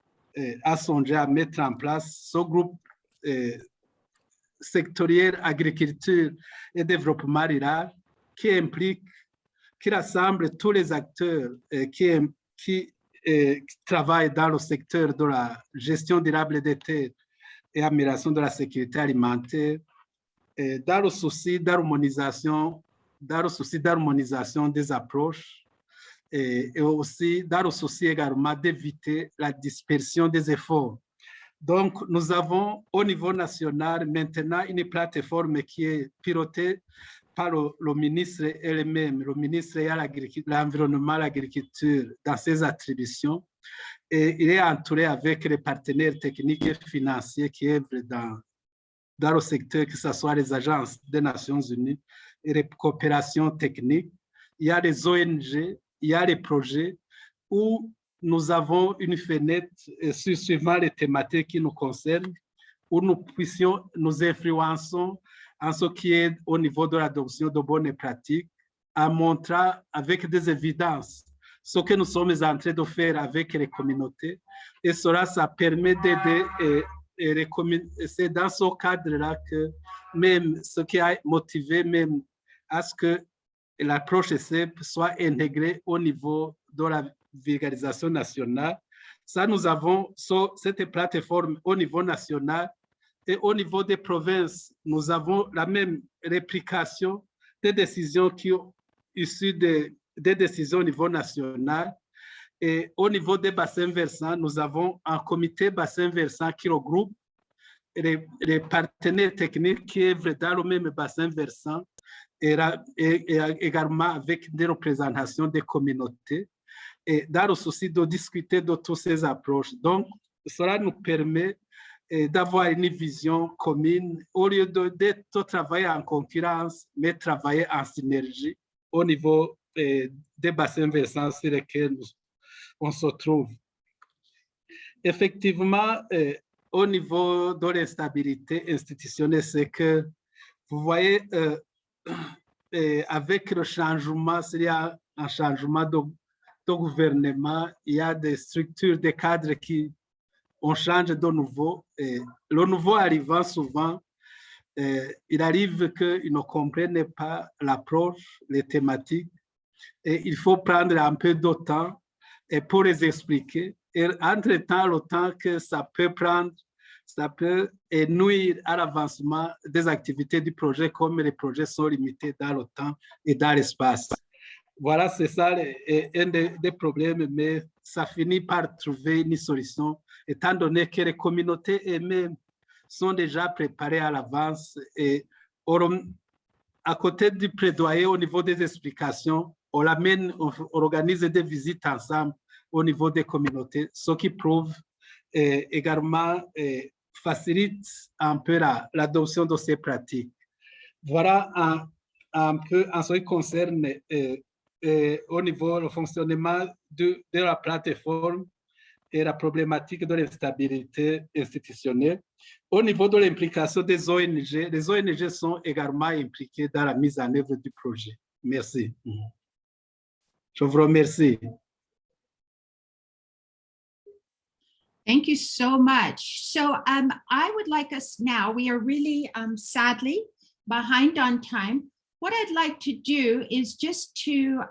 a songé à mettre en place ce groupe sectoriel agriculture et développement rural qui rassemble tous les acteurs qui travaillent dans le secteur de la gestion durable des terres et amélioration de la sécurité alimentaire, dans le souci d'harmonisation des approches et aussi dans le souci également d'éviter la dispersion des efforts. Donc, nous avons au niveau national maintenant une plateforme qui est pilotée par le ministre elle-même, le ministre de l'Environnement et l'Agriculture dans ses attributions. Et il est entouré avec les partenaires techniques et financiers qui œuvrent dans le secteur, que ce soit les agences des Nations Unies et les coopérations techniques. Il y a les ONG, il y a les projets où nous avons une fenêtre suivant les thématiques qui nous concernent, où nous influençons en ce qui est au niveau de l'adoption de bonnes pratiques, en montrant avec des évidences ce que nous sommes en train de faire avec les communautés. Et cela, ça permet d'aider les communautés. C'est dans ce cadre-là que même ce qui a motivé même à ce que l'approche CEP soit intégrée au niveau de la vulgarisation nationale. Ça, nous avons cette plateforme au niveau national et au niveau des provinces, nous avons la même réplication des décisions qui ont issues des décisions au niveau national. Et au niveau des bassins versants, nous avons un comité bassin versant qui regroupe les partenaires techniques qui œuvrent dans le même bassin versant et également avec des représentations des communautés et dans le souci de discuter de toutes ces approches. Donc, cela nous permet d'avoir une vision commune au lieu de travailler en concurrence, mais travailler en synergie au niveau des bassins versants sur lesquels on se trouve. Effectivement, au niveau de l'instabilité institutionnelle, c'est que vous voyez, avec le changement, s'il y a un changement de gouvernement, il y a des structures, des cadres qui on change de nouveau. Le nouveau arrivant souvent, il arrive qu'ils ne comprennent pas l'approche, les thématiques, et il faut prendre un peu de temps pour les expliquer. Et entre-temps, le temps que ça peut prendre, ça peut nuire à l'avancement des activités du projet, comme les projets sont limités dans le temps et dans l'espace. Voilà, c'est ça un des problèmes, mais ça finit par trouver une solution, étant donné que les communautés elles-mêmes sont déjà préparées à l'avance et à côté du plaidoyer au niveau des explications, on organise des visites ensemble au niveau des communautés, ce qui prouve également facilite un peu l'adoption de ces pratiques. Voilà un peu en ce qui concerne au niveau du fonctionnement de la plateforme et la problématique de l'instabilité institutionnelle. Au niveau de l'implication des ONG, les ONG sont également impliquées dans la mise en œuvre du projet. Merci. Je vous remercie. Thank you so much. So I would like us now, we are really sadly behind on time. What I'd like to do is just to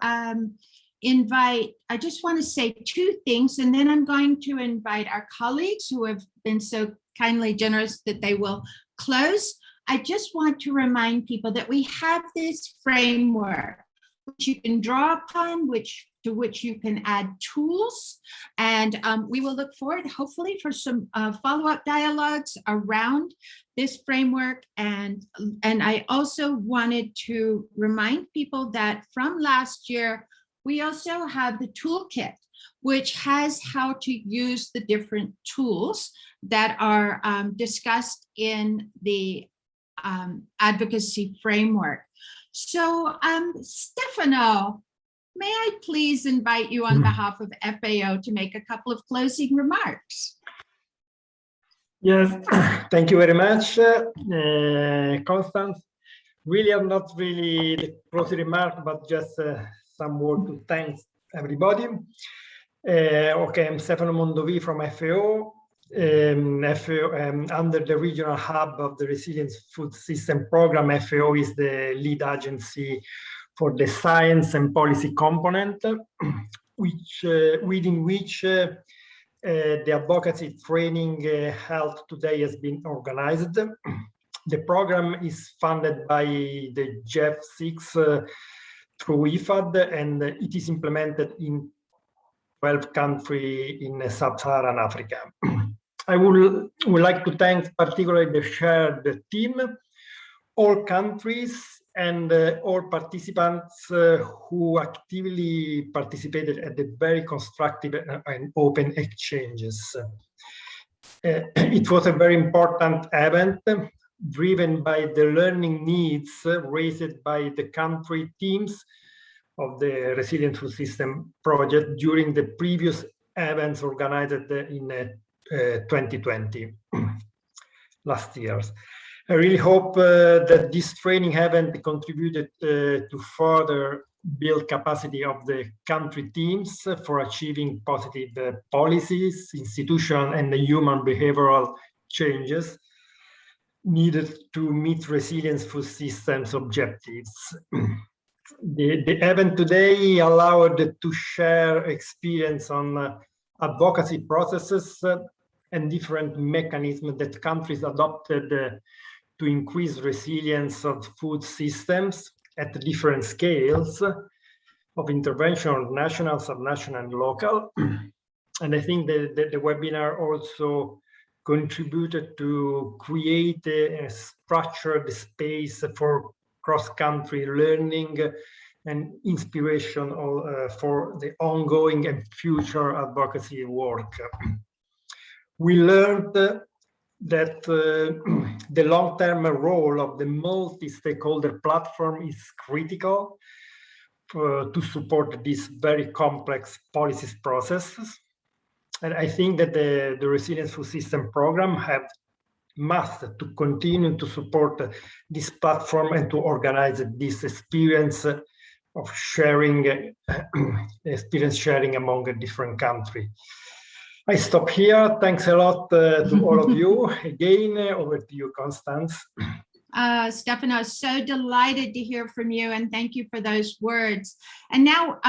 invite, I just want to say two things, and then I'm going to invite our colleagues who have been so kindly generous that they will close. I just want to remind people that we have this framework which you can draw upon, to which you can add tools. And we will look forward, hopefully, for some follow-up dialogues around this framework. And I also wanted to remind people that from last year, we also have the toolkit, which has how to use the different tools that are discussed in the advocacy framework. So Stefano, may I please invite you on behalf of FAO to make a couple of closing remarks? Yes, thank you very much, Constance. Really, I'm not really the closing remark, but just some word to thank everybody. Okay, I'm Stefano Mondovi from FAO. Under the regional hub of the Resilience Food System Program, FAO is the lead agency for the science and policy component, within which the advocacy training held today has been organized. The program is funded by the GEF6 through IFAD, and it is implemented in 12 countries in sub-Saharan Africa. I would like to thank particularly the shared team, all countries, and all participants who actively participated at the very constructive and open exchanges. It was a very important event, driven by the learning needs raised by the country teams of the Resilient Food System project during the previous events organized in 2020, last year. I really hope that this training event contributed to further build capacity of the country teams for achieving positive policies, institutional and human behavioral changes needed to meet resilience food systems objectives. The event today allowed to share experience on advocacy processes and different mechanisms that countries adopted to increase resilience of food systems at different scales of intervention, national, subnational, and local. And I think that the webinar also contributed to create a structured space for cross-country learning and inspiration for the ongoing and future advocacy work. We learned that the long-term role of the multi-stakeholder platform is critical to support these very complex policies processes. And I think that the Resilience Food System Program must to continue to support this platform and to organize this experience of sharing, experience sharing among different countries. I stop here. Thanks a lot to all of you. Again, over to you, Constance. Stefano, so delighted to hear from you, and thank you for those words. And now,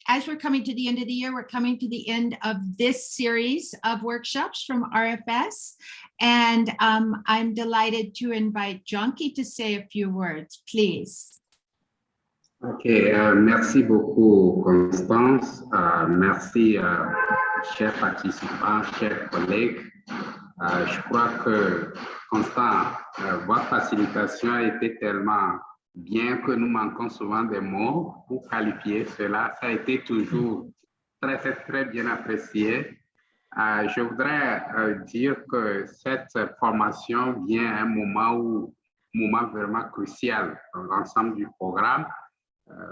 as we're coming to the end of the year, we're coming to the end of this series of workshops from RFS, and I'm delighted to invite Jonky to say a few words, please. Ok, merci beaucoup, Constance. Merci, chers participants, chers collègues. Je crois que, Constant, votre facilitation a été tellement bien que nous manquons souvent des mots pour qualifier cela. Ça a été toujours très bien apprécié. Je voudrais dire que cette formation vient à un moment vraiment crucial dans l'ensemble du programme.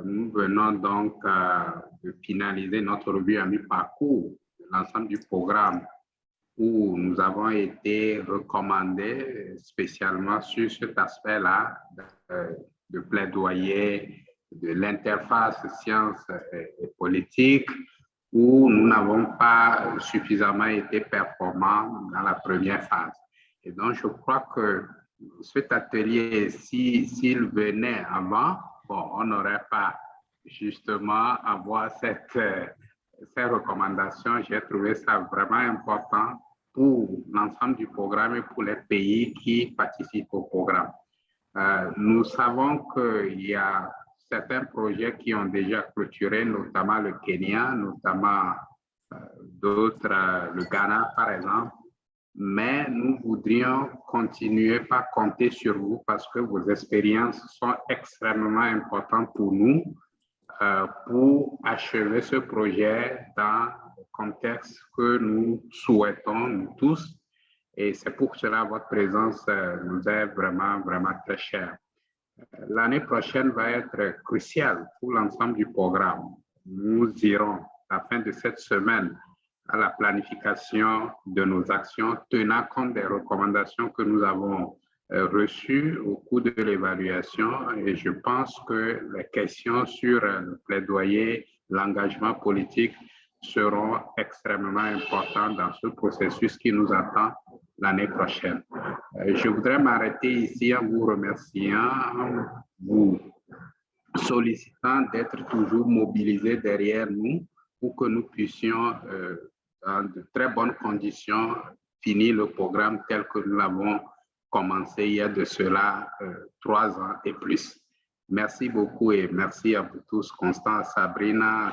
Nous venons donc de finaliser notre revue à mi-parcours de l'ensemble du programme, où nous avons été recommandés spécialement sur cet aspect-là de plaidoyer de l'interface sciences et politique, où nous n'avons pas suffisamment été performants dans la première phase. Et donc, je crois que cet atelier, s'il venait avant, bon, on n'aurait pas justement à avoir ces recommandations. J'ai trouvé ça vraiment important pour l'ensemble du programme et pour les pays qui participent au programme. Nous savons qu'il y a certains projets qui ont déjà clôturé, notamment le Kenya, notamment d'autres, le Ghana par exemple. Mais nous voudrions continuer par compter sur vous parce que vos expériences sont extrêmement importantes pour nous pour achever ce projet dans le contexte que nous souhaitons, nous tous. Et c'est pour cela que votre présence nous est vraiment, vraiment très chère. L'année prochaine va être cruciale pour l'ensemble du programme. Nous irons, à la fin de cette semaine, à la planification de nos actions, tenant compte des recommandations que nous avons reçues au cours de l'évaluation. Et je pense que les questions sur le plaidoyer, l'engagement politique seront extrêmement importantes dans ce processus qui nous attend l'année prochaine. Je voudrais m'arrêter ici en vous remerciant, en vous sollicitant d'être toujours mobilisés derrière nous pour que nous puissions dans de très bonnes conditions, finir le programme tel que nous l'avons commencé il y a de cela 3 ans et plus. Merci beaucoup et merci à vous tous, Constant, Sabrina,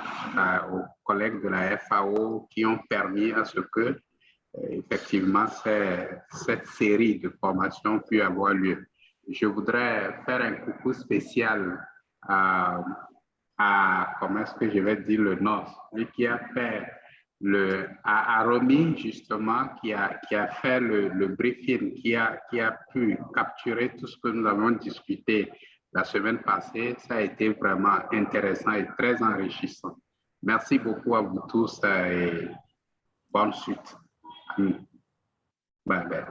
aux collègues de la FAO qui ont permis à ce que, effectivement, cette série de formations puisse avoir lieu. Je voudrais faire un coucou spécial à comment est-ce que je vais dire le nom, lui qui a fait à Romy, justement, qui a fait le briefing, qui a pu capturer tout ce que nous avons discuté la semaine passée. Ça a été vraiment intéressant et très enrichissant. Merci beaucoup à vous tous et bonne suite. Bye bye.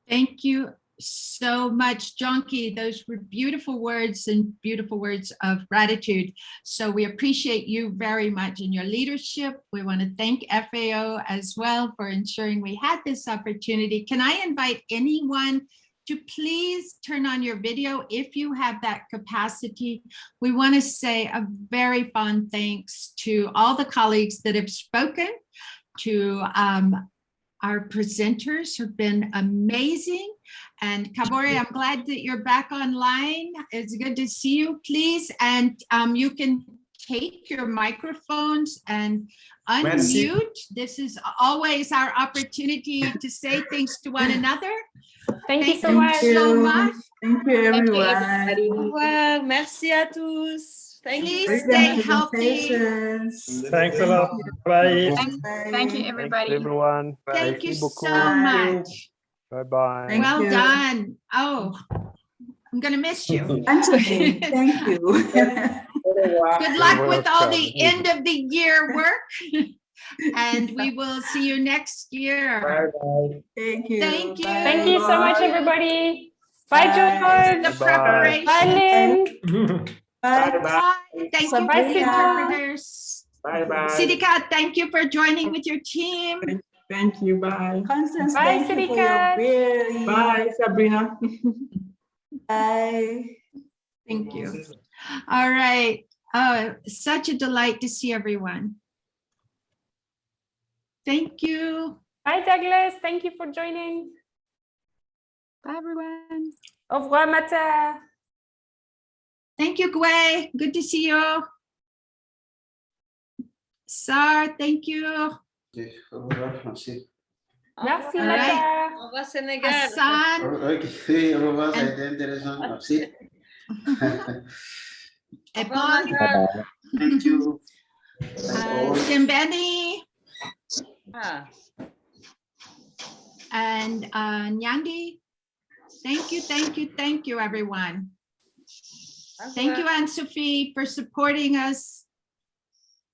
Thank you so much, Jonky. Those were beautiful words and beautiful words of gratitude. So we appreciate you very much in your leadership. We want to thank FAO as well for ensuring we had this opportunity. Can I invite anyone to please turn on your video if you have that capacity? We want to say a very fond thanks to all the colleagues that have spoken, to our presenters who've been amazing. And Kabore, I'm glad that you're back online. It's good to see you, please. And you can take your microphones and unmute. Merci. This is always our opportunity to say things to one another. Thank you so much. Thank you, everyone. Well, merci à tous. Thank you. Please stay healthy. Thanks a lot. Bye. Thank you, everybody. Thanks, everyone. Thank you so beaucoup. much. Bye-bye. Well done. Oh, I'm going to miss you. Anthony, thank you. Good luck with all the end of the year work. And we will see you next year. Bye-bye. Thank you. Thank you. Thank you so much, everybody. Bye, George. The preparation. Bye, Lynn. Bye. Bye. Thank you, Bye, interpreters. Bye-bye. Sidika, thank you for joining with your team. Thank you. Bye. Constance, Bye, thank you for your query. Bye, Sabrina. Bye. Thank you. All right. Such a delight to see everyone. Thank you. Bye, Douglas. Thank you for joining. Bye, everyone. Au revoir, Mata. Thank you, Gwe. Good to see you. Sar, thank you. Merci, All right. Mata. Au revoir, Sénégal. Hassan. Sí, au revoir, ça a été intéressant. Merci. Ebon. Thank you. Simbeni. Ah. And Nyandi. Thank you, everyone. Thank you, Anne-Sophie, for supporting us.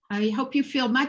I hope you feel much